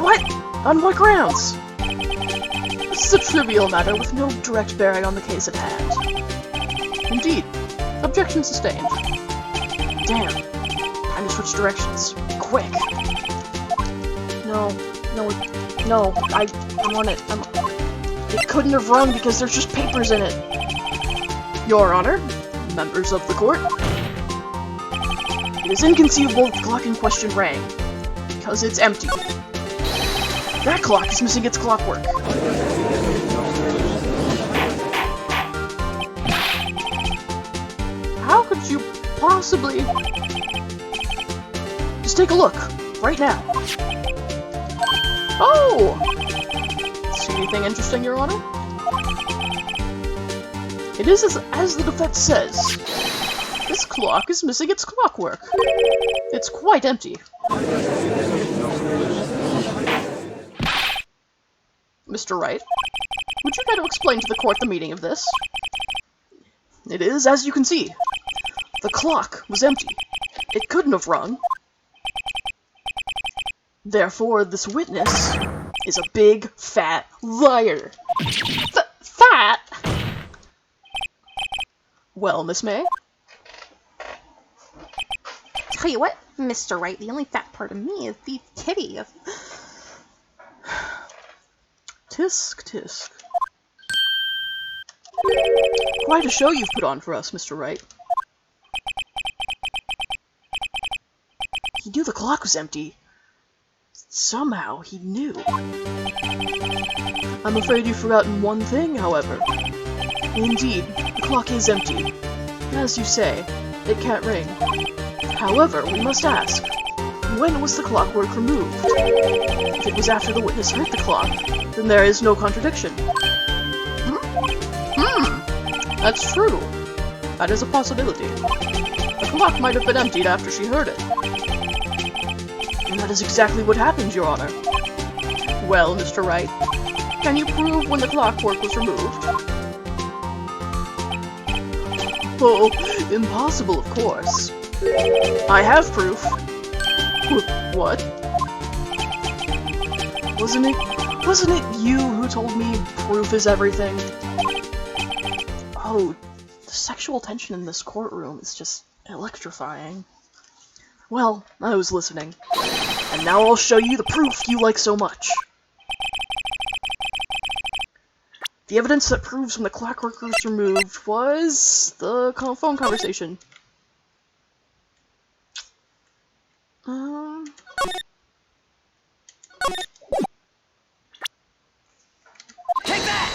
What? On what grounds? This is a trivial matter with no direct bearing on the case at hand. Indeed. Objection sustained. Damn. Time to switch directions. Quick. No, I want it. It couldn't have rung because there's just papers in it. Your Honor, members of the court, it is inconceivable that the clock in question rang, because it's empty. That clock is missing its clockwork. How could you possibly... Just take a look, right now. Oh! See anything interesting, Your Honor? It is as the defense says. This clock is missing its clockwork. It's quite empty. Mr. Wright, would you try to explain to the court the meaning of this? It is, as you can see. The clock was empty. It couldn't have rung. Therefore, this witness is a big, fat liar. Fat? Well, Miss May? Tell you what, Mr. Wright, the only fat part of me is the titty. Tisk, tisk. Quite a show you've put on for us, Mr. Wright. He knew the clock was empty. Somehow, he knew. I'm afraid you've forgotten one thing, however. Indeed, the clock is empty. As you say, it can't ring. However, we must ask, when was the clockwork removed? If it was after the witness heard the clock, then there is no contradiction. That's true. That is a possibility. The clock might have been emptied after she heard it. And that is exactly what happened, Your Honor. Well, Mr. Wright, can you prove when the clockwork was removed? Oh, impossible, of course. I have proof. What? Wasn't it you who told me proof is everything? Oh, the sexual tension in this courtroom is just electrifying. Well, I was listening. And now I'll show you the proof you like so much. The evidence that proves when the clockwork was removed was the phone conversation. Take that!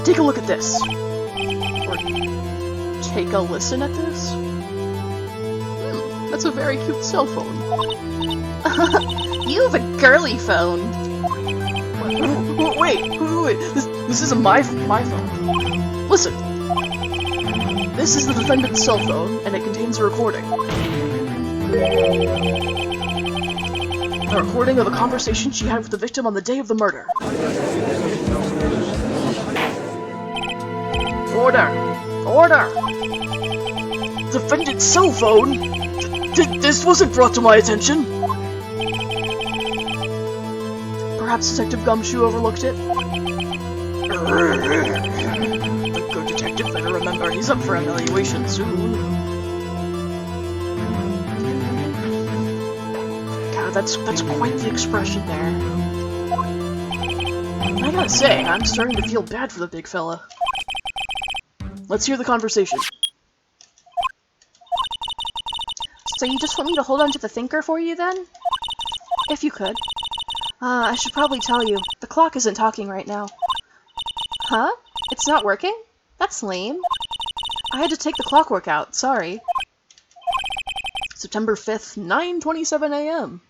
Take a look at this. Or take a listen at this. That's a very cute cell phone. You have a girly phone. Wait. This isn't my phone. Listen. This is the defendant's cell phone, and it contains a recording. A recording of a conversation she had with the victim on the day of the murder. Order! Defendant's cell phone? This wasn't brought to my attention. Perhaps Detective Gumshoe overlooked it? The good detective better remember he's up for evaluation soon. God, that's quite the expression there. I gotta say, I'm starting to feel bad for the big fella. Let's hear the conversation. So you just want me to hold on to the thinker for you, then? If you could. I should probably tell you, the clock isn't talking right now. Huh? It's not working? That's lame. I had to take the clockwork out, sorry. September 5th, 9:27 a.m.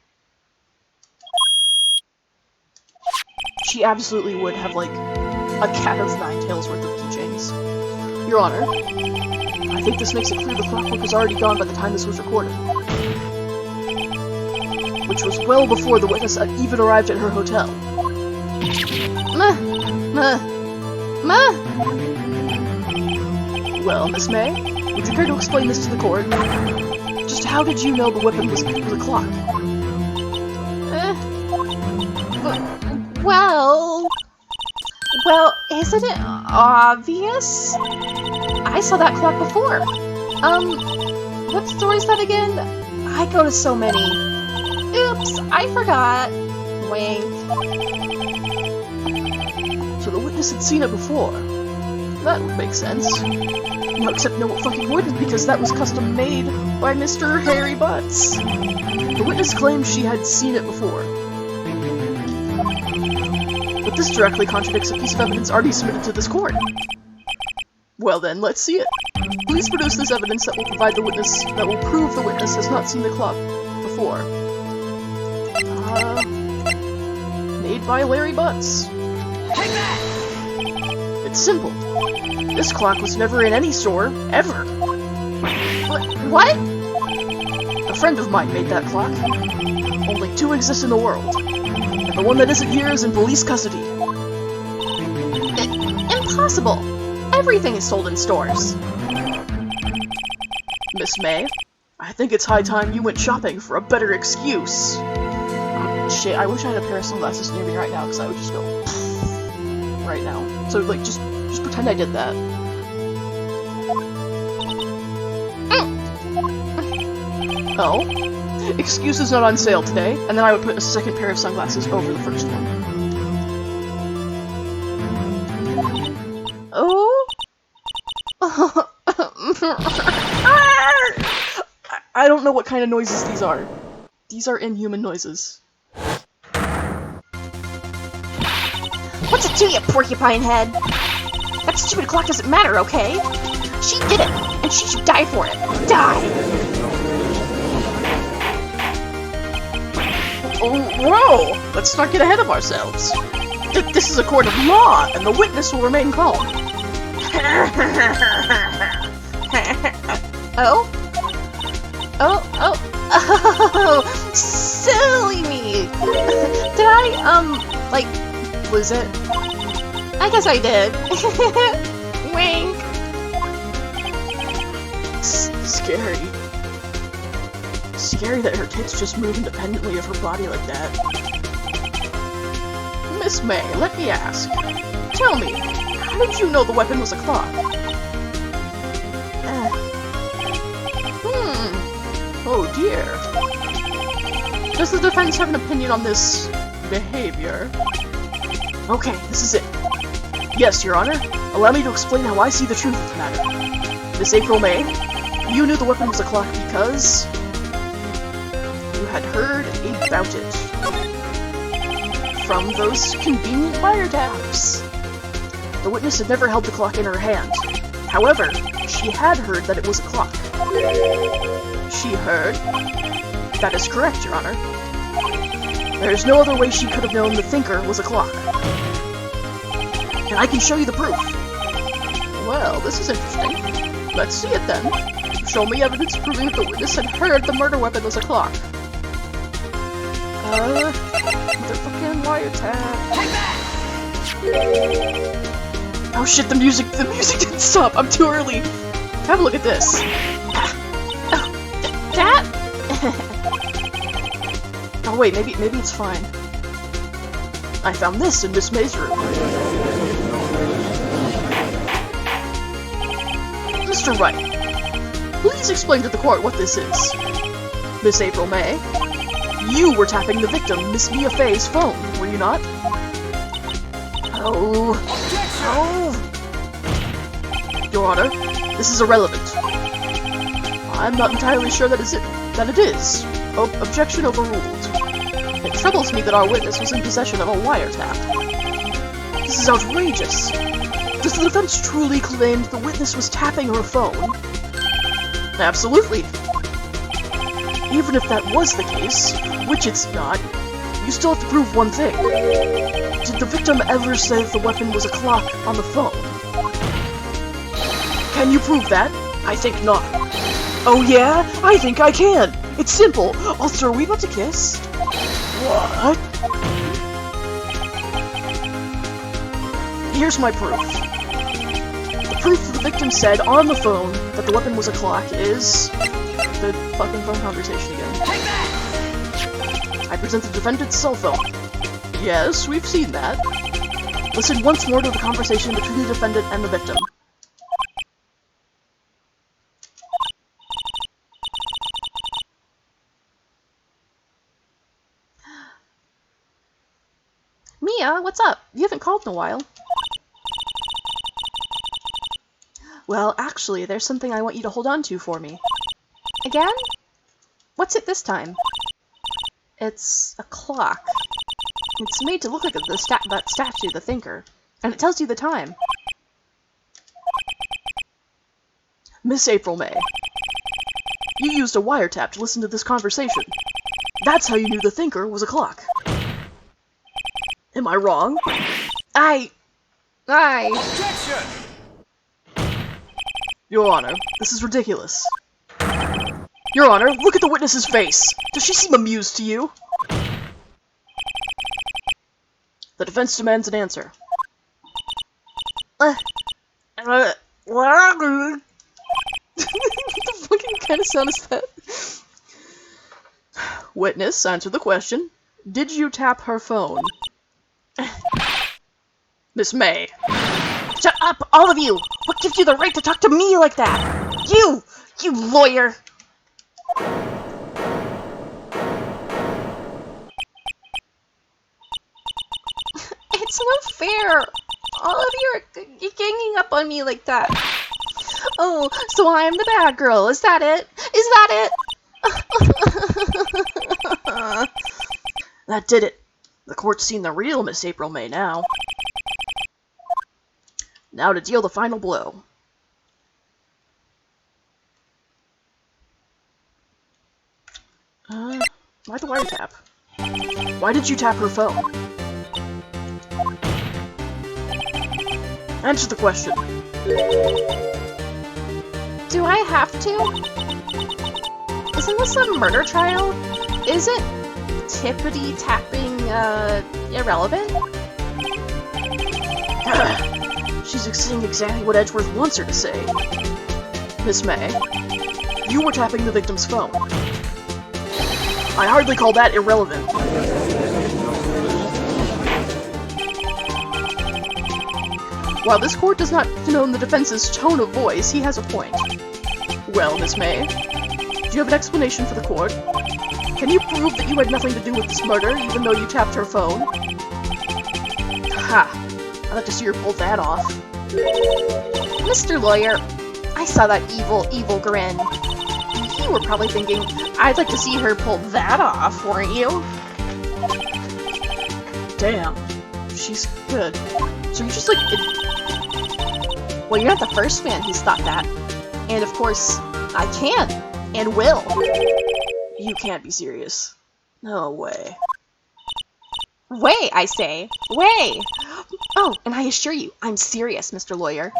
She absolutely would have, like, a cat of nine tails worth of keychains. Your Honor, I think this makes it clear the clockwork was already gone by the time this was recorded. Which was well before the witness even arrived at her hotel. Well, Miss May, would you care to explain this to the court? Just how did you know the weapon was a clock? Well, isn't it obvious? I saw that clock before. What story is that again? I go to so many. Oops, I forgot. Wink. So the witness had seen it before. That would make sense. No, except no, it fucking wouldn't, because that was custom made by Mr. Harry Butts. The witness claimed she had seen it before. But this directly contradicts a piece of evidence already submitted to this court. Well then, let's see it. Please produce this evidence that will prove the witness has not seen the clock before. Made by Larry Butts. Take that! It's simple. This clock was never in any store, ever. What? A friend of mine made that clock. Only two exist in the world. And the one that isn't here is in police custody. Impossible! Everything is sold in stores. Miss May, I think it's high time you went shopping for a better excuse. Shit, I wish I had a pair of sunglasses near me right now, because I would just go right now. So, like, just pretend I did that. Oh? Excuse is not on sale today, and then I would put a second pair of sunglasses over the first one. Oh? I don't know what kind of noises these are. These are inhuman noises. What's it to you, porcupine head? That stupid clock doesn't matter, okay? She did it, and she should die for it. Die! Oh, whoa! Let's not get ahead of ourselves. This is a court of law, and the witness will remain calm. Oh? Oh, silly me! Did I, like, lose it? I guess I did. Wink! Scary. Scary that her tits just move independently of her body like that. Miss May, let me ask. Tell me, how did you know the weapon was a clock? Oh dear. Does the defense have an opinion on this behavior? Okay, this is it. Yes, Your Honor. Allow me to explain how I see the truth of the matter. Miss April May, you knew the weapon was a clock because you had heard about it from those convenient wiretaps. The witness had never held the clock in her hand. However, she had heard that it was a clock. She heard? That is correct, Your Honor. There is no other way she could have known the thinker was a clock. And I can show you the proof. Well, this is interesting. Let's see it then. Show me evidence proving that the witness had heard the murder weapon was a clock. Motherfucking wiretap. Oh shit, the music didn't stop. I'm too early. Have a look at this. That? Oh wait, maybe it's fine. I found this in Miss May's room. Mr. Wright, please explain to the court what this is. Miss April May, you were tapping the victim, Miss Mia Fey's phone, were you not? Oh. Your Honor, this is irrelevant. I'm not entirely sure that it is. Objection overruled. It troubles me that our witness was in possession of a wiretap. This is outrageous. Does the defense truly claim the witness was tapping her phone? Absolutely. Even if that was the case, which it's not, you still have to prove one thing. Did the victim ever say that the weapon was a clock on the phone? Can you prove that? I think not. Oh yeah? I think I can! It's simple! Also, are we about to kiss? What? Here's my proof. The proof that the victim said on the phone that the weapon was a clock is... the fucking phone conversation again. I present the defendant's cell phone. Yes, we've seen that. Listen once more to the conversation between the defendant and the victim. Mia, what's up? You haven't called in a while. Well, actually, there's something I want you to hold on to for me. Again? What's it this time? It's a clock. It's made to look like that statue, the thinker, and it tells you the time. Miss April May, you used a wiretap to listen to this conversation. That's how you knew the thinker was a clock. Am I wrong? Objection! Your Honor, this is ridiculous. Your Honor, look at the witness's face. Does she seem amused to you? The defense demands an answer. What the fucking kind of sound is that? Witness, answer the question. Did you tap her phone? Miss May. Shut up, all of you! What gives you the right to talk to me like that? You lawyer! It's no fair! All of you are ganging up on me like that. Oh, so I'm the bad girl, is that it? Is that it? That did it. The court's seen the real Miss April May now. Now to deal the final blow. Why the wiretap? Why did you tap her phone? Answer the question. Do I have to? Isn't this a murder trial? Isn't tippity-tapping, irrelevant? She's saying exactly what Edgeworth wants her to say. Miss May, you were tapping the victim's phone. I hardly call that irrelevant. While this court does not condone the defense's tone of voice, he has a point. Well, Miss May, do you have an explanation for the court? Can you prove that you had nothing to do with this murder, even though you tapped her phone? Ha! I'd like to see her pull that off. Mr. Lawyer, I saw that evil grin. You were probably thinking, I'd like to see her pull that off, weren't you? Damn. She's good. So you're just like... Well, you're not the first man who's thought that. And of course, I can. And will. You can't be serious. No way. Way, I say. Way! Oh, and I assure you, I'm serious, Mr. Lawyer.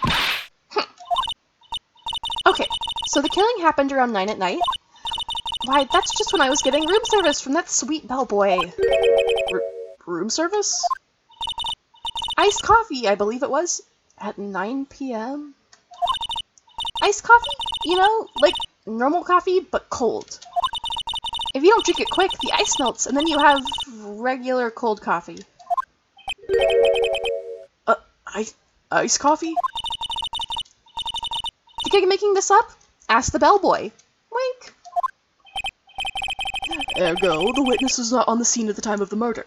Okay, so the killing happened around 9 at night. Why, that's just when I was getting room service from that sweet bellboy. Room service? Iced coffee, I believe it was. At 9 p.m.? Iced coffee? You know, like normal coffee, but cold. If you don't drink it quick, the ice melts, and then you have regular cold coffee. Iced coffee? Think I'm making this up? Ask the bellboy. Wink. Ergo, the witness was not on the scene at the time of the murder.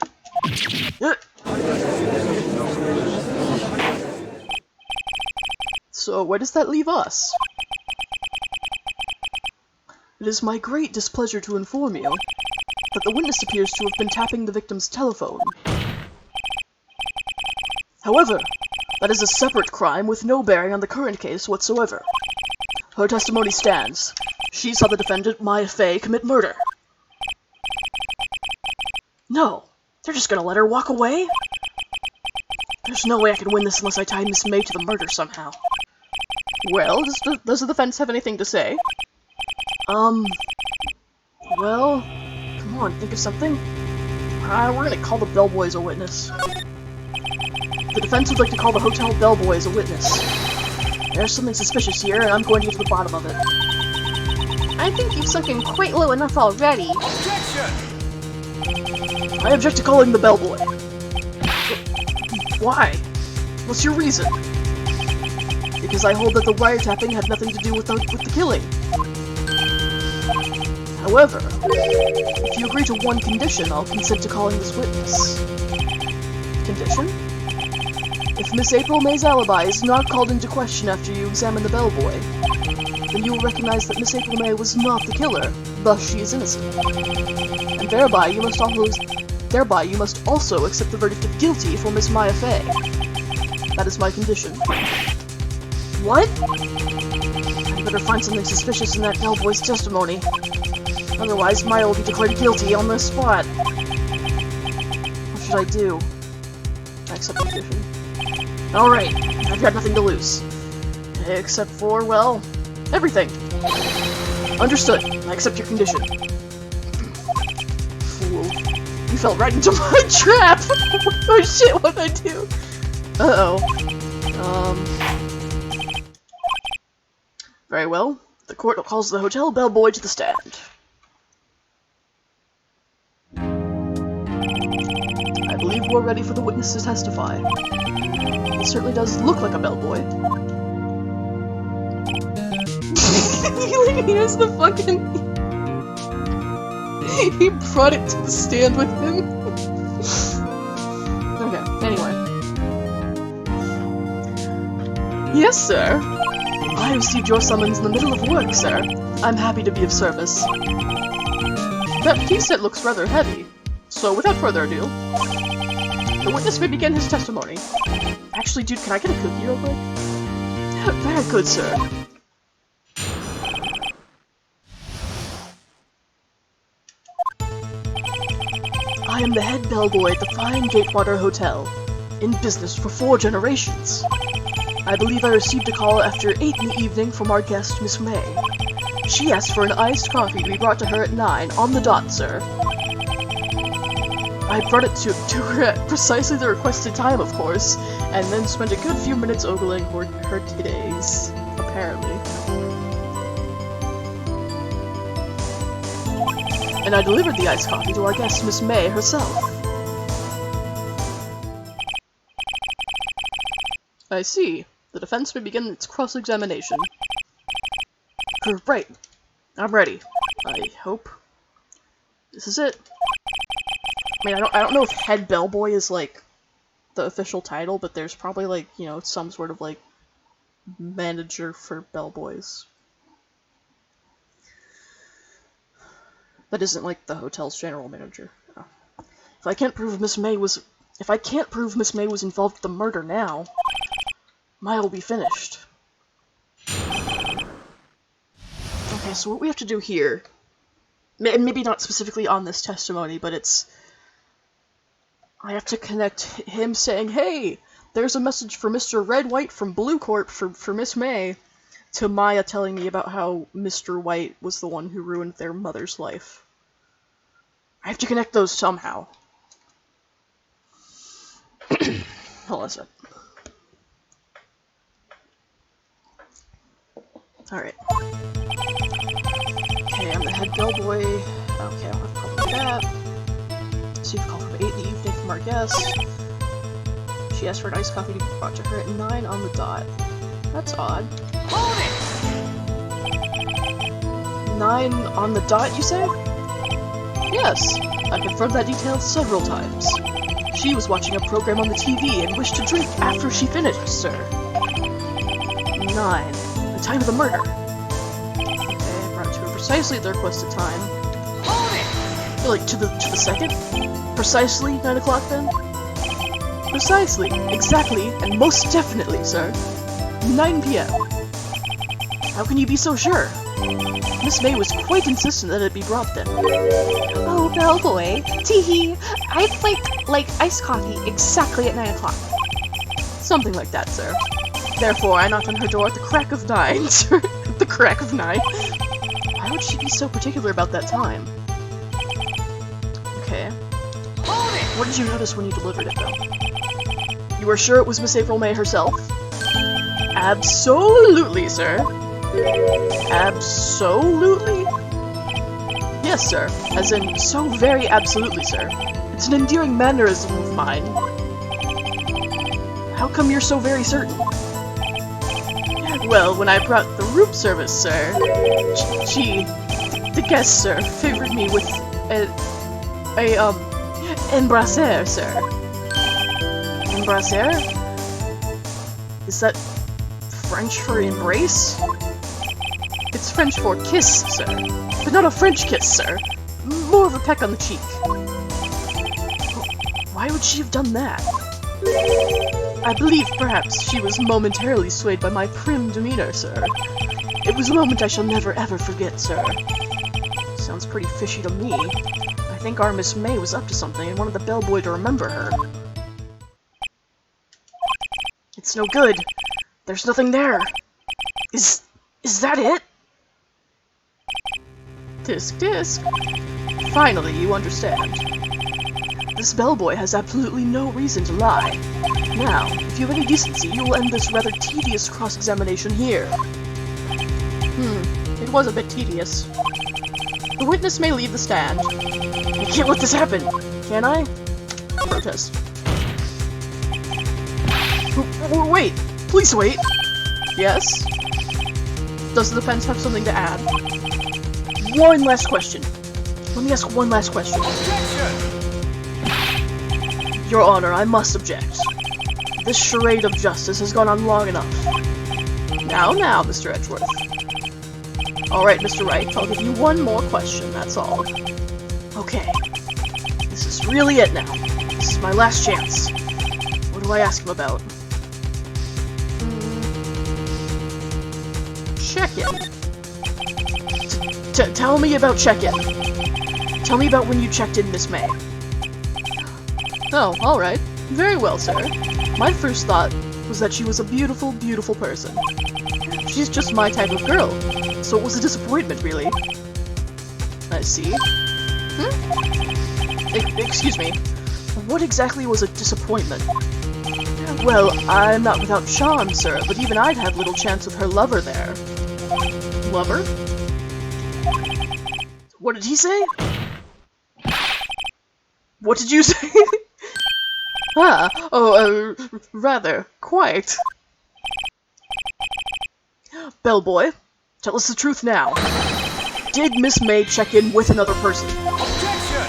So where does that leave us? It is my great displeasure to inform you that the witness appears to have been tapping the victim's telephone. However, that is a separate crime with no bearing on the current case whatsoever. Her testimony stands. She saw the defendant, Maya Fey, commit murder. No, they're just gonna let her walk away? There's no way I can win this unless I tie Miss May to the murder somehow. Well, does the defense have anything to say? Well, come on, think of something. We're gonna call the bellboy as a witness. The defense would like to call the hotel bellboy as a witness. There's something suspicious here, and I'm going to get to the bottom of it. I think you've sunk in quite low enough already. Objection! I object to calling the bellboy. Why? What's your reason? Because I hold that the wiretapping had nothing to do with the killing. However, if you agree to one condition, I'll consent to calling this witness. Condition? If Miss April May's alibi is not called into question after you examine the bellboy, then you will recognize that Miss April May was not the killer, thus she is innocent. And thereby you must also accept the verdict of guilty for Miss Maya Fey. That is my condition. What? I better find something suspicious in that bellboy's testimony. Otherwise, Maya will be declared guilty on the spot. What should I do? I accept the condition. Alright, I've got nothing to lose. Except for, well, everything. Understood. I accept your condition. Fool. You fell right into my trap! Oh shit, what'd I do? Uh-oh. Very well. The court calls the hotel bellboy to the stand. I believe we're ready for the witness to testify. It certainly does look like a bellboy. He has the fucking... He brought it to the stand with him. Okay, anyway. Yes, sir. I received your summons in the middle of work, sir. I'm happy to be of service. That tea set looks rather heavy. So, without further ado, the witness may begin his testimony. Actually, dude, can I get a cookie real quick? Very good, sir. I am the head bellboy at the fine Gatewater Hotel, in business for 4 generations. I believe I received a call after 8 in the evening from our guest, Miss May. She asked for an iced coffee to be brought to her at 9, on the dot, sir. I brought it to her at precisely the requested time, of course, and then spent a good few minutes ogling her titties, apparently. And I delivered the iced coffee to our guest, Miss May, herself. I see. The defense may begin its cross-examination. Right. I'm ready. I hope. This is it. I mean, I don't know if head bellboy is, like, the official title, but there's probably, like, you know, some sort of, like, manager for bellboys. That isn't, like, the hotel's general manager. Oh. If I can't prove Miss May was involved with the murder now, mine will be finished. Okay, so what we have to do here, maybe not specifically on this testimony, but it's... I have to connect him saying, hey, there's a message for Mr. Red White from Blue Corp for Miss May, to Maya telling me about how Mr. White was the one who ruined their mother's life. I have to connect those somehow. Hold on a sec. Alright. Okay, I'm the head bellboy. Okay, I'll have to call that. Received a call from 8 in the evening from our guest. She asked for an iced coffee to be brought to her at 9 on the dot. That's odd. Hold it! 9 on the dot, you say? Yes, I confirmed that detail several times. She was watching a program on the TV and wished to drink after she finished, sir. 9. The time of the murder. Okay, brought it to her precisely at the requested time. Hold it! Like, to the second? Precisely 9 o'clock then? Precisely, exactly, and most definitely, sir. 9 p.m. How can you be so sure? Miss May was quite insistent that it be brought then. Oh, bellboy. Teehee. I'd like iced coffee exactly at 9 o'clock. Something like that, sir. Therefore, I knocked on her door at the crack of 9, sir. The crack of 9? Why would she be so particular about that time? Okay. Hold it! What did you notice when you delivered it, though? You were sure it was Miss April May herself? Absolutely, sir. Absolutely? Yes, sir. As in, so very absolutely, sir. It's an endearing mannerism of mine. How come you're so very certain? Well, when I brought the room service, sir, the guest, sir, favored me with embrasser, sir. Embrasser? Is that French for embrace? It's French for kiss, sir. But not a French kiss, sir. More of a peck on the cheek. Why would she have done that? I believe perhaps she was momentarily swayed by my prim demeanor, sir. It was a moment I shall never ever forget, sir. Sounds pretty fishy to me. I think our Miss May was up to something and wanted the bellboy to remember her. It's no good. There's nothing there. Is that it? Tisk tisk. Finally, you understand. This bellboy has absolutely no reason to lie. Now, if you have any decency, you will end this rather tedious cross-examination here. It was a bit tedious. The witness may leave the stand. I can't let this happen, can I? Protest. Wait! Please wait! Yes? Does the defense have something to add? One last question. Let me ask one last question. Objection! Your Honor, I must object. This charade of justice has gone on long enough. Now, Mr. Edgeworth. Alright, Mr. Wright, I'll give you one more question, that's all. Okay. This is really it now. This is my last chance. What do I ask him about? Check-in. Tell me about check-in. Tell me about when you checked in Miss May. Oh, alright. Very well, sir. My first thought was that she was a beautiful, beautiful person. She's just my type of girl, so it was a disappointment, really. I see. Excuse me. What exactly was a disappointment? Well, I'm not without charm, sir, but even I'd have little chance with her lover there. Lover? What did he say? What did you say? Rather, quite. Bellboy, tell us the truth now. Did Miss May check in with another person? Objection!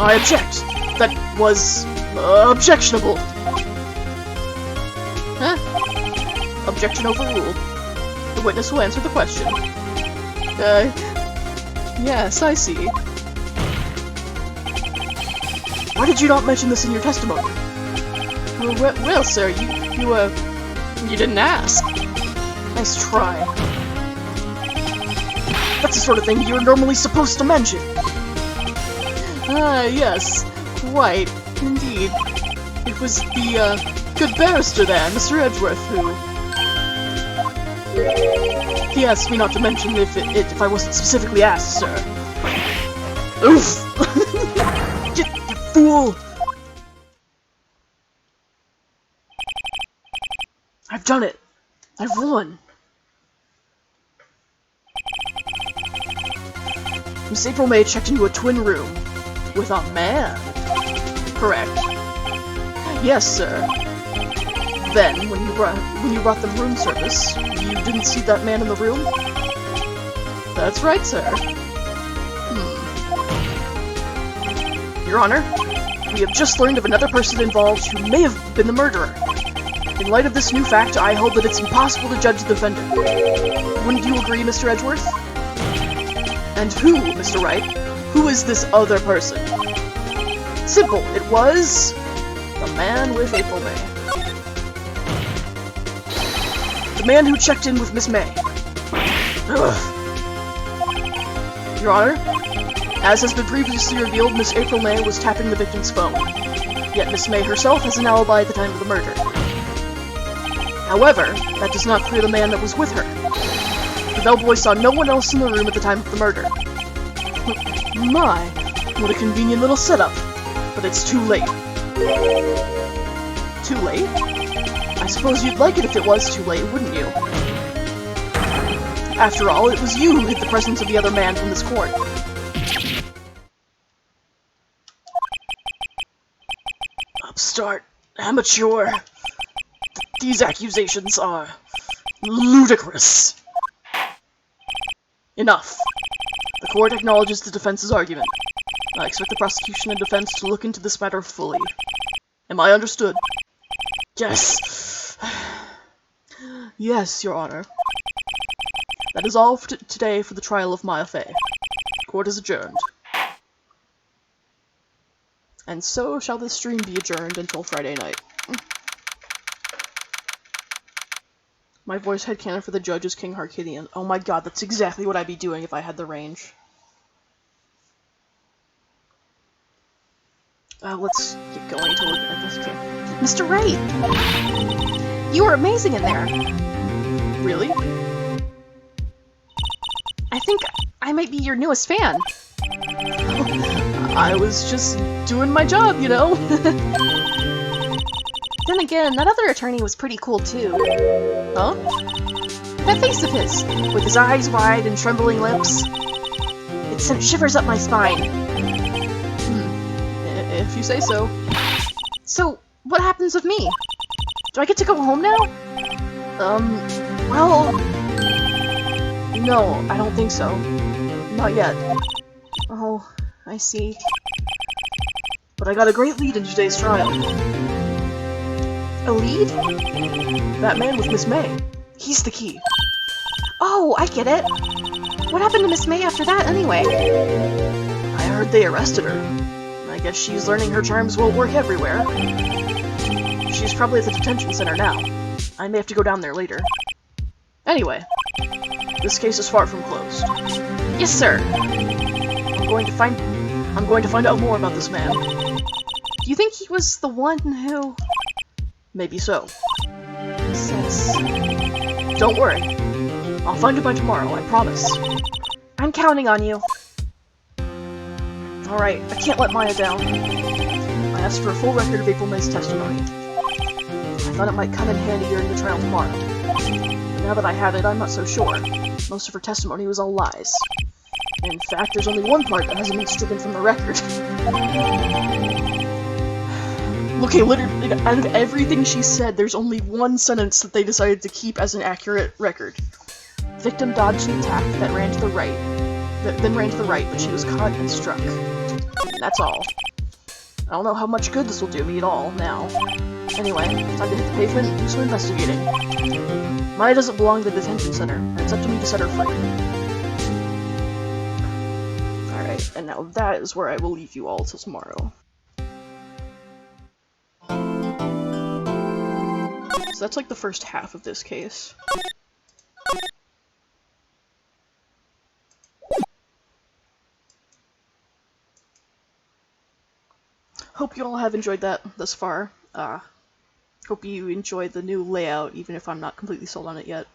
I object. That was objectionable. Huh? Objection overruled. The witness will answer the question. Yes, I see. Why did you not mention this in your testimony? Well, sir, you didn't ask. Nice try. That's the sort of thing you're normally supposed to mention. Ah, yes. Quite. Indeed. It was the, good barrister there, Mr. Edgeworth, who... He asked me not to mention if I wasn't specifically asked, sir. Oof! You fool! I've done it! I've won! Miss April May checked into a twin room with a man. Correct. Yes, sir. Then, when you brought them room service, you didn't see that man in the room? That's right, sir. Your Honor, we have just learned of another person involved who may have been the murderer. In light of this new fact, I hold that it's impossible to judge the defendant. Wouldn't you agree, Mr. Edgeworth? And who, Mr. Wright? Who is this other person? Simple. It was... the man with April May. The man who checked in with Miss May. Ugh. Your Honor, as has been previously revealed, Miss April May was tapping the victim's phone. Yet Miss May herself has an alibi at the time of the murder. However, that does not clear the man that was with her. The bellboy saw no one else in the room at the time of the murder. My, what a convenient little setup. But it's too late. Too late? I suppose you'd like it if it was too late, wouldn't you? After all, it was you who hid the presence of the other man from this court. Upstart. Amateur. These accusations are... ludicrous. Enough. The court acknowledges the defense's argument. I expect the prosecution and defense to look into this matter fully. Am I understood? Yes. Yes, Your Honor. That is all for today for the trial of Maya Fey. Court is adjourned. And so shall this stream be adjourned until Friday night. My voice headcanon for the judge is King Harkidian. Oh my god, that's exactly what I'd be doing if I had the range. Let's get going to look at this. Okay. Mr. Wright! You were amazing in there! Really? I think I might be your newest fan. I was just doing my job, you know? Then again, that other attorney was pretty cool too. Huh? That face of his, with his eyes wide and trembling lips. It sent shivers up my spine. If you say so. So, what happens with me? Do I get to go home now? Well... no, I don't think so. Not yet. Oh, I see. But I got a great lead in today's trial. A lead? That man with Miss May. He's the key. Oh, I get it. What happened to Miss May after that, anyway? heard they arrested her. I guess she's learning her charms won't work everywhere. She's probably at the detention center now. I may have to go down there later. Anyway, this case is far from closed. Yes, sir. I'm going to find out more about this man. Do you think he was the one who... Maybe so. says... Don't worry. I'll find you by tomorrow, I promise. I'm counting on you. Alright, I can't let Maya down. I asked for a full record of April May's testimony. I thought it might come in handy during the trial tomorrow. But now that I have it, I'm not so sure. Most of her testimony was all lies. In fact, there's only one part that hasn't been stricken from the record. Okay, literally, out of everything she said, there's only one sentence that they decided to keep as an accurate record. Victim dodged an attack that ran to the right, then ran to the right, but she was caught and struck. That's all. I don't know how much good this will do me at all, now. Anyway, time to hit the pavement and do some investigating. Maya doesn't belong to the detention center, and it's up to me to set her free. Alright, and now that is where I will leave you all till tomorrow. So that's like the first half of this case. Hope you all have enjoyed that thus far. Hope you enjoyed the new layout, even if I'm not completely sold on it yet.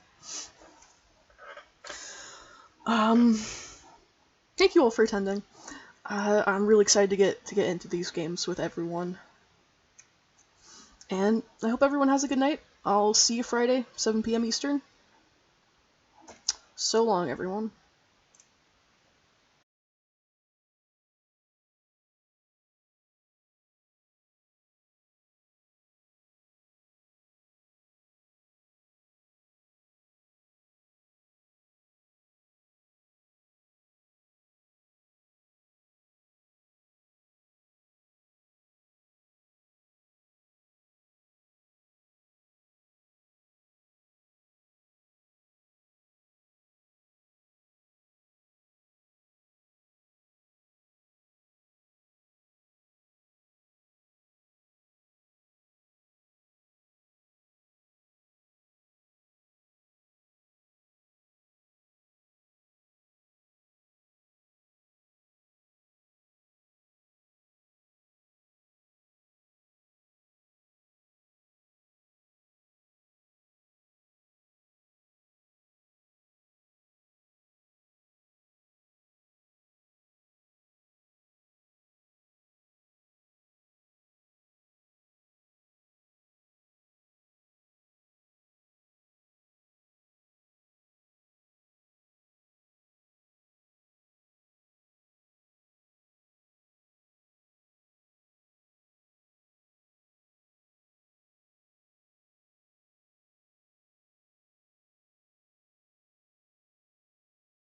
Thank you all for attending. I'm really excited to get into these games with everyone. And I hope everyone has a good night. I'll see you Friday, 7 p.m. Eastern. So long, everyone.